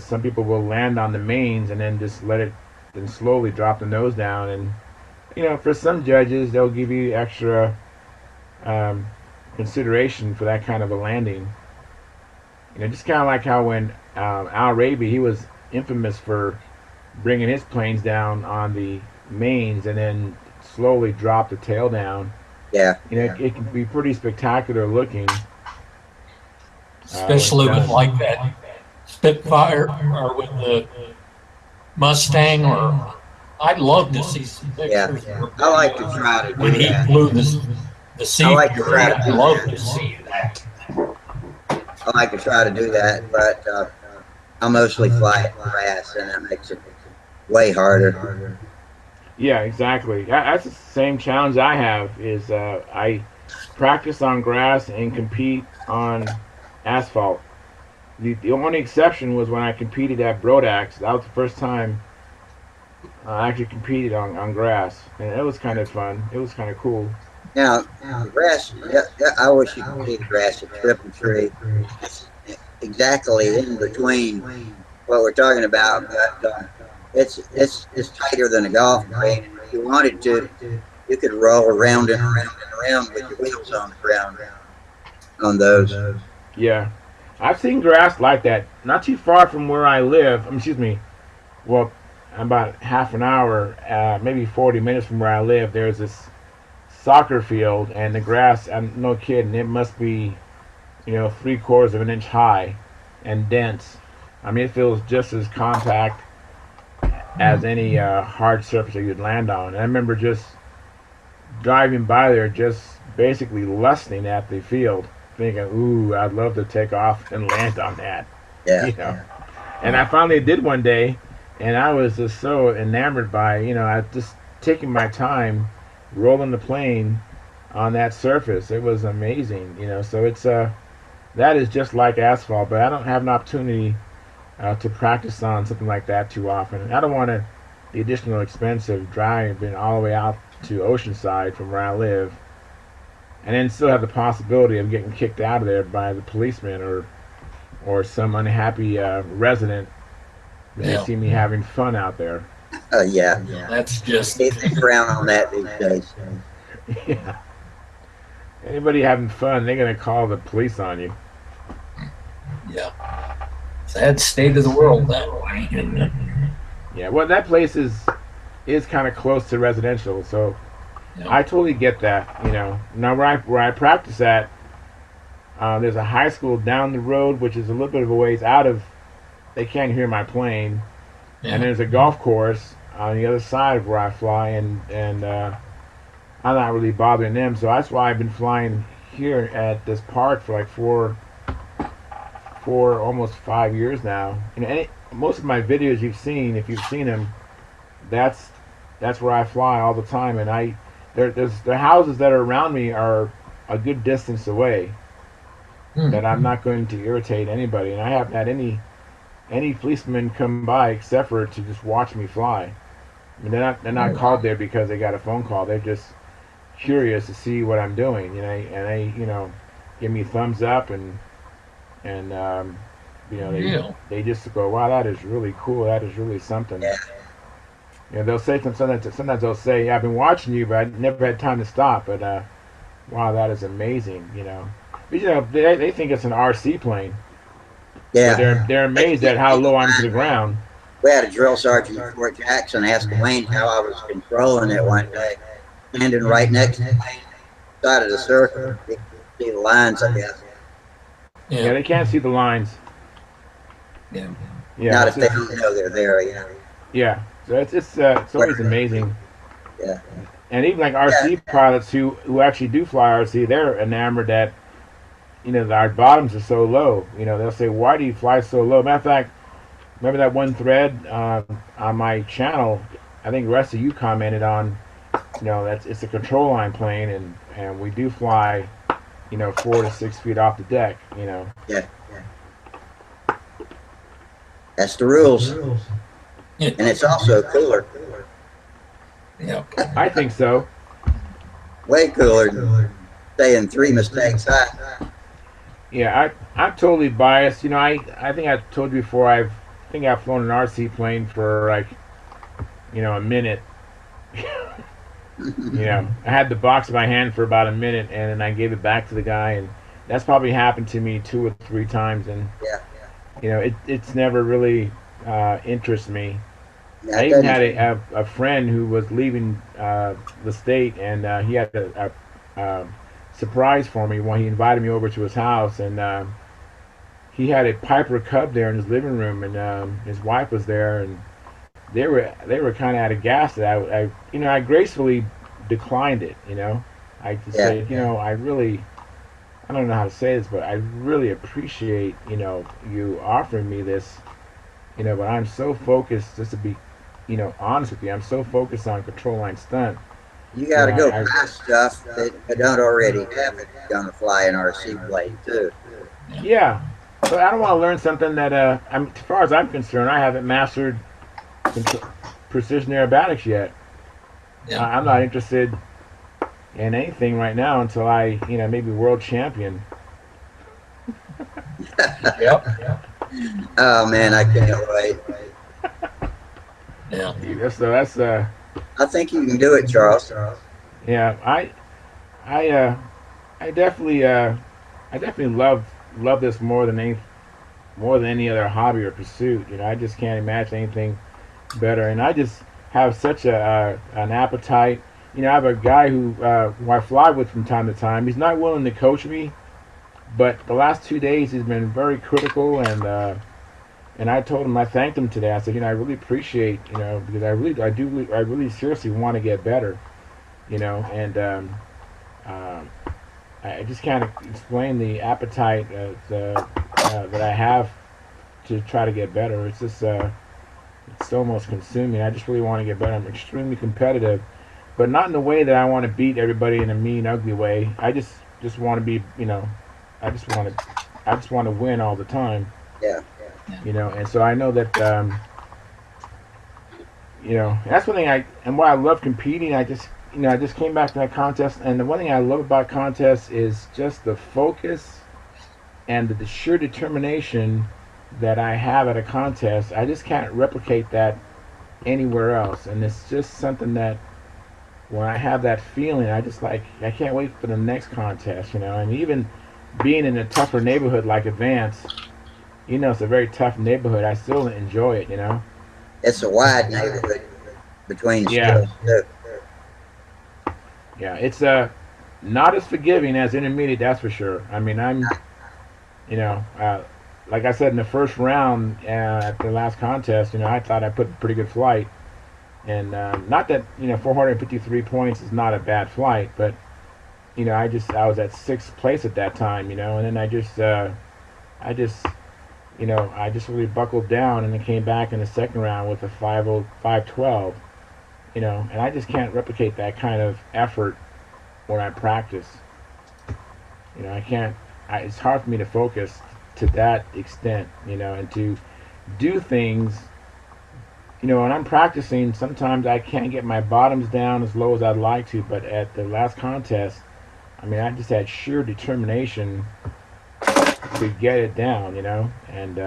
some people will land on the mains and then just let it, then slowly drop the nose down, and for some judges they'll give you extra consideration for that kind of a landing. Just kind of like how when Al Raby, he was infamous for bringing his planes down on the mains and then slowly drop the tail down. Yeah. It can be pretty spectacular looking. Especially with like that Spitfire or with the Mustang, or I'd love to see some pictures. Yeah. I like to try to do when he that. flew the Sea I like to Fury. try to I'd do love that. to see that. I like to try to do that, but I mostly fly it grass, and that makes it way harder. Yeah, exactly. That's the same challenge I have. Is I practice on grass and compete on asphalt. The only exception was when I competed at Brodax. That was the first time I actually competed on grass, and it was kind of fun. It was kind of cool. Now, grass, I wish you could see the grass at Triple Tree. It's exactly in between what we're talking about, but it's tighter than a golf green. If you wanted to, you could roll around and around and around with your wheels on the ground on those. Yeah, I've seen grass like that. Not too far from where I live. Excuse me. Well, about half an hour, maybe 40 minutes from where I live, there's this soccer field, and the grass, I'm no kidding, it must be 3/4 of an inch high and dense. I mean, it feels just as compact as any hard surface that you'd land on. And I remember just driving by there, just basically lusting at the field, thinking, ooh, I'd love to take off and land on that. Yeah. And I finally did one day, and I was just so enamored by I just taking my time rolling the plane on that surface. It was amazing. So it's that is just like asphalt, but I don't have an opportunity to practice on something like that too often. I don't want the additional expense of driving all the way out to Oceanside from where I live, and then still have the possibility of getting kicked out of there by the policeman or some unhappy resident when they see me having fun out there. Yeah. That's just They frown on that these days. Yeah. Anybody having fun, they're gonna call the police on you. sad state of the world that way, isn't it? Yeah, well, that place is kind of close to residential, so I totally get that. Now where I practice at, there's a high school down the road, which is a little bit of a ways out of. They can't hear my plane, and there's a golf course on the other side of where I fly, and I'm not really bothering them. So that's why I've been flying here at this park for like four, almost 5 years now. Most of my videos you've seen, if you've seen them, that's where I fly all the time. And the houses that are around me are a good distance away. That I'm not going to irritate anybody, and I haven't had any policemen come by except for to just watch me fly. I mean, they're not called there because they got a phone call. They're just curious to see what I'm doing, and they give me thumbs up and they just go, wow, that is really cool. That is really something. They'll say sometimes they'll say, yeah, I've been watching you, but I never had time to stop. But wow, that is amazing. But they think it's an RC plane. Yeah. They're amazed at how low I'm to the ground. We had a drill sergeant at Fort Jackson ask Wayne how I was controlling it one day. standing right next to the side of the circle. You can see the lines, I guess. Yeah, they can't see the lines. Yeah. Yeah, Not it's if they just, don't know they're there. Yeah. yeah. So it's always amazing. Yeah. And even like Yeah. RC pilots who actually do fly RC, they're enamored that our bottoms are so low. They'll say, "Why do you fly so low?" Matter of fact, remember that one thread on my channel? I think the rest of you commented on. It's a control line plane, and we do fly, 4 to 6 feet off the deck. Yeah. That's the rules. And it's also cooler. Yeah. I think so. Way cooler than saying 3 mistakes high. Yeah, I'm totally biased. I think I told you before. I've flown an RC plane for like, a minute. I had the box in my hand for about a minute, and then I gave it back to the guy, and that's probably happened to me 2 or 3 times, and Yeah. it's never really interested me. Yeah, I it even doesn't. had a friend who was leaving the state, and he had a surprise for me when he invited me over to his house, and he had a Piper Cub there in his living room, and his wife was there, and they were kind of out of gas. That I gracefully declined it. I just Yeah. said, I don't know how to say this, but I really appreciate you offering me this. But I'm so focused, just to be honest with you, I'm so focused on control line stunt. You got to go I past stuff that you don't already have if you're going to fly an RC plane, too. yeah, but I don't want to learn something that as far as I'm concerned, I haven't mastered precision aerobatics yet. Yeah. I'm not interested in anything right now until I, maybe world champion. Yep. Oh, man, I can't wait. Yeah. So that's I think you can do it, Charles. yeah. I definitely love this more than any other hobby or pursuit. I just can't imagine anything better, and I just have such an appetite. I have a guy who I fly with from time to time. He's not willing to coach me, but the last 2 days he's been very critical, and I told him, I thanked him today. I said, I really appreciate, because I really seriously want to get better, and I just can't explain the appetite that I have to try to get better. It's just it's almost consuming. I just really want to get better. I'm extremely competitive, but not in the way that I want to beat everybody in a mean, ugly way. I just want to be, I just want to win all the time. Yeah. And so I know that, that's one thing and why I love competing. I just came back to that contest, and the one thing I love about contests is just the focus and the sheer determination that I have at a contest. I just can't replicate that anywhere else, and it's just something that when I have that feeling, I can't wait for the next contest. And even being in a tougher neighborhood like Advance, it's a very tough neighborhood. I still enjoy it. It's a wide neighborhood between Yeah. skills, too. Yeah, it's not as forgiving as intermediate, that's for sure. I mean, like I said in the first round at the last contest, I thought I put a pretty good flight, and not that 453 points is not a bad flight, but I was at 6th place at that time, and then I just really buckled down, and then came back in the second round with a 512. And I just can't replicate that kind of effort when I practice. I can't. It's hard for me to focus to that extent, and to do things. When I'm practicing, sometimes I can't get my bottoms down as low as I'd like to. But at the last contest, I just had sheer determination to get it down, and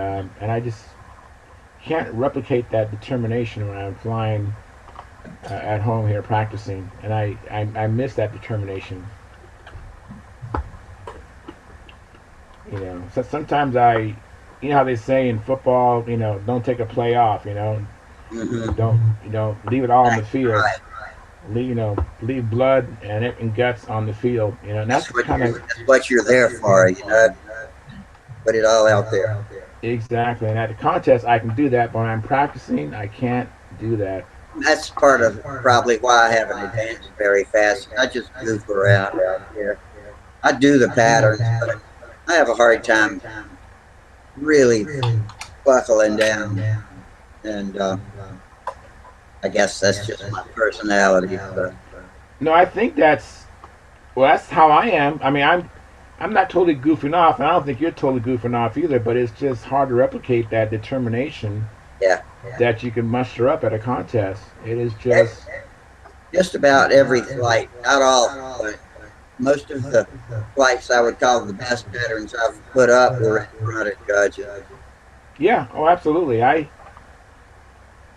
I just can't replicate that determination when I'm flying at home here practicing, and I miss that determination. So sometimes how they say in football, don't take a play off, Mm-hmm. don't leave it all on the field. Right. leave blood and guts on the field. And that's kind of that's what you're there for. Put it all out there. exactly. And at the contest, I can do that, but when I'm practicing, I can't do that. That's part of probably why I haven't advanced very fast. I just goof around out here. I do the patterns, but I have a hard time really buckling down. And I guess that's just my personality. But. No, I think that's how I am. I mean, I'm not totally goofing off, and I don't think you're totally goofing off either. But it's just hard to replicate that determination. Yeah. That you can muster up at a contest. It is just about every flight, not all, but most of the flights I would call the best patterns I've put up were in front of judges. Yeah. Oh, absolutely. I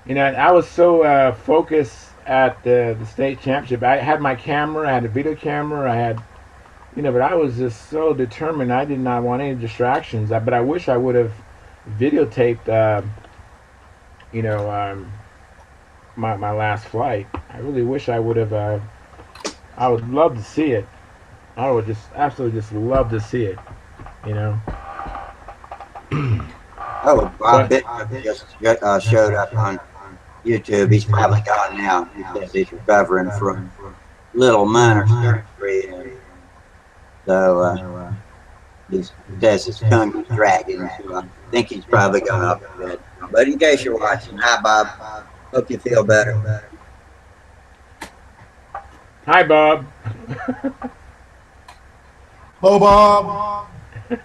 was so focused at the state championship. I had my camera, I had a video camera, I had, but I was just so determined. I did not want any distractions. But I wish I would have videotaped. My last flight. I really wish I would have. I would love to see it. I would just absolutely just love to see it. Oh, Bob Bittner just showed up on YouTube. He's probably gone now. He says he's recovering from little minor surgery. So he says his tongue is dragging. So I think he's probably gone up to bed. But in case you're watching, hi Bob. Hope you feel better. Hi Bob. Hello, Bob.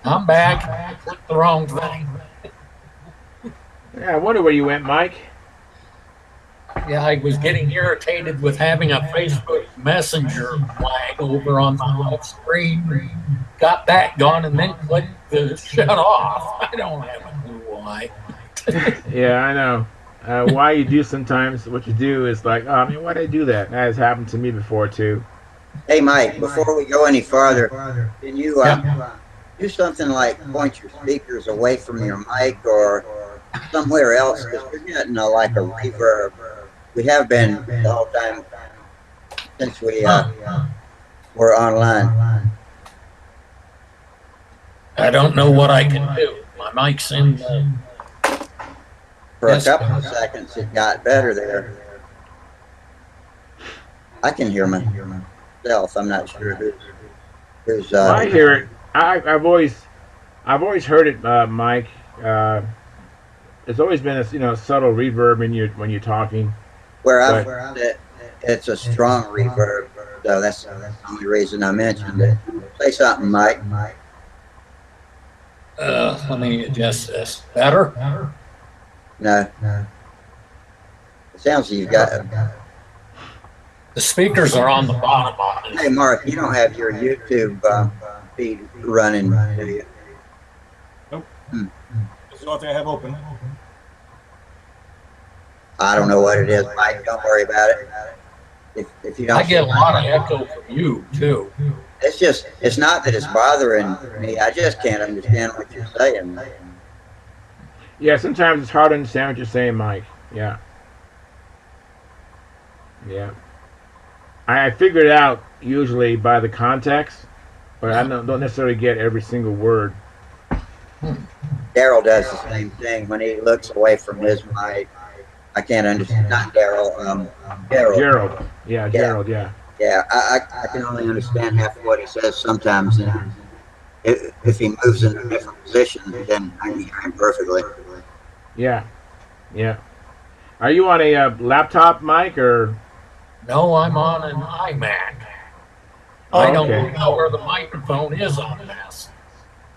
I'm back. I clicked the wrong thing. Yeah, I wonder where you went, Mike. Yeah, I was getting irritated with having a Facebook Messenger flag over on my left screen. Got that gone and then clicked the shut off. I don't have a clue why. Yeah, I know. Why you do sometimes what you do is like, why did I do that? That has happened to me before too. Hey Mike, before we go any farther, can you do something like point your speakers away from your mic or somewhere else? Because we're getting like a reverb. We have been the whole time since we were online. I don't know what I can do. My mic's in the... For a couple of seconds, it got better there. I can hear myself. I'm not sure who's. I hear it. I've always heard it, Mike. It's always been a subtle reverb when you're talking. Where I've heard it, it's a strong reverb. So that's the only reason I mentioned it. Say something, Mike. Let me adjust this. Better? No. It sounds like you've got. The speakers are on the bottom. Hey, Mark, you don't have your YouTube feed running, do you? Nope. That's the only thing I have open. I don't know what it is, Mike. Don't worry about it. If you don't, I get a lot of echo from you too. It's not that it's bothering me. I just can't understand what you're saying. Yeah, sometimes it's hard to understand what you're saying, Mike. Yeah. Yeah. I figure it out usually by the context, but I don't necessarily get every single word. Daryl does the same thing when he looks away from his mic. I can't understand. Not Daryl. Gerald. Yeah, Gerald. Yeah. Yeah, I can only understand half of what he says sometimes. And if he moves in a different position, then I can hear him perfectly. Yeah. Yeah. Are you on a laptop, Mike, or? No, I'm on an iMac. I don't know where the microphone is on this.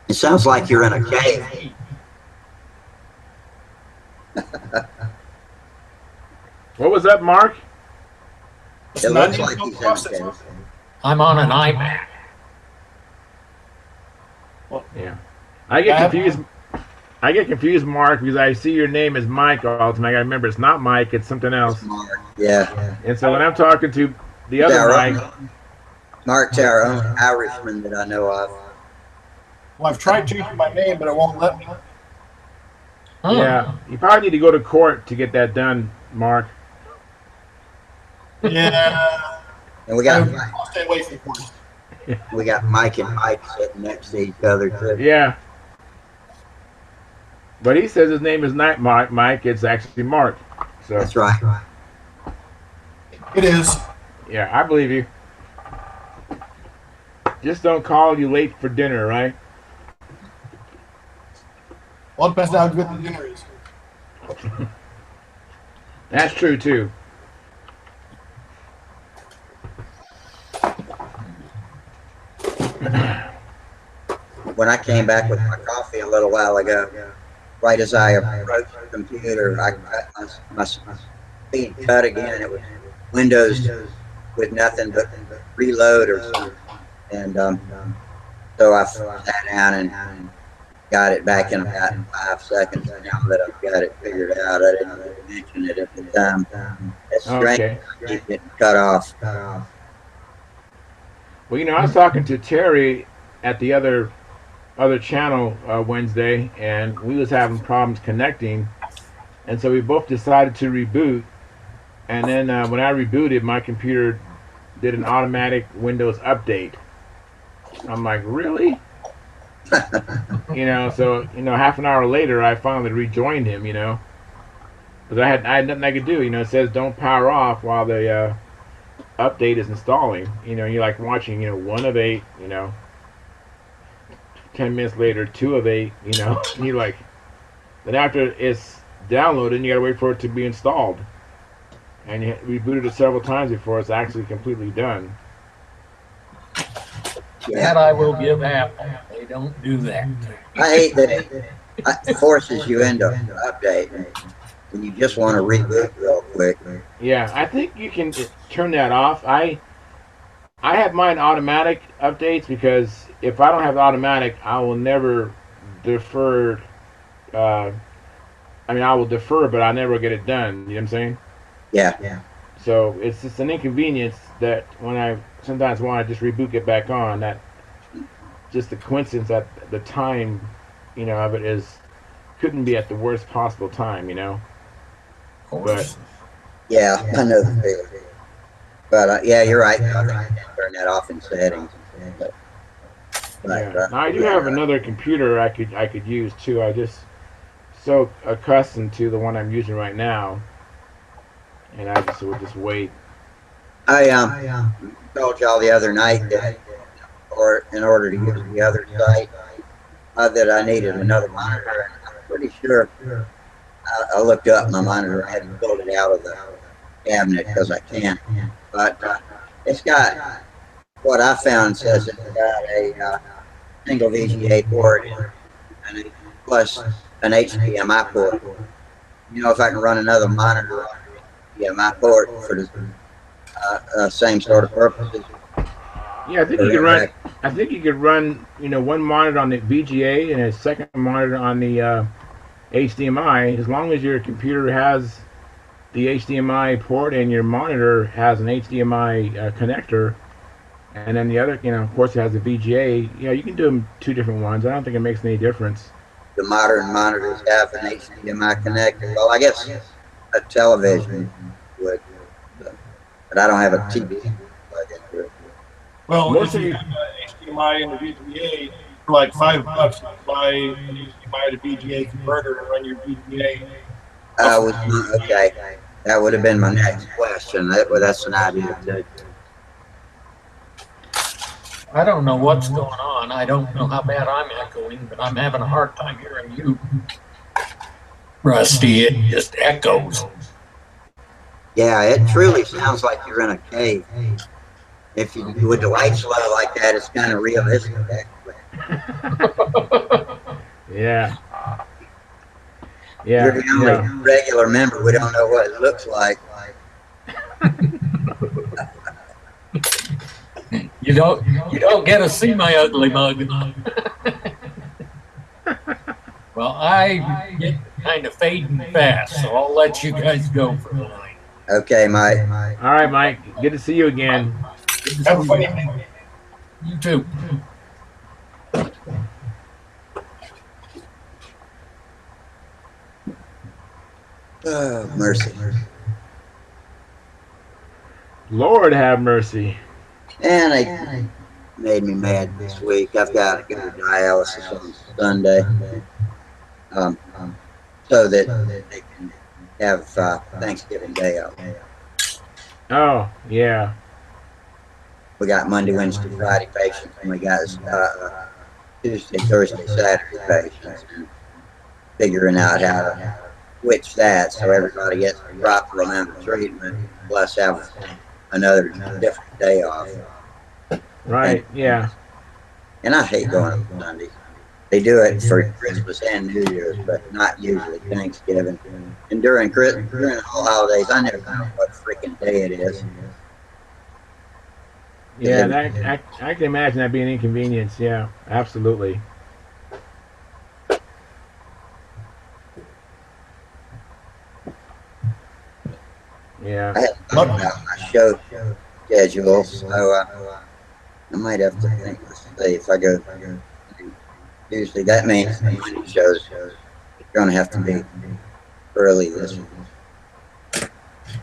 It sounds like you're in a cave. What was that, Mark? It looks like he's in a cave. I'm on an iMac. Yeah. I get confused, Mark, because I see your name as Mike all the time. I remember it's not Mike, it's something else. Mark, yeah. And so when I'm talking to the other Mike, Mark's our only Irishman that I know of. Well, I've tried changing my name, but it won't let me. Huh. Yeah, you probably need to go to court to get that done, Mark. Yeah. And we got I'll stay away from horses. Mike and Mike sitting next to each other too. Yeah. But he says his name is not Mike. It's actually Mark. So That's right. It is. yeah, I believe you. Just don't call you late for dinner, right? Well, it depends on how good the dinner is. That's true too. When I came back with my coffee a little while ago, right as I approached the computer, I cut my speed cut again, and it was Windows with nothing but reload or something. And so I sat down and got it back in about 5 seconds. Now that I've got it figured out, I didn't really mention it at the time. It's strange Okay. to keep getting cut off. Well, you know, I was talking to Terry at the other channel Wednesday, and we was having problems connecting, and so we both decided to reboot. And then when I rebooted, my computer did an automatic Windows update. I'm like, really? You know, so you know, half an hour later, I finally rejoined him. You know, because I had nothing I could do. You know, it says don't power off while the update is installing. You know, you're like watching, you know, 1 of 8. You know, 10 minutes later, 2 of 8. You know, and you're like, then after it's downloaded, you gotta wait for it to be installed. And you rebooted it several times before it's actually completely done. That I will give Apple. They don't do that. I hate that it forces you into update when you just want to reboot real quick. Yeah, I think you can turn that off. I have mine automatic updates because if I don't have automatic, I will never defer. I mean, I will defer, but I never get it done. You know what I'm saying? Yeah. So it's just an inconvenience that when I sometimes want to just reboot, get back on, that just the coincidence that the time, you know, of it is couldn't be at the worst possible time, you know. Of course. Yeah, I know the feeling. But yeah, you're right. I can turn that off in settings. But, Yeah. Now I do have another computer I could use too. I just so accustomed to the one I'm using right now, and I just would just wait. I told y'all the other night that, or in order to use the other site, that I needed another monitor, and I'm pretty sure I looked up my monitor. I hadn't pulled it out of the cabinet because I can't. But it's got what I found says it's got a single VGA port and plus an HDMI port. You know, if I can run another monitor on the HDMI port for the same sort of purposes. Yeah, I think you could run. I think you could run. You know, one monitor on the VGA and a second monitor on the HDMI. As long as your computer has the HDMI port and your monitor has an HDMI connector, and then the other, you know, of course, it has a VGA. You know, you can do them 2 different ones. I don't think it makes any difference. The modern monitors have an HDMI connector. Well, I guess a television would, but I don't have a TV plug into it. Well, if you have HDMI and the VGA, for like $5, you buy an HDMI to VGA converter and run your VGA. Okay. That would have been my next question. That's an idea too. I don't know what's going on. I don't know how bad I'm echoing, but I'm having a hard time hearing you, Rusty. It just echoes. Yeah, it truly sounds like you're in a cave. If you with the lights low like that, it's kind of realistic. Yeah. You're the only regular member. We don't know what it looks like. You don't get to see my ugly mug. Well, I get kind of fading fast, so I'll let you guys go for the night. Okay, Mike. All right, Mike. Good to see you again. Have a fun evening. You too. Oh, mercy. Lord have mercy. And they made me mad this week. I've got to go to dialysis on Sunday, um, so that they can have Thanksgiving Day off. Oh, yeah. We got Monday, Wednesday, Friday patients, and we got Tuesday, Thursday, Saturday patients, and figuring out how to switch that so everybody gets the proper amount of treatment, plus have another different day off. Right, yeah. And I hate going on Sundays. They do it for Christmas and New Year's, but not usually Thanksgiving. And during the holidays, I never know what freaking day it is. Yeah, I can imagine that being an inconvenience. Yeah, absolutely. Yeah. I hadn't thought about my show schedule, so I might have to think. Let's see if I go Tuesday. That means the Monday shows are going to have to be early this week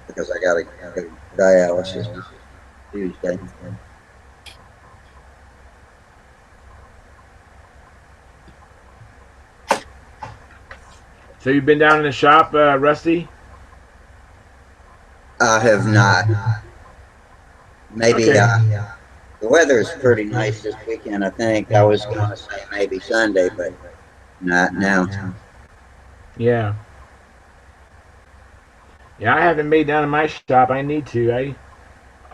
because I got to go to dialysis Tuesday. So you've been down in the shop, Rusty? I have not. Maybe Okay. the weather is pretty nice this weekend. I think I was going to say maybe Sunday, but not now. Yeah. Yeah, I haven't made down in my shop. I need to.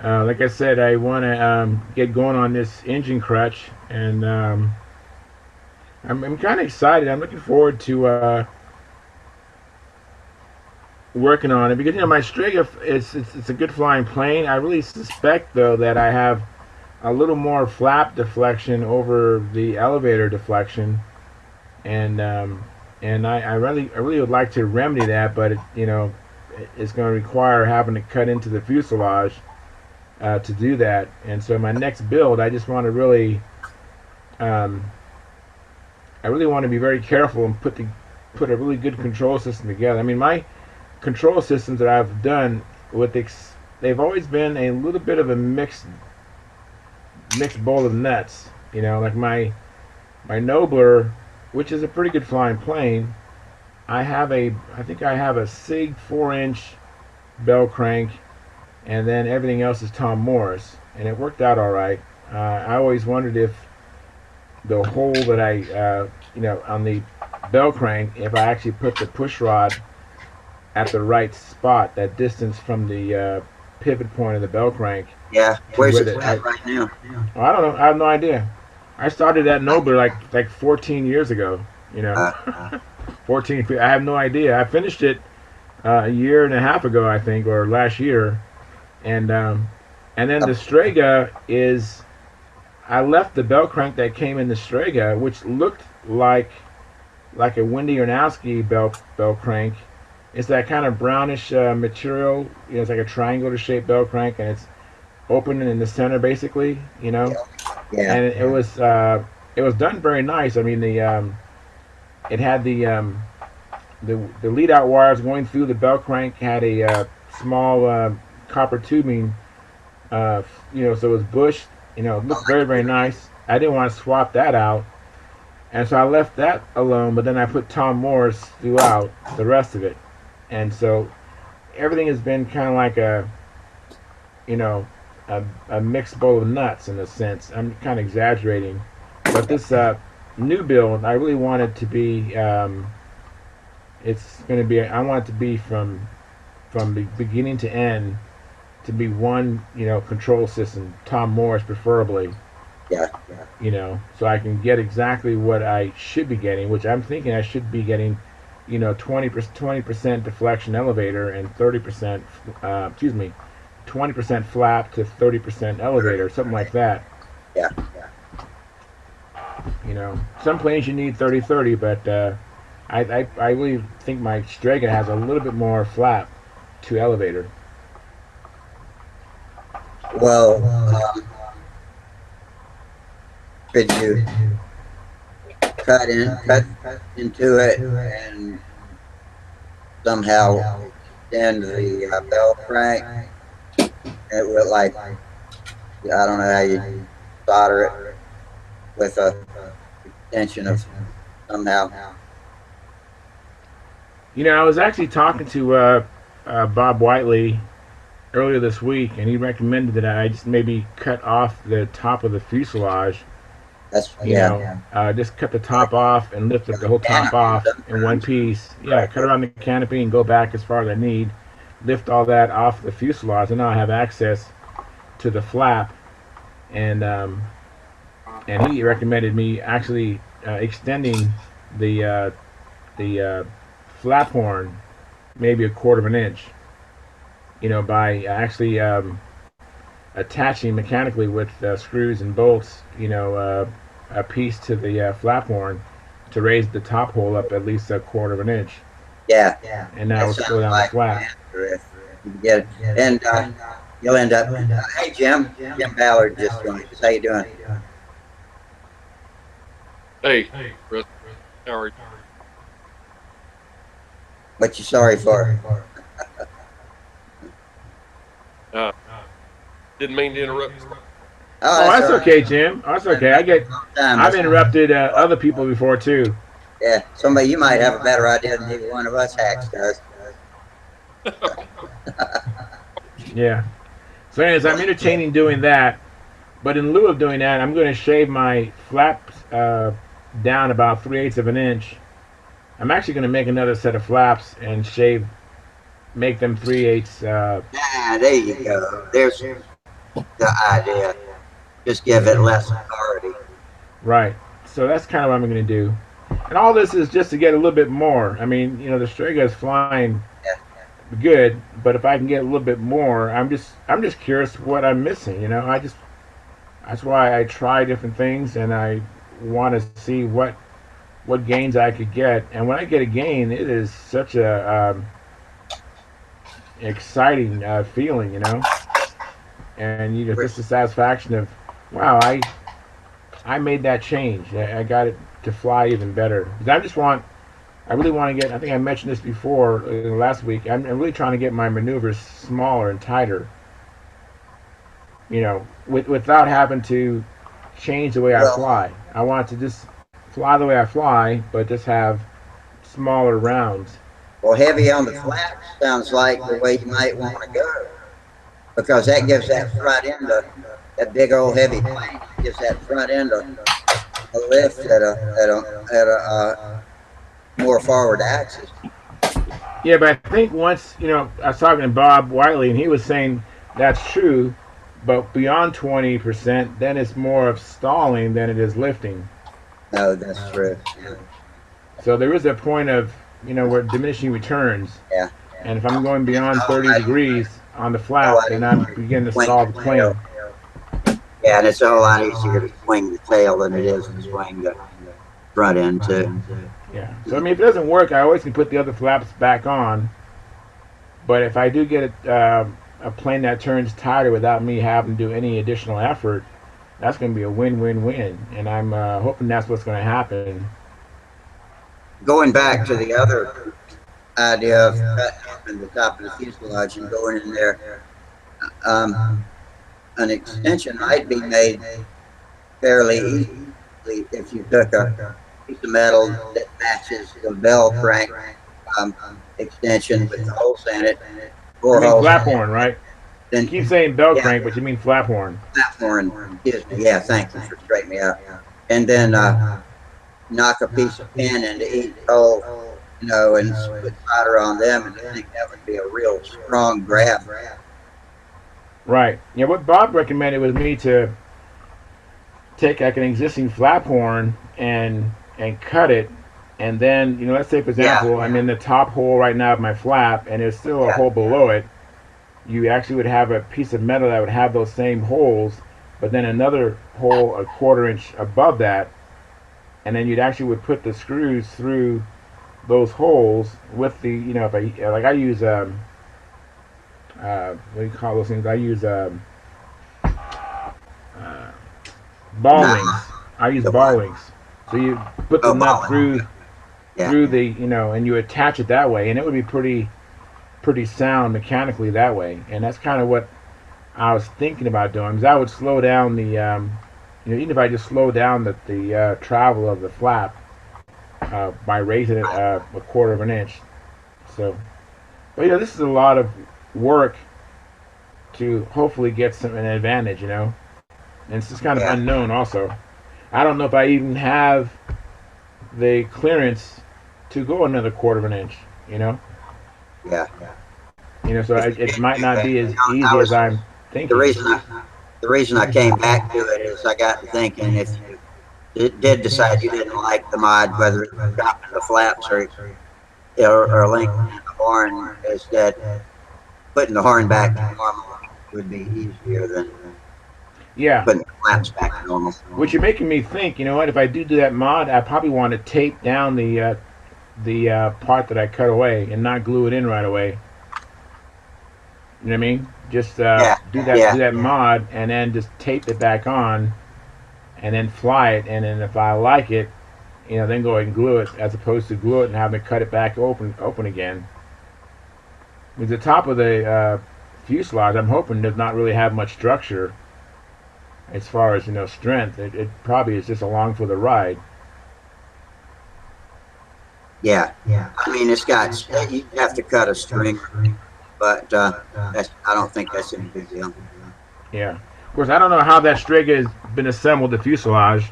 Like I said, I want to get going on this engine crutch, and I'm kind of excited. I'm looking forward to working on it because my Strega it's a good flying plane. I really suspect though that I have a little more flap deflection over the elevator deflection, and I really would like to remedy that, but it's going to require having to cut into the fuselage to do that. And so my next build, I just want to really I really want to be very careful and put a really good control system together. I mean, my control systems that I've done they've always been a little bit of a mixed bowl of nuts. Like my Nobler, which is a pretty good flying plane. I think I have a SIG 4-inch bell crank, and then everything else is Tom Morris, and it worked out all right. I always wondered if the hole that I on the bell crank, if I actually put the push rod at the right spot, that distance from the pivot point of the bell crank. Yeah, where's it at right now? Oh, I don't know. I have no idea. I started that Nobler like 14 years ago. 14. I have no idea. I finished it a year and a half ago, I think, or last year, and then the Strega is. I left the bell crank that came in the Strega, which looked like a Wendy Yarnowski bell crank. It's that kind of brownish material. It's like a triangular shaped bell crank, and it's open in the center, basically. Yeah. And it was done very nice. I mean, it had the lead out wires going through the bell crank had a small copper tubing. So it was bushed. It looked very, very nice. I didn't want to swap that out, and so I left that alone. But then I put Tom Morris throughout the rest of it, and so everything has been kind of like a mixed bowl of nuts in a sense. I'm kind of exaggerating, but this new build, I really want it to be. It's going to be. I want it to be from the beginning to end to be one, control system. Tom Morris, preferably. Yeah. So I can get exactly what I should be getting, which I'm thinking I should be getting, 20% deflection elevator and 30%. 20% flap to 30% elevator, something like that. Yeah. Some planes you need 30-30, but I really think my Strega has a little bit more flap to elevator. Well, could you cut into it and somehow extend the bell crank It would like, I don't know how you solder it with a extension of somehow. You know, I was actually talking to Bob Whiteley earlier this week, and he recommended that I just maybe cut off the top of the fuselage. That's, You yeah. know, just cut the top off and lift the whole top off in one piece. Yeah, cut around the canopy and go back as far as I need. Lift all that off the fuselage, and now I have access to the flap. And he recommended me actually extending the flap horn maybe a quarter of an inch. You know, by actually attaching mechanically with screws and bolts. You know, a piece to the flap horn to raise the top hole up at least a quarter of an inch. Yeah. And now we'll go down the flap. If you get it. And you'll end up. Hey, Jim. Jim Ballard just joined us. How you doing? Hey, Russ, how are you? What you sorry for? Didn't mean to interrupt. Oh, that's okay, Jim. That's okay. I've interrupted other people before too. Yeah, somebody you might have a better idea than either one of us hacks does. Yeah. So, anyways, I'm entertaining doing that, but in lieu of doing that, I'm going to shave my flaps down about 3/8 of an inch. I'm actually going to make another set of flaps and make them 3/8. There you go. There's the idea. Just give it less authority. Right. So that's kind of what I'm going to do. And all this is just to get a little bit more. I mean, you know, the Strega is flying good, but if I can get a little bit more, I'm just curious what I'm missing. You know, that's why I try different things, and I want to see what gains I could get. And when I get a gain, it is such a exciting feeling, you know. And you know, just the satisfaction of, wow, I made that change. I got it to fly even better. I really want to get. I think I mentioned this before last week. I'm really trying to get my maneuvers smaller and tighter. You know, without having to change the way I fly. I want to just fly the way I fly, but just have smaller rounds. Well, heavy on the flaps sounds like the way you might want to go, because that gives that front end that big old heavy plane gives that front end a lift at a more forward axis. Yeah, but I think once, you know, I was talking to Bob Whiteley, and he was saying that's true, but beyond 20%, then it's more of stalling than it is lifting. No, that's true. Yeah. So there is a point of, you know, where diminishing returns. Yeah. And if I'm going beyond 30 degrees on the flap, then I'm beginning to stall the plane. Yeah, and it's a whole lot easier to swing the tail than it is to swing the front end too. Yeah. So I mean, if it doesn't work, I always can put the other flaps back on. But if I do get a plane that turns tighter without me having to do any additional effort, that's going to be a win-win-win. And I'm hoping that's what's going to happen. Going back to the other idea of cutting open the top of the fuselage and going in there, an extension might be made fairly easily if you took a piece of metal that matches the bell crank extension with the holes in it. You mean flap horn, right? Then you keep saying bell crank, but you mean flap horn. Flap horn, excuse me. Yeah, thank you for straightening me out. And then knock a piece of pin into each hole, you know, and put solder on them, and I think that would be a real strong grab. Right. Yeah, what Bob recommended was me to take like an existing flap horn and cut it, and then, you know, let's say for example, I'm in the top hole right now of my flap, and there's still a hole below it. You actually would have a piece of metal that would have those same holes, but then another hole a quarter inch above that, and then you'd actually would put the screws through those holes with the, you know, if I use what do you call those things? I use ball links. I use ball links. So you put the nut through the, you know, and you attach it that way, and it would be pretty sound mechanically that way. And that's kind of what I was thinking about doing is I would slow down the, even if I just slow down the travel of the flap by raising it a quarter of an inch. So, but this is a lot of work to hopefully get an advantage, and it's just kind of Yeah. unknown also. I don't know if I even have the clearance to go another quarter of an inch, Yeah. so If you it can't might do not that, be as I easy as was I'm the thinking. reason the reason I came back to it is I got to thinking if you did decide you didn't like the mod, whether it was dropping the flaps or lengthening the horn, is that putting the horn back to normal would be easier than Yeah, putting the flaps back to normal. which you're making me think. You know what? If I do that mod, I probably want to tape down the part that I cut away and not glue it in right away. You know what I mean? Just Yeah, do yeah, that mod and then just tape it back on and then fly it. And then if I like it, then go ahead and glue it as opposed to glue it and have to cut it back open again. With the top of the fuselage, I'm hoping does not really have much structure as far as strength. It probably is just along for the ride. yeah. I mean, it's got you have to cut a string, but I don't think that's any big deal. Yeah. Of course, I don't know how that Strega has been assembled, the fuselage.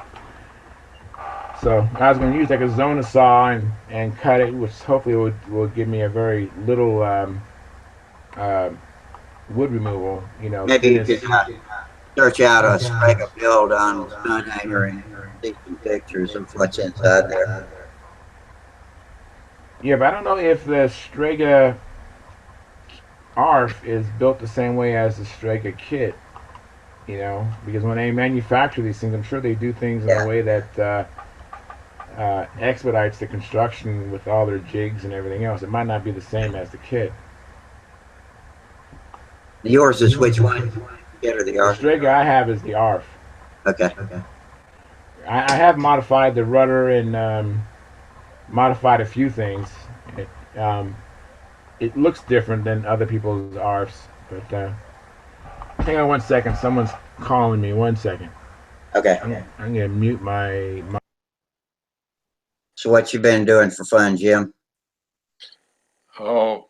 So I was going to use like a Zona saw and cut it, which hopefully will give me a very little uh, wood removal. Maybe you Thinness. could search out a Strega build on Stunthangar and see some pictures of what's inside there. Yeah, but I don't know if the Strega ARF is built the same way as the Strega kit. Because when they manufacture these things, I'm sure they do things in Yeah. a way that expedites the construction with all their jigs and everything else. It might not be the same as the kit. Yours is which one? Get or the The ARC? Strega I have is the ARF. Okay. I have modified the rudder and modified a few things. It looks different than other people's ARFs, but hang on 1 second. Someone's calling me. 1 second. Okay. I'm gonna mute my. So what you been doing for fun, Jim? Oh,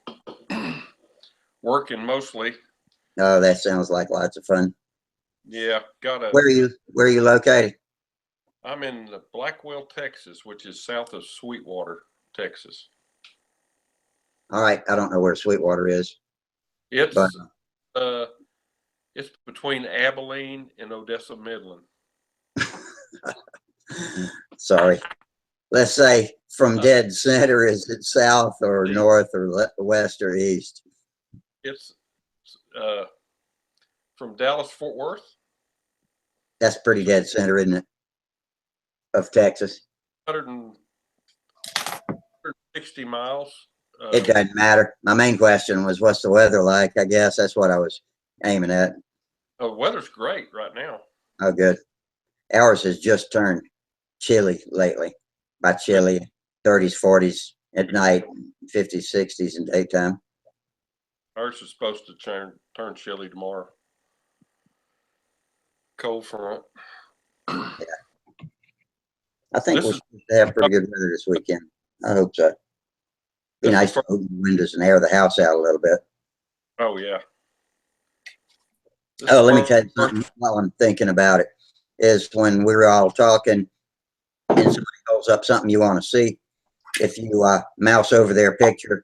working mostly. Oh, that sounds like lots of fun. Yeah, Where are you located? I'm in Blackwell, Texas, which is south of Sweetwater, Texas. All right, I don't know where Sweetwater is. It's but it's between Abilene and Odessa, Midland. sorry. Let's say from dead center, is it south or north or west or east? It's from Dallas, Fort Worth. That's pretty dead center, isn't it? Of Texas. 160 miles. It doesn't matter. My main question was, what's the weather like? I guess that's what I was aiming at. The weather's great right now. Oh, good. Ours has just turned chilly lately. By chilly, 30s, 40s at night, 50s, 60s in daytime. Ours is supposed to turn chilly tomorrow. Cold front. Yeah. I think we're supposed to have pretty good weather this weekend. I hope so. Be nice to open the windows and air the house out a little bit. Oh, yeah. Oh, let me tell you something while I'm thinking about it. Is when we were all talking and somebody holds up something you want to see, if you mouse over their picture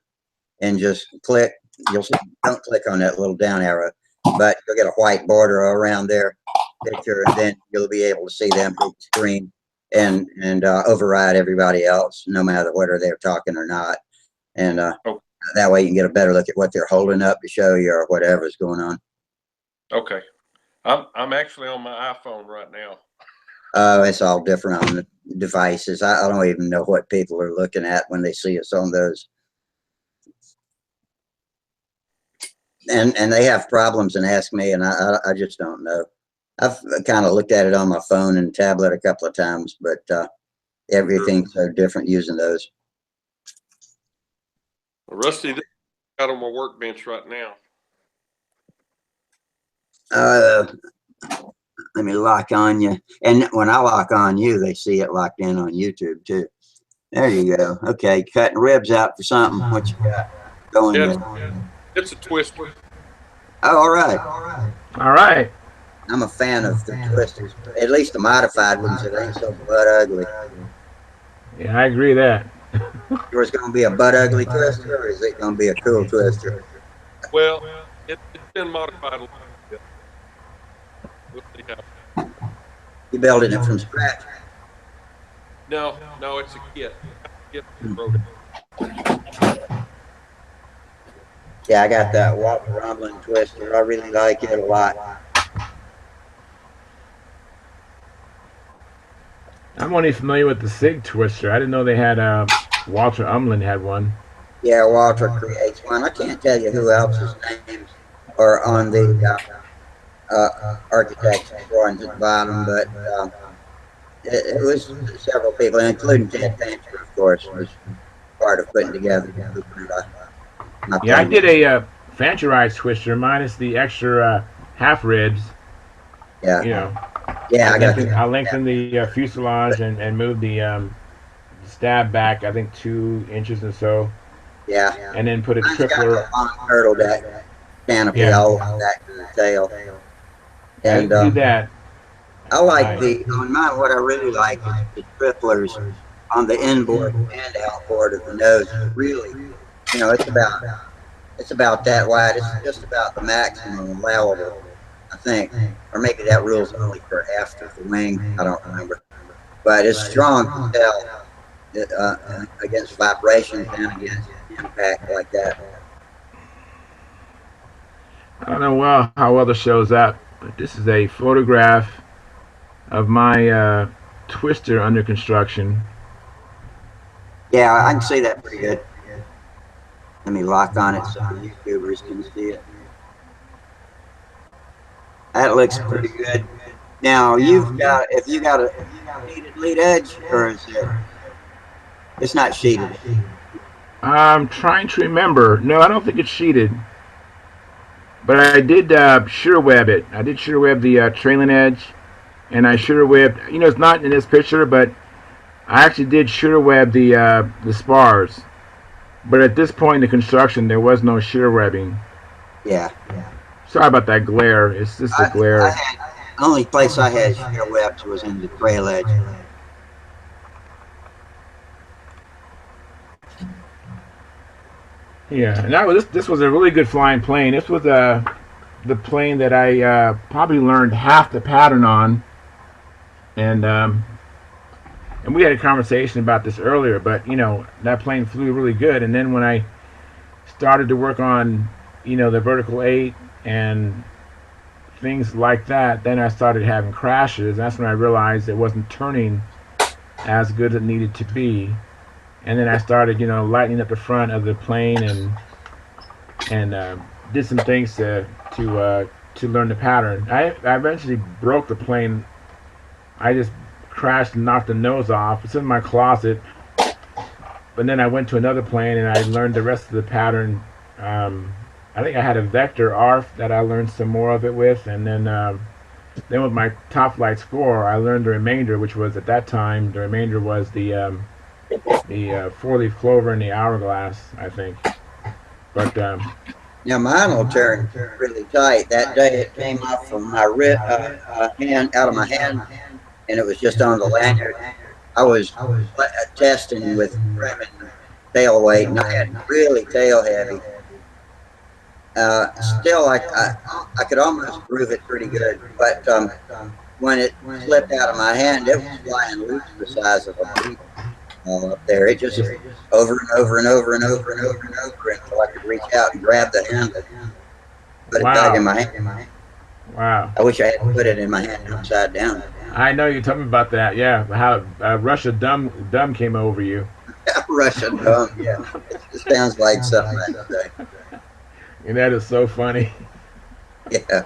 and just click, you'll see, don't click on that little down arrow, but you'll get a white border around their picture, and then you'll be able to see them big screen and override everybody else, no matter whether they're talking or not. And that way you can get a better look at what they're holding up to show you or whatever's going on. Okay. I'm actually on my iPhone right now. It's all different on the devices. I don't even know what people are looking at when they see us on those. And they have problems and ask me, and I just don't know. I've kind of looked at it on my phone and tablet a couple of times, but everything's so different using those. Rusty, this is out on my workbench right now. Uh, let me lock on you. And when I lock on you, they see it locked in on YouTube too. There you go. Okay, cutting ribs out for something. What you got going Yeah, there? it's a twister. Oh, all right. All right. I'm a fan of the twisters, at least the modified ones that ain't so butt ugly. Yeah, I agree that. Yours going to be a butt ugly twister, or is it going to be a cool twister? Well, it's been modified a little bit. We'll see how. You building it from scratch? No, it's a kit. Wrote it. Yeah, I got that Walter Rumbling twister. I really like it a lot. I'm only familiar with the Sig Twister. I didn't know they had Walter Umland had one. Yeah, Walter creates one. I can't tell you who else's names are on the architect's drawings at the bottom, but it was several people, including Ted Fancher, of course, was part of putting together the blueprint. Yeah, I did a Fancherized Twister minus the extra half ribs. Yeah. You know. Yeah, I lengthened the fuselage and moved the stab back, I think 2 inches or so. Yeah. And then put a Mine's tripler. got the long turtleneck canopy all the way back to the tail. And do that. I like on mine, what I really like is the triplers on the inboard and outboard of the nose. Really, it's about that wide. It's just about the maximum allowable, I think. Or maybe that rule's only for after the wing. I don't remember. But it's strong to tell against vibrations and against impact like that. I don't know how well this shows up, but this is a photograph of my twister under construction. Yeah, I can see that pretty good. Let me lock on it so the YouTubers can see it. That looks pretty good. Now if you got a sheeted lead edge, or is it? It's not sheeted. I'm trying to remember. No, I don't think it's sheeted. But I did shear web it. I did shear web the trailing edge, and I shear webbed. It's not in this picture, but I actually did shear web the spars. But at this point in the construction, there was no shear webbing. Yeah. Sorry about that glare. It's just a glare. Only place I had shear webs was in the trail edge. Yeah, and this was a really good flying plane. This was the plane that I probably learned half the pattern on, and we had a conversation about this earlier. But that plane flew really good. And then when I started to work on the vertical 8 and things like that, then I started having crashes. That's when I realized it wasn't turning as good as it needed to be. And then I started, lightening up the front of the plane and did some things to learn the pattern. I eventually broke the plane. I just crashed and knocked the nose off. It's in my closet. But then I went to another plane and I learned the rest of the pattern. I think I had a vector ARF that I learned some more of it with, and then with my top flight score, I learned the remainder, which was at that time the remainder was the 4-leaf clover and the hourglass, I think. But now mine will turn really tight. That day it came off from my hand, out of my hand, and it was just on the lanyard. I was testing with trimming tail weight, and I had really tail heavy. Still, I could almost prove it pretty good, but when it slipped out of my hand, it was flying loose the size of a beetle all up there. It just over and over and over and over and over and over until I could reach out and grab the handle, put it back in my hand. Wow. I wish I had put it in my hand upside down. I know you told me about that. Yeah, how Russia dumb came over you. Russian dumb. Yeah, it sounds like something I'd say. And that is so funny. Yeah,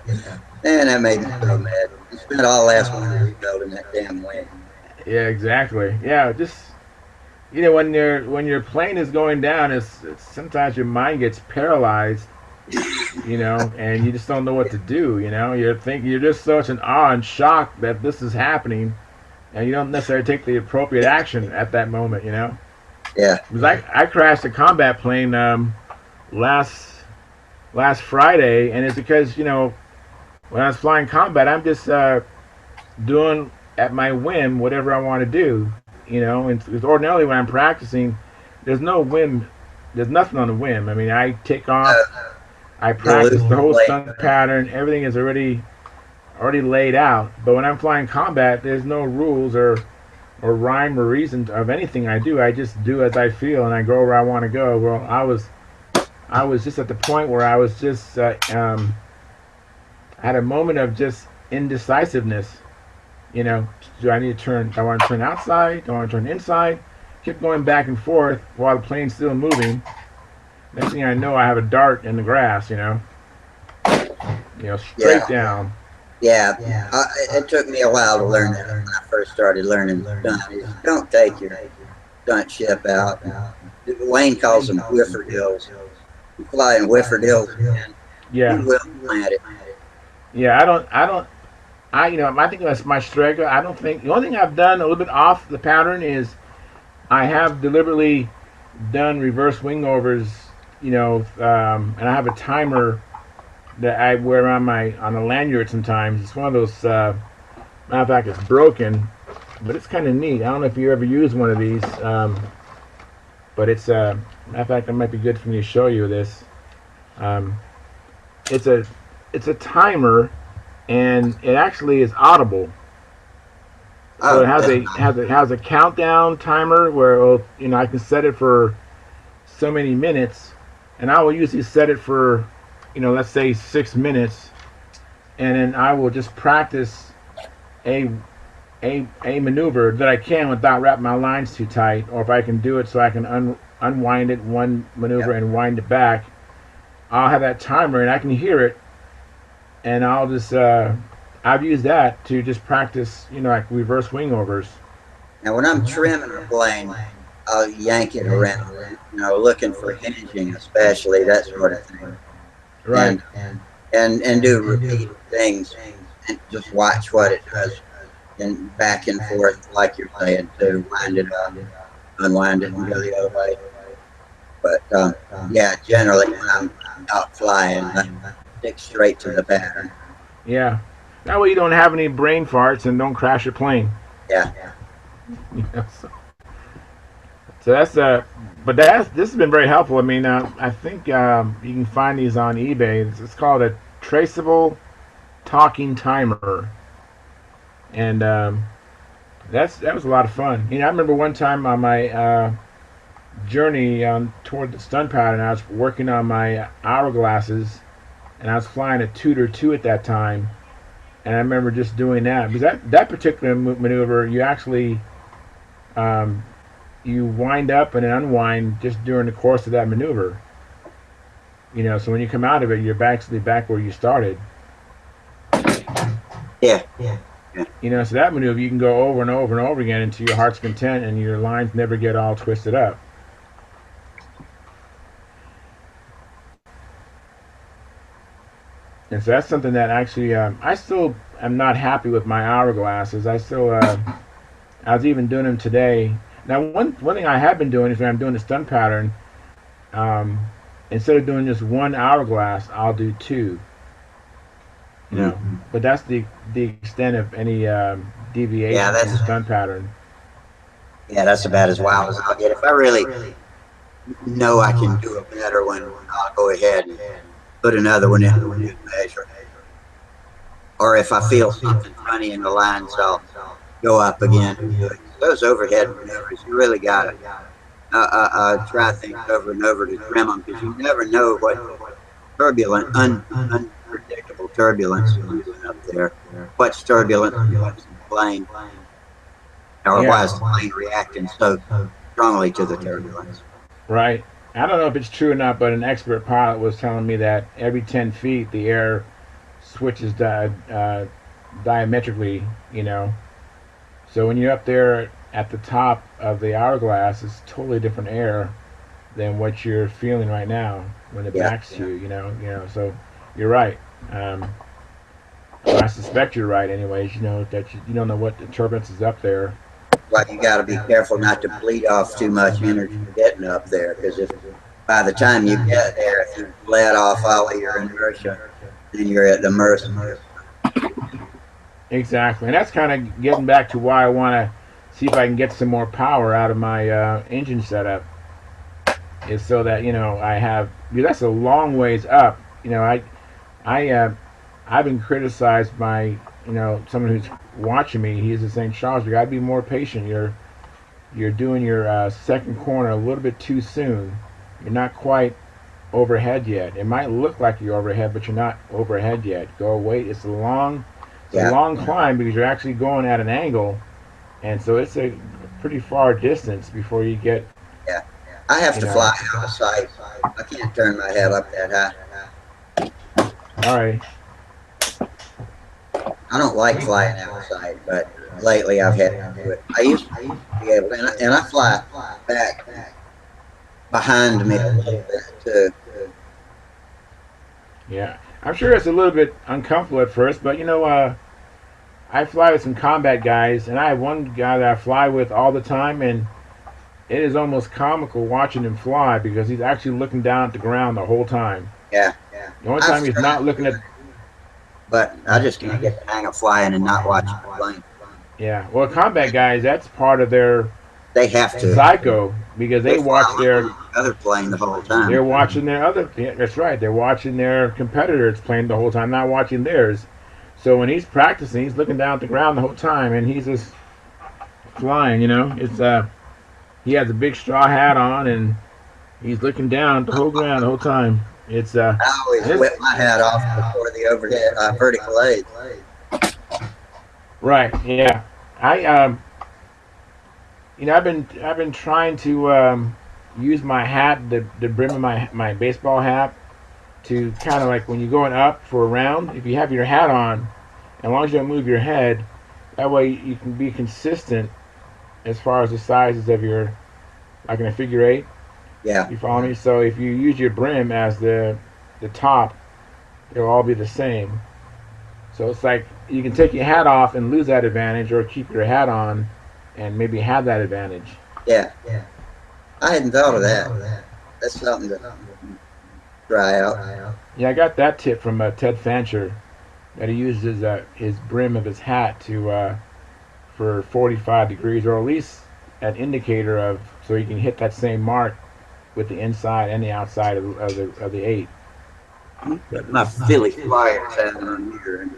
and that made me so mad. We spent all last winter rebuilding that damn wing. Yeah, exactly. Yeah, just when your plane is going down, it's sometimes your mind gets paralyzed and you just don't know what to do. You're just such in awe and shock that this is happening, and you don't necessarily take the appropriate action at that moment. Yeah. Because I crashed a combat plane last Friday, and it's because when I was flying combat, I'm just doing at my whim whatever I want to do. And because ordinarily when I'm practicing, there's no whim, there's nothing on the whim. I mean, I take off, I practice the whole stunt pattern, everything is already laid out. But when I'm flying combat, there's no rules or rhyme or reason of anything I do. I just do as I feel, and I go where I want to go. Well, I was just at the point where I was just had a moment of just indecisiveness. Do I need to turn? Do I want to turn outside? Do I want to turn inside? Keep going back and forth while the plane's still moving. Next thing I know, I have a dart in the grass. Straight down. Yeah. It took me a while to learn that when I first started learning stunt. Don't take your stunt ship out. Wayne calls them whiffordills. You fly in whiffordills, and you will plant it. Yeah, I think that's my Strega. I don't think the only thing I've done a little bit off the pattern is I have deliberately done reverse wing overs, and I have a timer that I wear on a lanyard sometimes. It's one of those. Matter of fact, it's broken, but it's kind of neat. I don't know if you ever use one of these, but it's matter of fact, it might be good for me to show you this. It's a timer. And it actually is audible. So it has a countdown timer where I can set it for so many minutes, and I will usually set it for let's say 6 minutes, and then I will just practice a maneuver that I can without wrapping my lines too tight, or if I can do it so I can unwind it one maneuver and wind it back. I'll have that timer and I can hear it. And I'll just, I've used that to just practice, like reverse wing overs. Now, when I'm trimming a plane, I'll yank it around, looking for hinging, especially, that sort of thing. Right. And do repeat things and just watch what it does, and back and forth, like you're saying, to wind it up, unwind it, and go the other way. But, yeah, generally, when I'm out flying, stick straight to the pattern. Yeah. That way you don't have any brain farts and don't crash your plane. Yeah. So that's this has been very helpful. I mean, I think you can find these on eBay. It's called a traceable talking timer, and that was a lot of fun. I remember one time on my journey toward the stunt pattern, I was working on my hourglasses. And I was flying a Tudor 2 at that time, and I remember just doing that because that particular maneuver, you actually you wind up and then unwind just during the course of that maneuver. So when you come out of it, you're actually back where you started. Yeah. So that maneuver you can go over and over and over again until your heart's content and your lines never get all twisted up. And so that's something that actually I still am not happy with my hourglasses. I was even doing them today. Now one thing I have been doing is when I'm doing the stunt pattern, instead of doing just one hourglass, I'll do 2. But that's the extent of any deviation from the stunt pattern. Yeah, that's about as wild as I'll get. If I really know I can do a better one, I'll go ahead and put another one in and measure. Or if I feel something funny in the lines, I'll go up again and do it. Those overhead maneuvers, you really got to try things over and over to trim them, because you never know what turbulent, unpredictable turbulence is doing up there. What's turbulent, what's in the plane, or why is the plane reacting so strongly to the turbulence? Right. I don't know if it's true or not, but an expert pilot was telling me that every 10 feet the air switches diametrically, So when you're up there at the top of the hourglass, it's totally different air than what you're feeling right now. when it Yeah, backs to you. So you're right. Well, I suspect you're right. Anyways, that you don't know what the turbulence is up there. But you got to be careful not to bleed off too much energy getting up there, because if by the time you get there, if you let off all of your inertia, then you're at the mercy. Exactly, and that's kind of getting back to why I want to see if I can get some more power out of my engine setup. Is so that I have, because that's a long ways up. I've been criticized by someone who's watching me. He's just saying, Charles, you got to be more patient. You're doing your second corner a little bit too soon. You're not quite overhead yet. It might look like you're overhead, but you're not overhead yet. Go wait. It's a long climb, because you're actually going at an angle, and so it's a pretty far distance before you get. Yeah, I have to fly out of sight. I can't turn my head up that high. All right. I don't like flying out of sight, but lately I've had to do it. I used to be able to, and I fly back behind me a little bit too. Yeah, I'm sure it's a little bit uncomfortable at first, but I fly with some combat guys, and I have one guy that I fly with all the time, and it is almost comical watching him fly, because he's actually looking down at the ground the whole time. Yeah. The only time he's not looking at. But I just can't get the hang of flying and not watching the plane. Yeah, well, combat guys, that's part of their. They have to. Psycho, because they watch their other plane the whole time. They're watching their other. Yeah, that's right. They're watching their competitors playing the whole time, not watching theirs. So when he's practicing, he's looking down at the ground the whole time, and he's just flying. It's he has a big straw hat on, and he's looking down at the whole ground the whole time. It's I always whip my hat off before the overhead vertical aid. Right. Yeah. I've been trying to use my hat, the brim of my baseball hat, to kind of like when you're going up for a round, if you have your hat on, as long as you don't move your head, that way you can be consistent as far as the sizes of your, like in a figure eight. Yeah. You follow me? So if you use your brim as the top, it'll all be the same. So it's like you can take your hat off and lose that advantage, or keep your hat on and maybe have that advantage. Yeah. I hadn't thought of that. That's something to try out. Yeah, I got that tip from Ted Fancher, that he uses his brim of his hat to for 45 degrees, or at least an indicator of, so you can hit that same mark with the inside and the outside of the eight. My Philly Flyers hat on here.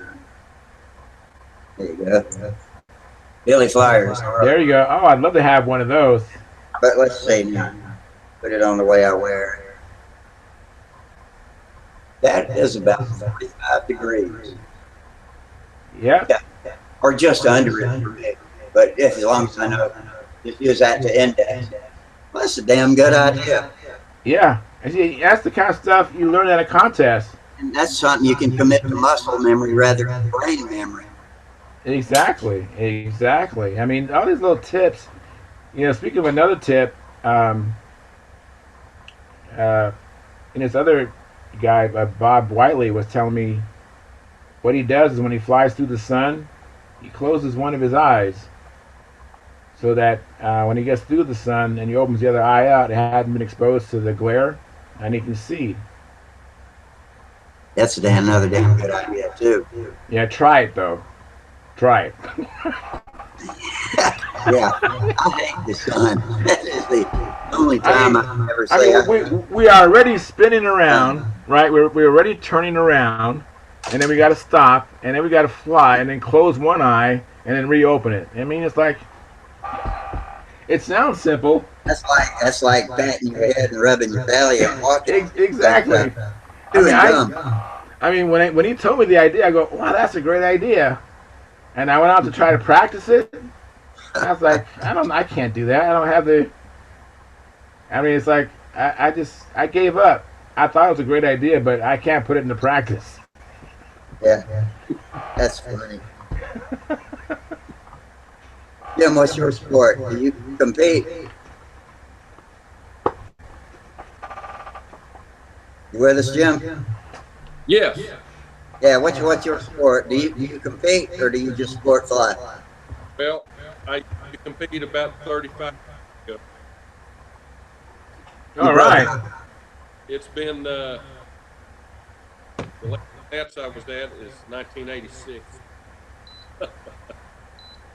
There you go. Philly Flyers. There you go. Oh, I'd love to have one of those. But let's see now. Put it on the way I wear it. That is about 45 degrees. Yeah. Or just under it for me. But as long as I know, just use that to index. Well, that's a damn good idea. Yeah. That's the kind of stuff you learn at a contest. And that's something you can commit to muscle memory rather than brain memory. Exactly. I mean, all these little tips. Speaking of another tip, and this other guy, Bob Whiteley, was telling me what he does is when he flies through the sun, he closes one of his eyes, so that when he gets through the sun and he opens the other eye out, it hasn't been exposed to the glare, and he can see. That's another damn good idea too. Yeah, try it though. Try it. Yeah, I hate the sun. That is the only time I ever say. We are already spinning around, right? We're already turning around, and then we got to stop, and then we got to fly, and then close one eye, and then reopen it. I mean, it's like, it sounds simple. That's like patting your head and rubbing your belly and walking. Exactly. I mean, when he told me the idea, I go, wow, that's a great idea. And I went out to try to practice it. I was like, I can't do that. I don't have the. I mean, it's like I gave up. I thought it was a great idea, but I can't put it into practice. Yeah, that's funny. Jim, what's your sport? Do you compete? with us, Jim? Yes. Yeah. What's your sport? Do you compete or do you just sport fly? Well, I used to compete about 35 years ago. You All broke right. out. It's been the last match I was at is 1986.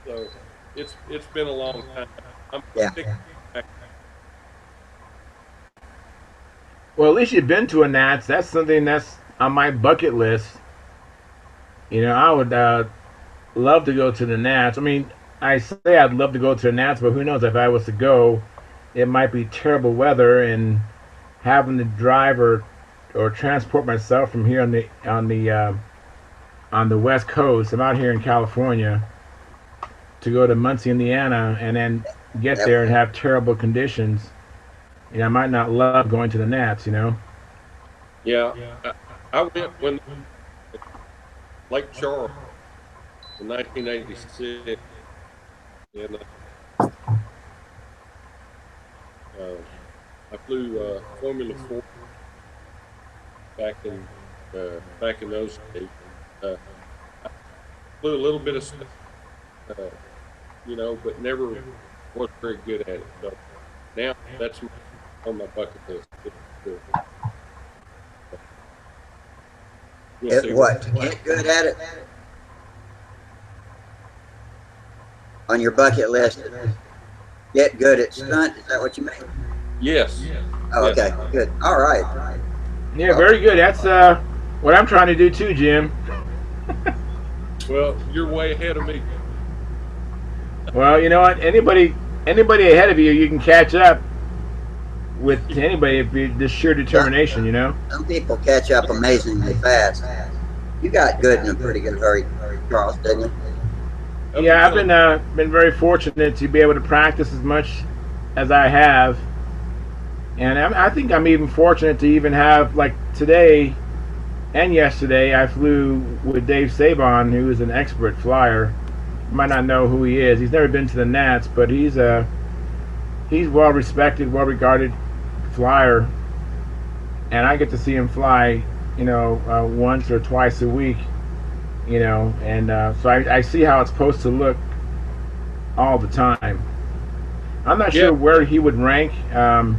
So it's been a long time. I'm Yeah. back. Well, at least you've been to a Nats. That's something that's on my bucket list. You know, I would love to go to the Nats. I mean, I say I'd love to go to the Nats, but who knows if I was to go, it might be terrible weather and having to drive or transport myself from here on the West Coast. I'm out here in California to go to Muncie, Indiana, and then get That, there and have terrible conditions. You know, I might not love going to the Nats. You know. Yeah, I went when Lake Charles in 1986, and I flew Formula 4 back in those days. Uh, I flew a little bit of stuff, but never was very good at it. So now that's on my bucket list. what? To get good at it on your bucket list. Get good at stunt. Is that what you mean? Yes. Oh, Yes. okay. Good. All right. Yeah, very good. That's what I'm trying to do too, Jim. Well, you're way ahead of me. Well, you know what? Anybody ahead of you, you can catch up with anybody if you just sheer determination. You know. Some people catch up amazingly fast. You got good in a pretty good hurry, Charles, didn't you? Yeah, I've been very fortunate to be able to practice as much as I have, and I think I'm even fortunate to even have, like, today and yesterday I flew with Dave Sabon, who is an expert flyer. You might not know who he is. He's never been to the Nats, but he's well respected, well regarded flyer, and I get to see him fly, once or twice a week. And so I see how it's supposed to look all the time. I'm not sure where he would rank, at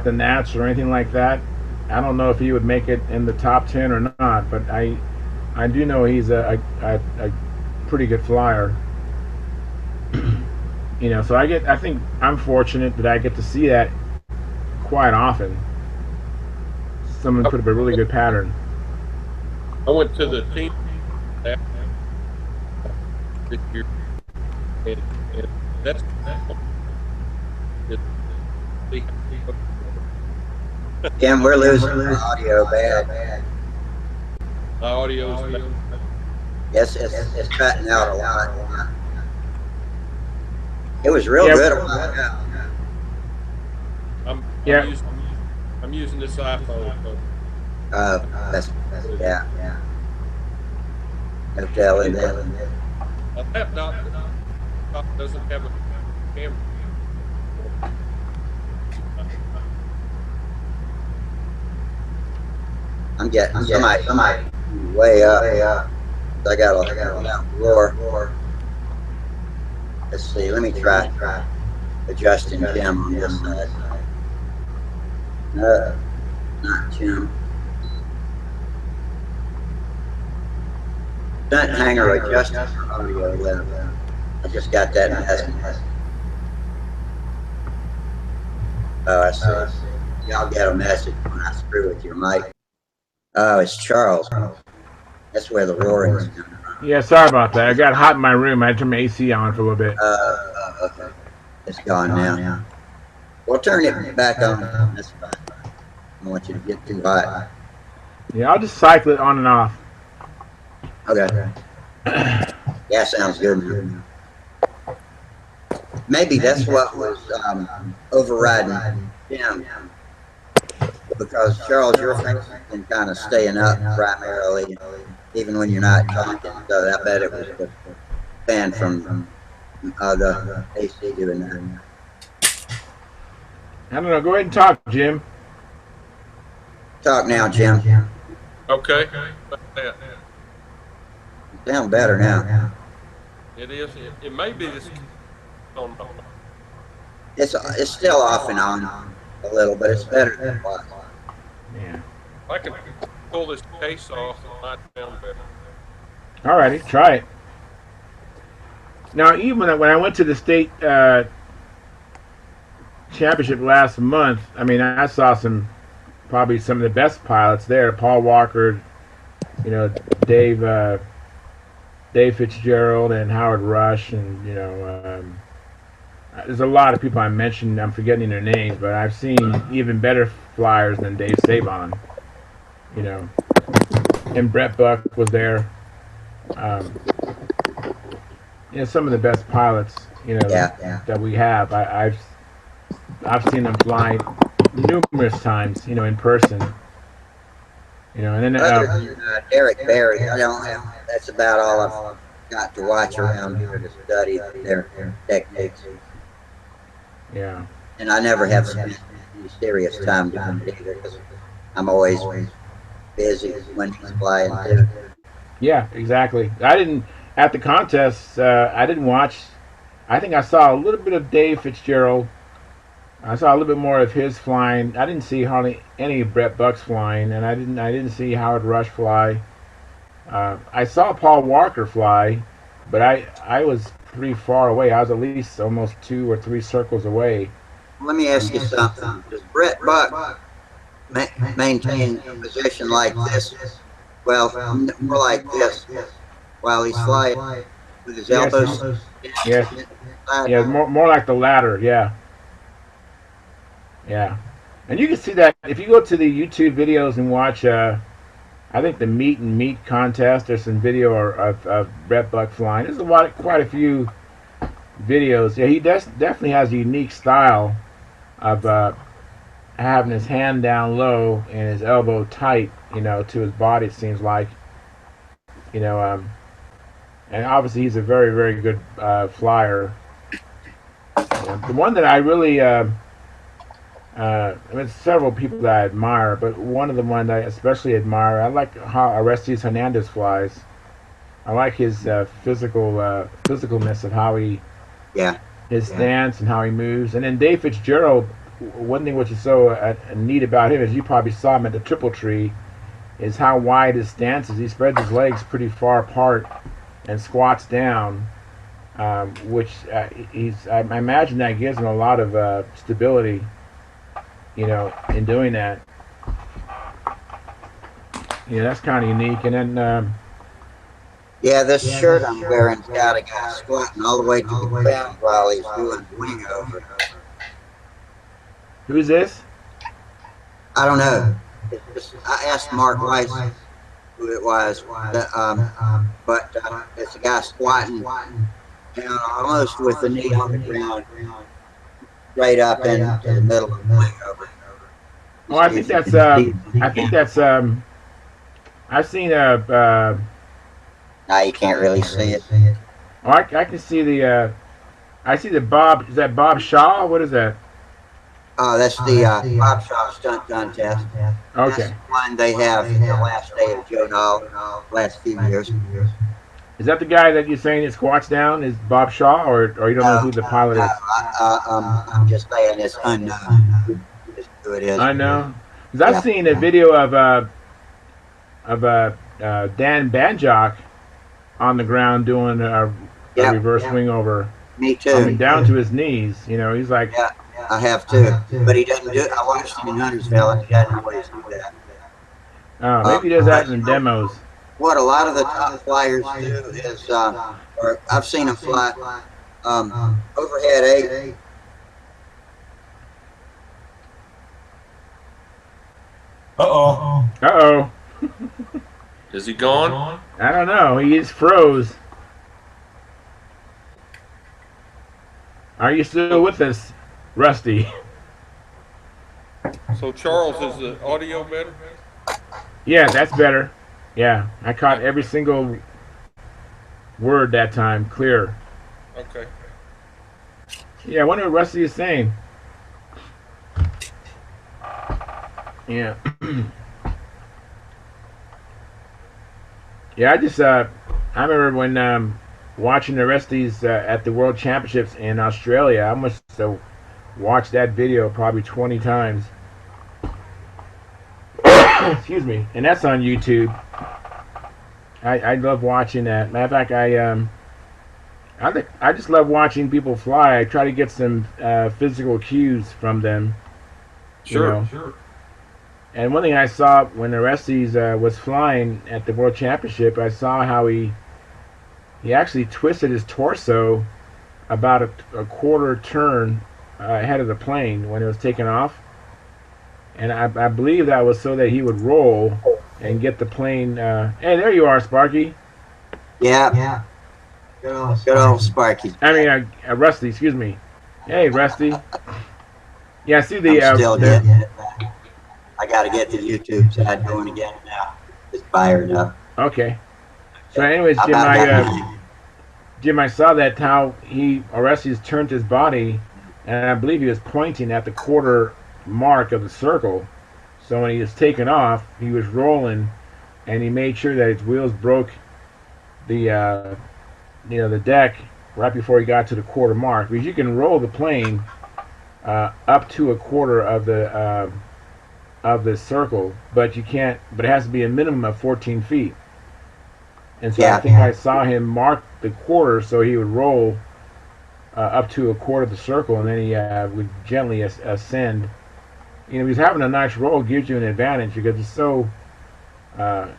the Nats or anything like that. I don't know if he would make it in the top 10 or not, but I do know he's a pretty good flyer. So I think I'm fortunate that I get to see that quite often. Someone put up a really good pattern. I went to the team this year, and that's Kim, we're losing the audio bad. my audio's Yes, it's cutting out a lot. It was real good a while ago. I'm using this iPhone. So. That's yeah. No telling that. A laptop doesn't have a camera. I'm getting somebody way up. I got a roar. Let's see. Let me try adjusting Jim on this side. No, not Jim. Stunthangar adjusting audio level. I just got that message. Oh, I see. Y'all get a message when I screw with your mic. Oh, it's Charles. That's where the roaring is coming from. Yeah, sorry about that. I got hot in my room. I had to turn my AC on for a little bit. Okay. It's gone now. We'll turn it back on. That's fine. I don't want you to get too hot. Yeah, I'll just cycle it on and off. Okay. Yeah, sounds good. Maybe that's what was overriding him. Because Charles, your face has been kind of staying up primarily, even when you're not talking. So I bet it was the fan from the AC doing that. I don't know. Go ahead and talk, Jim. Talk now, Jim. Okay. About that. You sound better now. It is. It may be this on my phone. It's still off and on a little, but it's better than it was. Yeah. If I can pull this case off, it might sound better. Alrighty, try it. Now, even when I went to the state championship last month, I mean, I saw probably some of the best pilots there. Paul Walker, you know, Dave Fitzgerald, and Howard Rush, and there's a lot of people I mentioned. I'm forgetting their names, but I've seen even better flyers than Dave Sabon. You know, and Brett Buck was there. Some of the best pilots, that we have. I've seen them fly numerous times, in person. And then Other than Derek Barry, that's about all I've got to watch around here to study their techniques. Yeah. And I never have spent any serious time doing it either because I'm always busy when he's flying too. Yeah, exactly. At the contest, I didn't watch. I think I saw a little bit of Dave Fitzgerald. I saw a little bit more of his flying. I didn't see hardly any of Brett Buck's flying, and I didn't see Howard Rush fly. I saw Paul Walker fly, but I was pretty far away. I was at least almost 2 or 3 circles away. Let me ask you something. Does Brett Buck maintain a position like this? Well, more like this, while he's flying with his elbows. Yes. Yeah, more like the latter. Yeah. Yeah, and you can see that if you go to the YouTube videos and watch. I think the meet and meet contest. There's some video of Brett Buck flying. There's quite a few videos. Yeah, he definitely has a unique style of having his hand down low and his elbow tight, to his body. It seems like, and obviously he's a very, very good flyer. The one that I really, several people that I admire, but one of the ones I especially admire, I like how Orestes Hernandez flies. I like his physicalness of how his stance and how he moves. And then Dave Fitzgerald, one thing which is so neat about him is you probably saw him at the Triple Tree, is how wide his stance is. He spreads his legs pretty far apart and squats down, which I imagine that gives him a lot of stability, in doing that. That's kind of unique. And then this shirt I'm wearing's got a guy squatting all the way to the ground while he's doing wing over. Who's this? I don't know. I asked Mark Weiss who it was, but it's a guy squatting down almost with the knee on the ground, right up into the middle of the wing over. Oh, I think that's. I've seen now you can't really see it. Oh, I can see the. I see the Bob. Is that Bob Shaw? What is that? Oh, that's the Bob Shaw Stunt Contest. Okay. That's the one they have the last day of Joe Dahl, last few years. Is that the guy that you're saying is squats down? Is Bob Shaw, or you don't know who the pilot is? I'm just saying it's unknown who it is. I know. Because I've seen a video of Dan Banjock on the ground doing a reverse wing over. Me too. Coming down to his knees. He's like. Yeah, I have too. But he doesn't do it. I watched him in Huntersville and he doesn't always do that. Oh, maybe he does that in demos. What a lot of the top flyers do is, or I've seen them fly overhead 8. Uh-oh. Is he gone? I don't know. He just froze. Are you still with us, Rusty? So, Charles, is the audio better? Yeah, that's better. Yeah, I caught every single word that time, clear. Okay. Yeah, I wonder what Rusty is saying. Yeah. Yeah, I remember when watching the rest of these at the World Championships in Australia. I must have watched that video probably 20 times. Excuse me, and that's on YouTube. I love watching that. Matter of fact, I just love watching people fly. I try to get some physical cues from them. Sure. And one thing I saw when Orestes was flying at the World Championship, I saw how he actually twisted his torso about a quarter turn ahead of the plane when it was taking off. And I believe that was so that he would roll and get the plane. Hey, there you are, Sparky. Yeah. Good old Sparky. I mean, Rusty. Excuse me. Hey, Rusty. Yeah, see I'm still getting it back. I got to get the YouTube side going again now. It's fired up. Okay. So, anyways, Jim, I saw that how Orestes turned his body, and I believe he was pointing at the quarter mark of the circle. So when he was taking off, he was rolling, and he made sure that his wheels broke the the deck right before he got to the quarter mark. Because you can roll the plane up to a quarter of the circle, but you can't. But it has to be a minimum of 14 feet. And so I think I saw him mark the quarter so he would roll up to a quarter of the circle, and then he would gently ascend. You know, he's having a nice roll gives you an advantage because it's so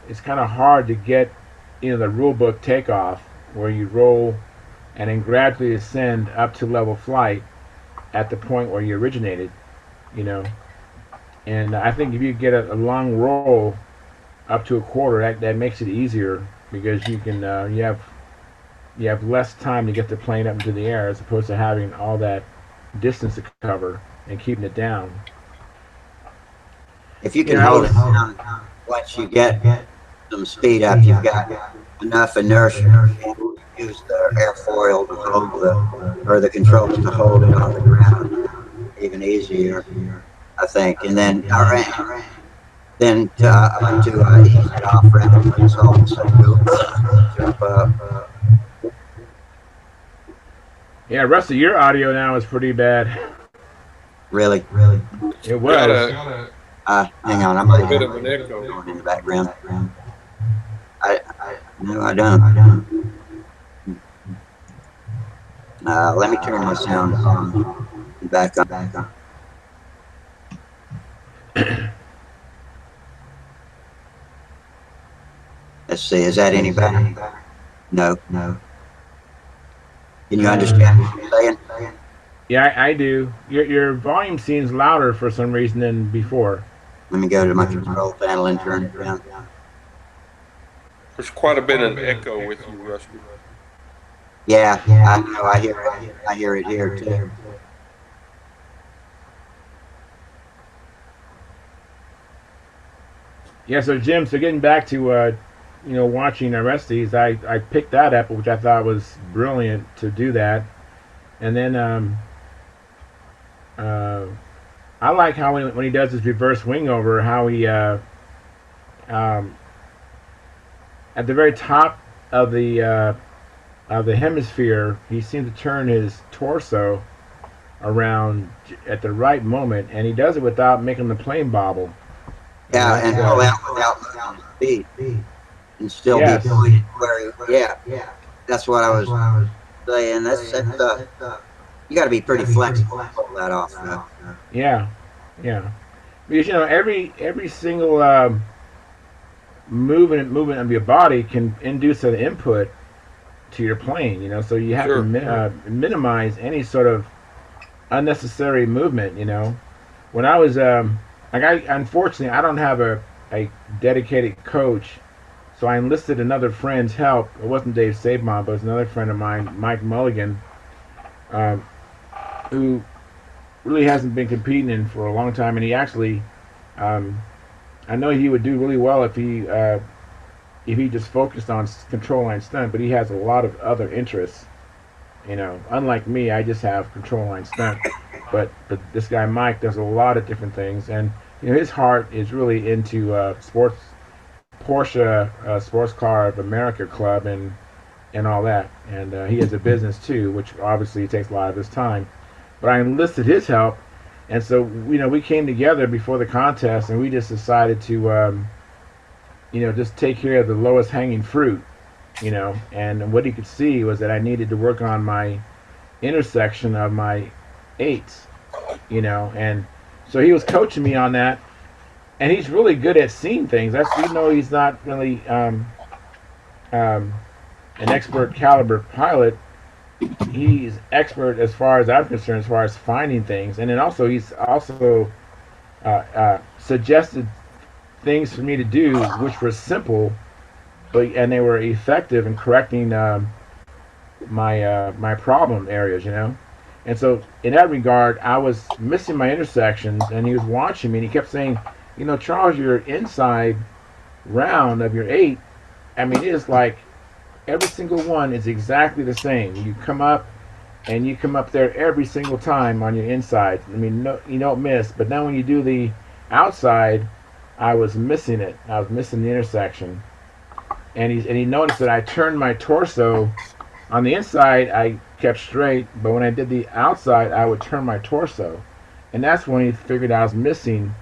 it's kind of hard to get the rule book takeoff where you roll and then gradually ascend up to level flight at the point where you originated. And I think if you get a long roll up to a quarter, that makes it easier because you can you have less time to get the plane up into the air as opposed to having all that distance to cover and keeping it down. If you can hold it down, once you get some speed up, you've got enough inertia to use the airfoil to hold or the controls to hold it on the ground even easier, I think. And then to ease it off rapidly, so all of a sudden you jump up. Yeah, Rusty, your audio now is pretty bad. Really? It was. Hang on, I might have a bit of an echo going in the background. No, I don't. Let me turn my sound on. Back on. Let's see, is that any better? No. Can you understand what I'm saying? Yeah, I do. Your volume seems louder for some reason than before. Let me go to my control panel and turn it down. There's quite a bit of echo with you, Rusty. Yeah, I know. I hear it. I hear it here too. Yeah. So Jim, getting back to watching Orestes, I picked that up, which I thought was brilliant to do that, and then I like how when he does his reverse wing over, how he at the very top of the hemisphere, he seems to turn his torso around at the right moment, and he does it without making the plane bobble. Yeah, and pull out without speed, and still be pointed where. Yeah, that's what I was saying. That's you got to be pretty flexible to pull that off. Yeah. Because every single movement of your body can induce an input to your plane. So you have to minimize any sort of unnecessary movement. When I was unfortunately I don't have a dedicated coach, so I enlisted another friend's help. It wasn't Dave Sabemont, but it was another friend of mine, Mike Mulligan, who really hasn't been competing for a long time, and he actually, I know he would do really well if he just focused on control line stunt, but he has a lot of other interests. Unlike me, I just have control line stunt, but this guy Mike does a lot of different things, and his heart is really into sports Porsche Sports Car of America Club and all that. And he has a business too, which obviously takes a lot of his time. But I enlisted his help, and so we came together before the contest, and we just decided to just take care of the lowest hanging fruit. And what he could see was that I needed to work on my intersection of my eights. And so he was coaching me on that, and he's really good at seeing things. That's he's not really an expert caliber pilot. He's expert as far as I'm concerned, as far as finding things, and then also he's also suggested things for me to do, which were simple, and they were effective in correcting my problem areas. And so in that regard, I was missing my intersections, and he was watching me, and he kept saying, Charles, your inside round of your 8, I mean, it is like every single one is exactly the same. You come up, and you come up there every single time on your inside. I mean, no, you don't miss. But then when you do the outside, I was missing it. I was missing the intersection. And he noticed that I turned my torso. On the inside, I kept straight, but when I did the outside, I would turn my torso. And that's when he figured I was missing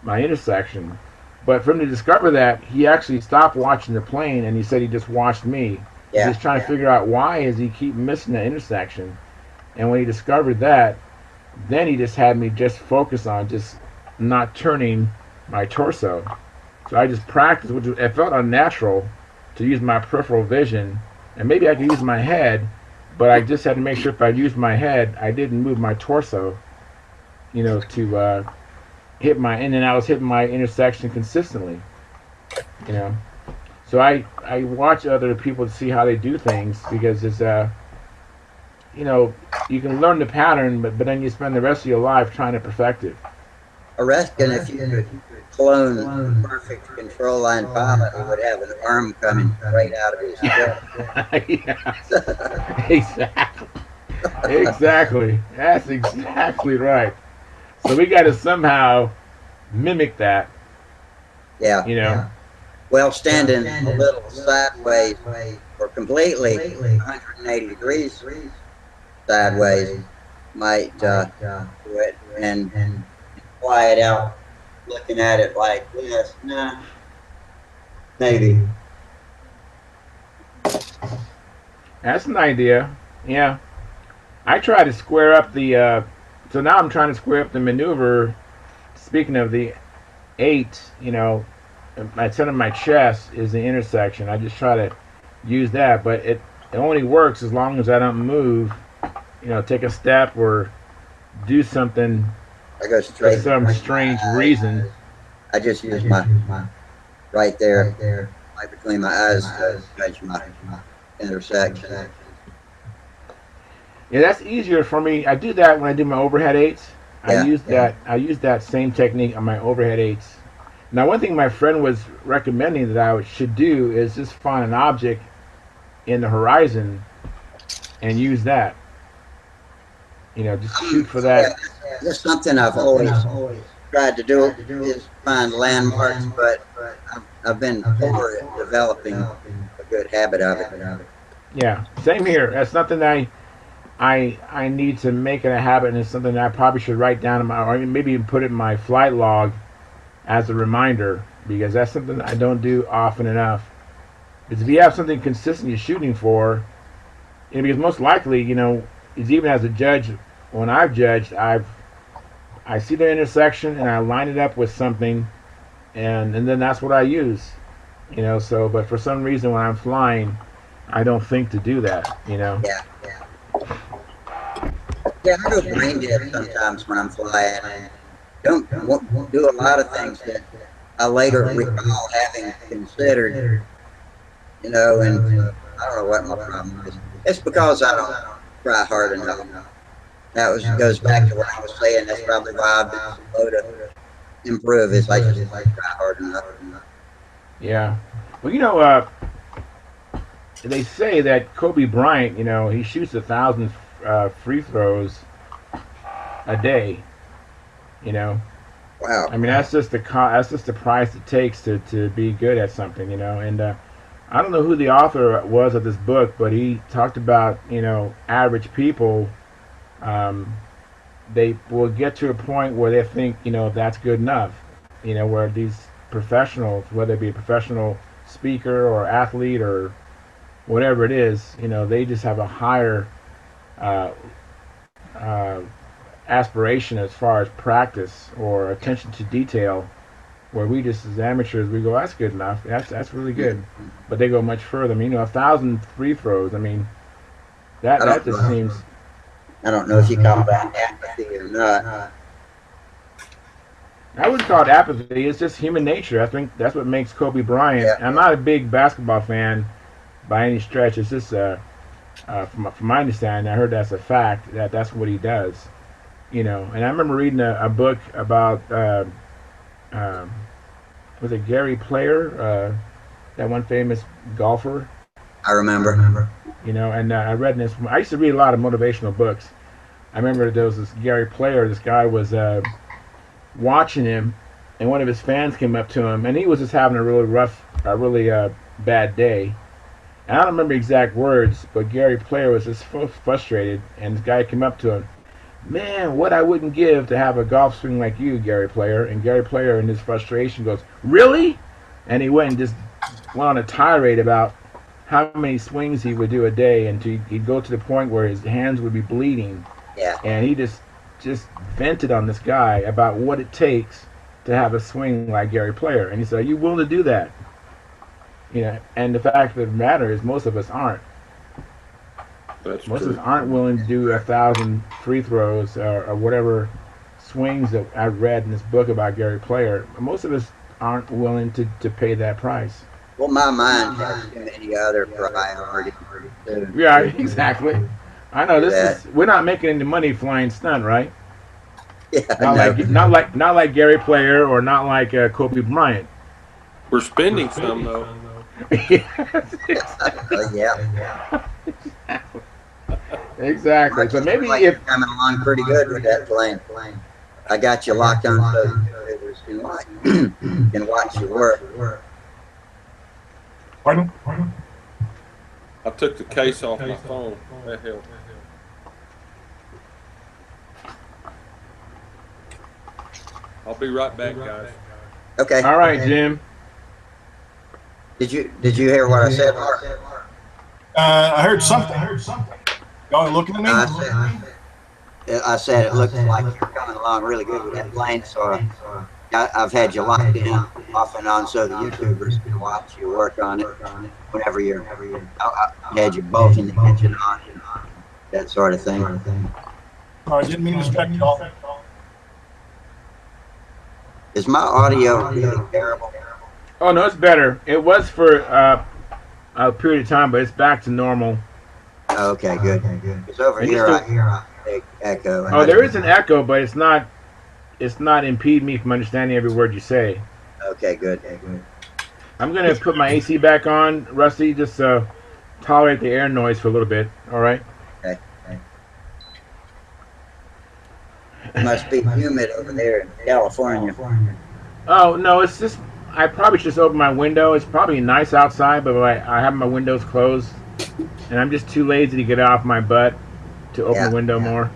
my intersection. But for him to discover that, he actually stopped watching the plane, and he said he just watched me. Yeah. He's trying to figure out why is he keep missing the intersection. And when he discovered that, then he just had me just focus on just not turning my torso. So I just practiced, which it felt unnatural to use my peripheral vision. And maybe I could use my head, but I just had to make sure if I used my head, I didn't move my torso, to hit and then I was hitting my intersection consistently, So I watch other people to see how they do things, because it's, you can learn the pattern, but then you spend the rest of your life trying to perfect it. I reckon if you could clone perfect control line pilot, he would have an arm coming right out of his chest. Yeah. Exactly. Exactly. That's exactly right. So we got to somehow mimic that. Yeah. Yeah. Well, standing a little sideways or completely 180 degrees sideways might do it, and fly it out looking at it like this. Nah, maybe. That's an idea. Yeah. I try to square up the so now I'm trying to square up the maneuver. Speaking of the 8, my center of my chest is the intersection. I just try to use that, but it only works as long as I don't move, take a step or do something I go straight for some strange reason. I just use my right there, right between my eyes to judge my intersection. Yeah, that's easier for me. I do that when I do my overhead 8s. I use that same technique on my overhead 8s. Now, one thing my friend was recommending that I should do is just find an object in the horizon and use that. Just shoot for that. That's something I've always tried to do, is find landmarks, but I've been poor at developing a good habit of it. Yeah, same here. That's something I need to make it a habit, and it's something that I probably should write down or maybe even put it in my flight log as a reminder, because that's something I don't do often enough. Because if you have something consistent you're shooting for, because most likely, is even as a judge, when I've judged, I see the intersection and I line it up with something, and then that's what I use. So, but for some reason when I'm flying, I don't think to do that. Yeah, I go brain dead sometimes when I'm flying. I don't do a lot of things that I later recall having considered, and I don't know what my problem is. It's because I don't try hard enough. That goes back to what I was saying. That's probably why I've been slow to improve, is I just try hard enough. Yeah. Well, they say that Kobe Bryant, he shoots 1,000 free throws a day. Wow. I mean, that's just the price it takes to be good at something, you know. And I don't know who the author was of this book, but he talked about, you know, average people. Um, they will get to a point where they think, you know, that's good enough. You know, where these professionals, whether it be a professional speaker or athlete or whatever it is, you know, they just have a higher uh, uh, aspiration as far as practice or attention to detail. Where we just as amateurs, we go, that's good enough. That's really good. But they go much further. I mean, you know, 1,000 free throws. I mean, that just seems. I don't know if you call that apathy or not. I wouldn't call it apathy. It's just human nature. I think that's what makes Kobe Bryant. Yeah. I'm not a big basketball fan by any stretch. It's just from my understanding, I heard that's a fact that's what he does. You know, and I remember reading a book about um, was it Gary Player, that one famous golfer. I remember. You know, and I read this. I used to read a lot of motivational books. I remember there was this Gary Player. This guy was watching him, and one of his fans came up to him, and he was just having a really bad day. And I don't remember exact words, but Gary Player was just frustrated, and this guy came up to him, man, what I wouldn't give to have a golf swing like you, Gary Player. And Gary Player, in his frustration, goes, really? And he went and just went on a tirade about how many swings he would do a day, and he'd go to the point where his hands would be bleeding. Yeah. And he just vented on this guy about what it takes to have a swing like Gary Player. And he said, are you willing to do that? You know, and the fact of the matter is most of us aren't. That's Most true. of us aren't willing to do 1,000 free throws or whatever swings that I've read in this book about Gary Player. Most of us aren't willing to pay that price. Well, my mind has too many other priorities. Yeah, exactly. I know we're not making any money flying stunt, right? Yeah, Not like Gary Player or not like Kobe Bryant. We're spending some though. Yes, Yeah. exactly. So maybe like if you're coming along pretty good with that plane. I got you locked on so you can watch your work. Pardon? I took the case off my phone. That helped. I'll be right back, guys. Okay. all right, Jim. Did you hear what I said, Mark? I heard something. Y'all looking at me? I said it looks like you're coming along really good with that plane, so I've had you locked in off and on so the YouTubers can watch you work on it whenever I had you both in the kitchen on and that sort of thing. I didn't mean to distract y'all. Is my audio really terrible? Oh no, it's better. It was for a period of time, but it's back to normal. Okay, good. Because over here I hear a big echo. Oh, there is an echo, but it's not impeding me from understanding every word you say. Okay, good. I'm gonna put my AC back on, Rusty. Just tolerate the air noise for a little bit. All right. Okay. It must be humid over there in California. Oh no, it's just I probably should just open my window. It's probably nice outside, but I have my windows closed, and I'm just too lazy to get off my butt to open the window more.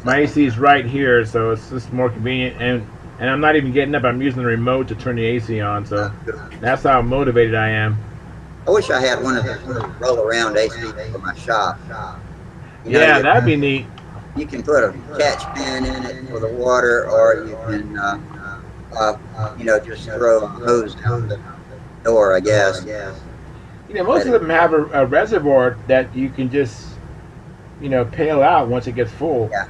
My AC is right here, so it's just more convenient, and I'm not even getting up. I'm using the remote to turn the AC on, so that's how motivated I am. I wish I had one of those little roll-around AC for my shop. Yeah, that'd be neat. You can put a catch pan in it for the water, or you can, just throw a hose down the door, I guess. You know, most of them have a reservoir that you can just, pail out once it gets full. Yeah.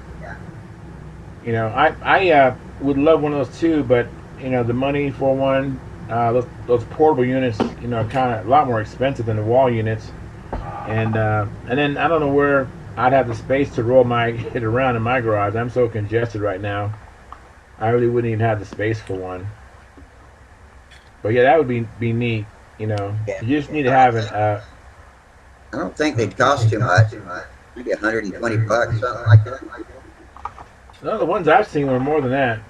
You know, I would love one of those too, but the money for one, those portable units, kind of a lot more expensive than the wall units, and then I don't know where I'd have the space to roll it around in my garage. I'm so congested right now. I really wouldn't even have the space for one. But yeah, that would be neat. You just need to have an. I don't think they'd cost too much. Maybe $120, something like that. No, the ones I've seen were more than that.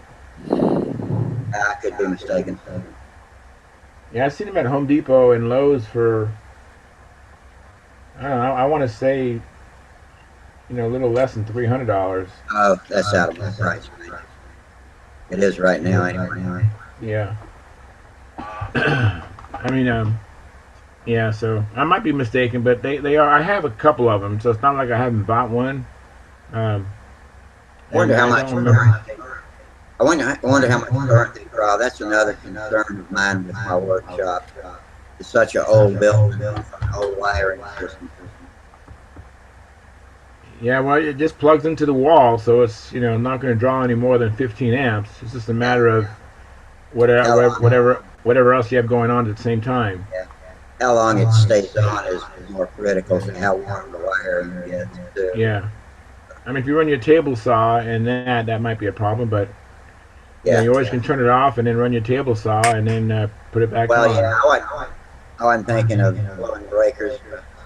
I could be mistaken. Yeah, I've seen them at Home Depot and Lowe's for, I don't know, I want to say, a little less than $300. Oh, that's out of my price range. It is right now, anyway. Yeah. I mean, yeah, so I might be mistaken, but they are. I have a couple of them, so it's not like I haven't bought one. Um, I wonder how I much. don't remember. I wonder how much current they draw. That's another concern of mine with my workshop. It's such an old building, an old wiring system. Yeah, well, it just plugs into the wall, so it's not going to draw any more than 15 amps. It's just a matter of whatever else you have going on at the same time. Yeah. How long it stays on is more critical than how warm the wiring gets. Too. Yeah, I mean, if you run your table saw and that might be a problem, but you always can turn it off and then run your table saw and then put it back on. Well, yeah, I wasn't thinking of blowing breakers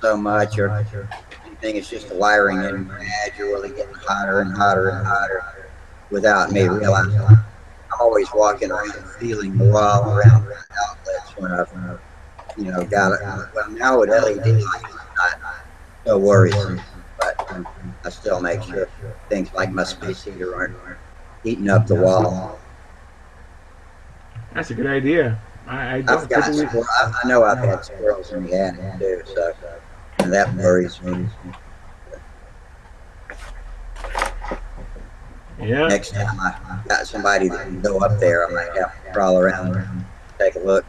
so much or anything. It's just the wiring and gradually getting hotter and hotter and hotter without me realizing. I'm always walking around feeling the wall around the outlets when I've, got it. Well, now with LED lights, it's not so worrisome, but I still make sure things like my space heater aren't heating up the wall. That's a good idea. I know I've had squirrels in the attic too, so and that worries me. Yeah. Next time I got somebody that can go up there, I might have to crawl around and take a look.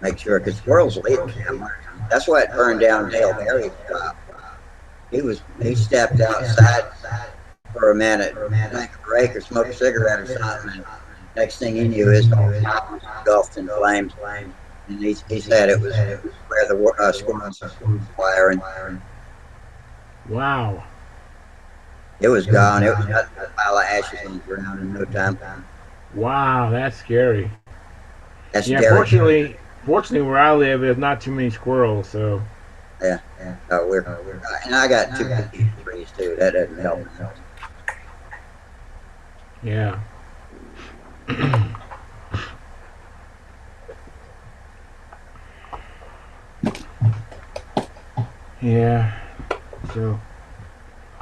Make sure, because squirrels will eat them. That's why it burned down Dale Berry's shop. He stepped outside for a minute, take a break or smoke a cigarette or something. And next thing he knew, his whole shop was engulfed in flames. And he said it was where the squirrels were wiring. Wow. It was gone. It was a pile of ashes on the ground in no time. Wow, that's scary. That's yeah, scary. Fortunately, where I live, there's not too many squirrels, so. Yeah. And I got 2 trees too. That doesn't help. Yeah. Yeah. So.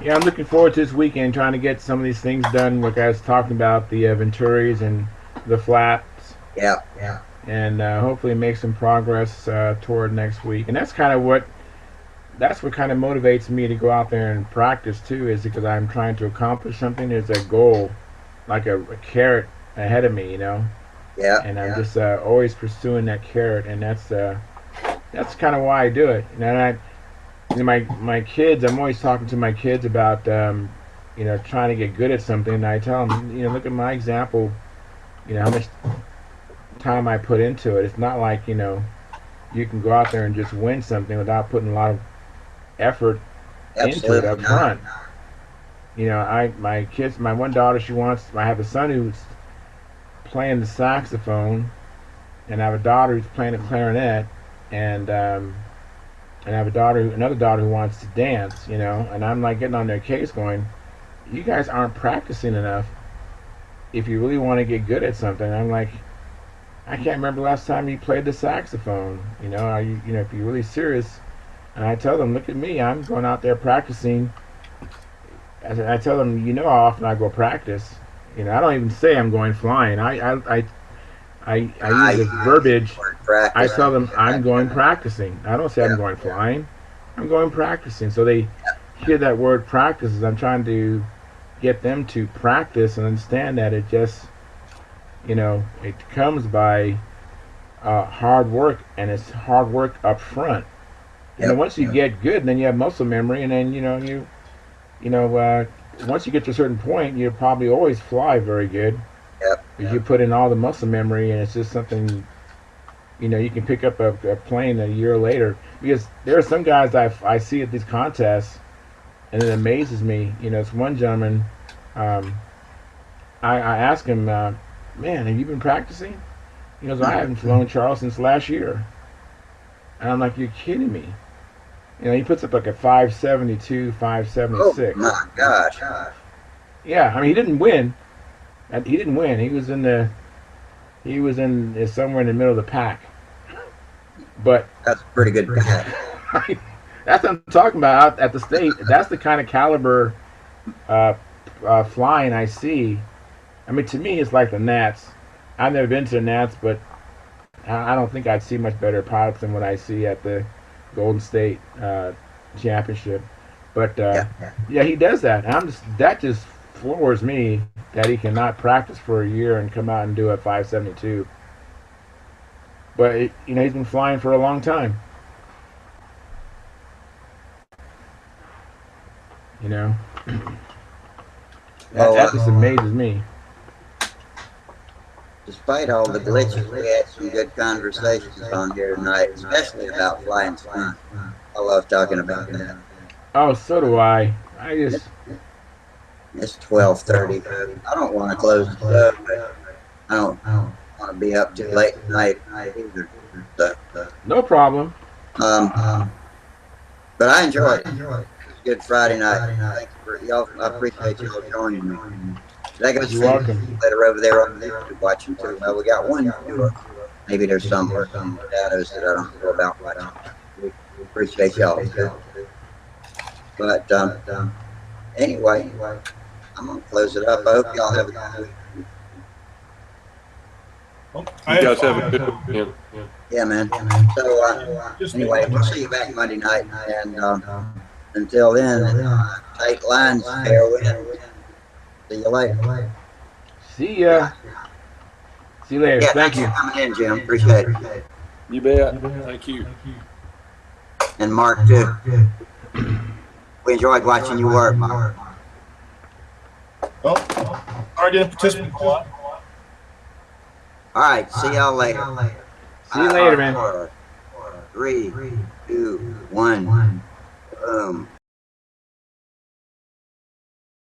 Yeah, I'm looking forward to this weekend, trying to get some of these things done. Like I was talking about, the Venturis and the flaps. Yeah. And hopefully make some progress toward next week. And that's what kind of motivates me to go out there and practice too, is because I'm trying to accomplish something. There's a goal, like a carrot ahead of me, Yeah. And I'm just always pursuing that carrot, and that's kind of why I do it. My kids, I'm always talking to my kids about trying to get good at something. And I tell them, look at my example. How much time I put into it. It's not like you can go out there and just win something without putting a lot of effort into it up front. My kids, my one daughter, I have a son who's playing the saxophone, and I have a daughter who's playing the clarinet, and I have another daughter who wants to dance, and I'm like getting on their case going, you guys aren't practicing enough if you really want to get good at something. I'm like, I can't remember the last time you played the saxophone. Are you, if you're really serious. And I tell them, look at me, I'm going out there practicing. I tell them, how often I go practice. I don't even say I'm going flying. I use the verbiage. I tell them I'm going practicing. I don't say I'm going flying. I'm going practicing. So they hear that word practice, as I'm trying to get them to practice and understand that it just, it comes by hard work, and it's hard work up front. Once you get good, then you have muscle memory, and then once you get to a certain point, you'll probably always fly very good. Because you put in all the muscle memory, and it's just something, you can pick up a plane a year later. Because there are some guys I see at these contests, and it amazes me. It's one gentleman, I asked him, man, have you been practicing? He goes, I haven't flown Charles since last year. And I'm like, you're kidding me. He puts up like a 572, 576. Oh my gosh. Yeah, I mean, he didn't win, And he didn't win. He was in somewhere in the middle of the pack. But That's a pretty good pack. that's what I'm talking about. Out at the state, that's the kind of caliber flying I see. I mean, to me, it's like the Nats. I've never been to the Nats, but I don't think I'd see much better products than what I see at the Golden State Championship. But yeah, he does that. And that just floors me that he cannot practice for a year and come out and do a 572. But he's been flying for a long time. That just amazes me. Despite all the glitches, we had some good conversations on here tonight, especially about flying stunt. I love talking about that. Oh, so do I. It's 12:30. I don't want to close the show, but I don't want to be up too late tonight either. So, no problem. but I enjoyed it. It was a good Friday night. Thank you for y'all. I appreciate y'all joining me. That goes You're welcome. Later over there watching too. Well, we got one viewer. Maybe there's some shadows that I don't know about watching. We appreciate y'all too. But anyway, I'm gonna close it up. I hope y'all have a good week. You guys have a good weekend. Yeah, man. So anyway, we'll see you back Monday night, and until then, tight lines, fair wind. See you later. See ya. See you later. Yeah, Thank thanks you. for coming in, Jim. Appreciate it. You bet. Thank you. And Mark too. We enjoyed watching you work, Mark. Well, I didn't participate a lot. All right, see y'all later. See you later, man. 3, 2, 1. Boom.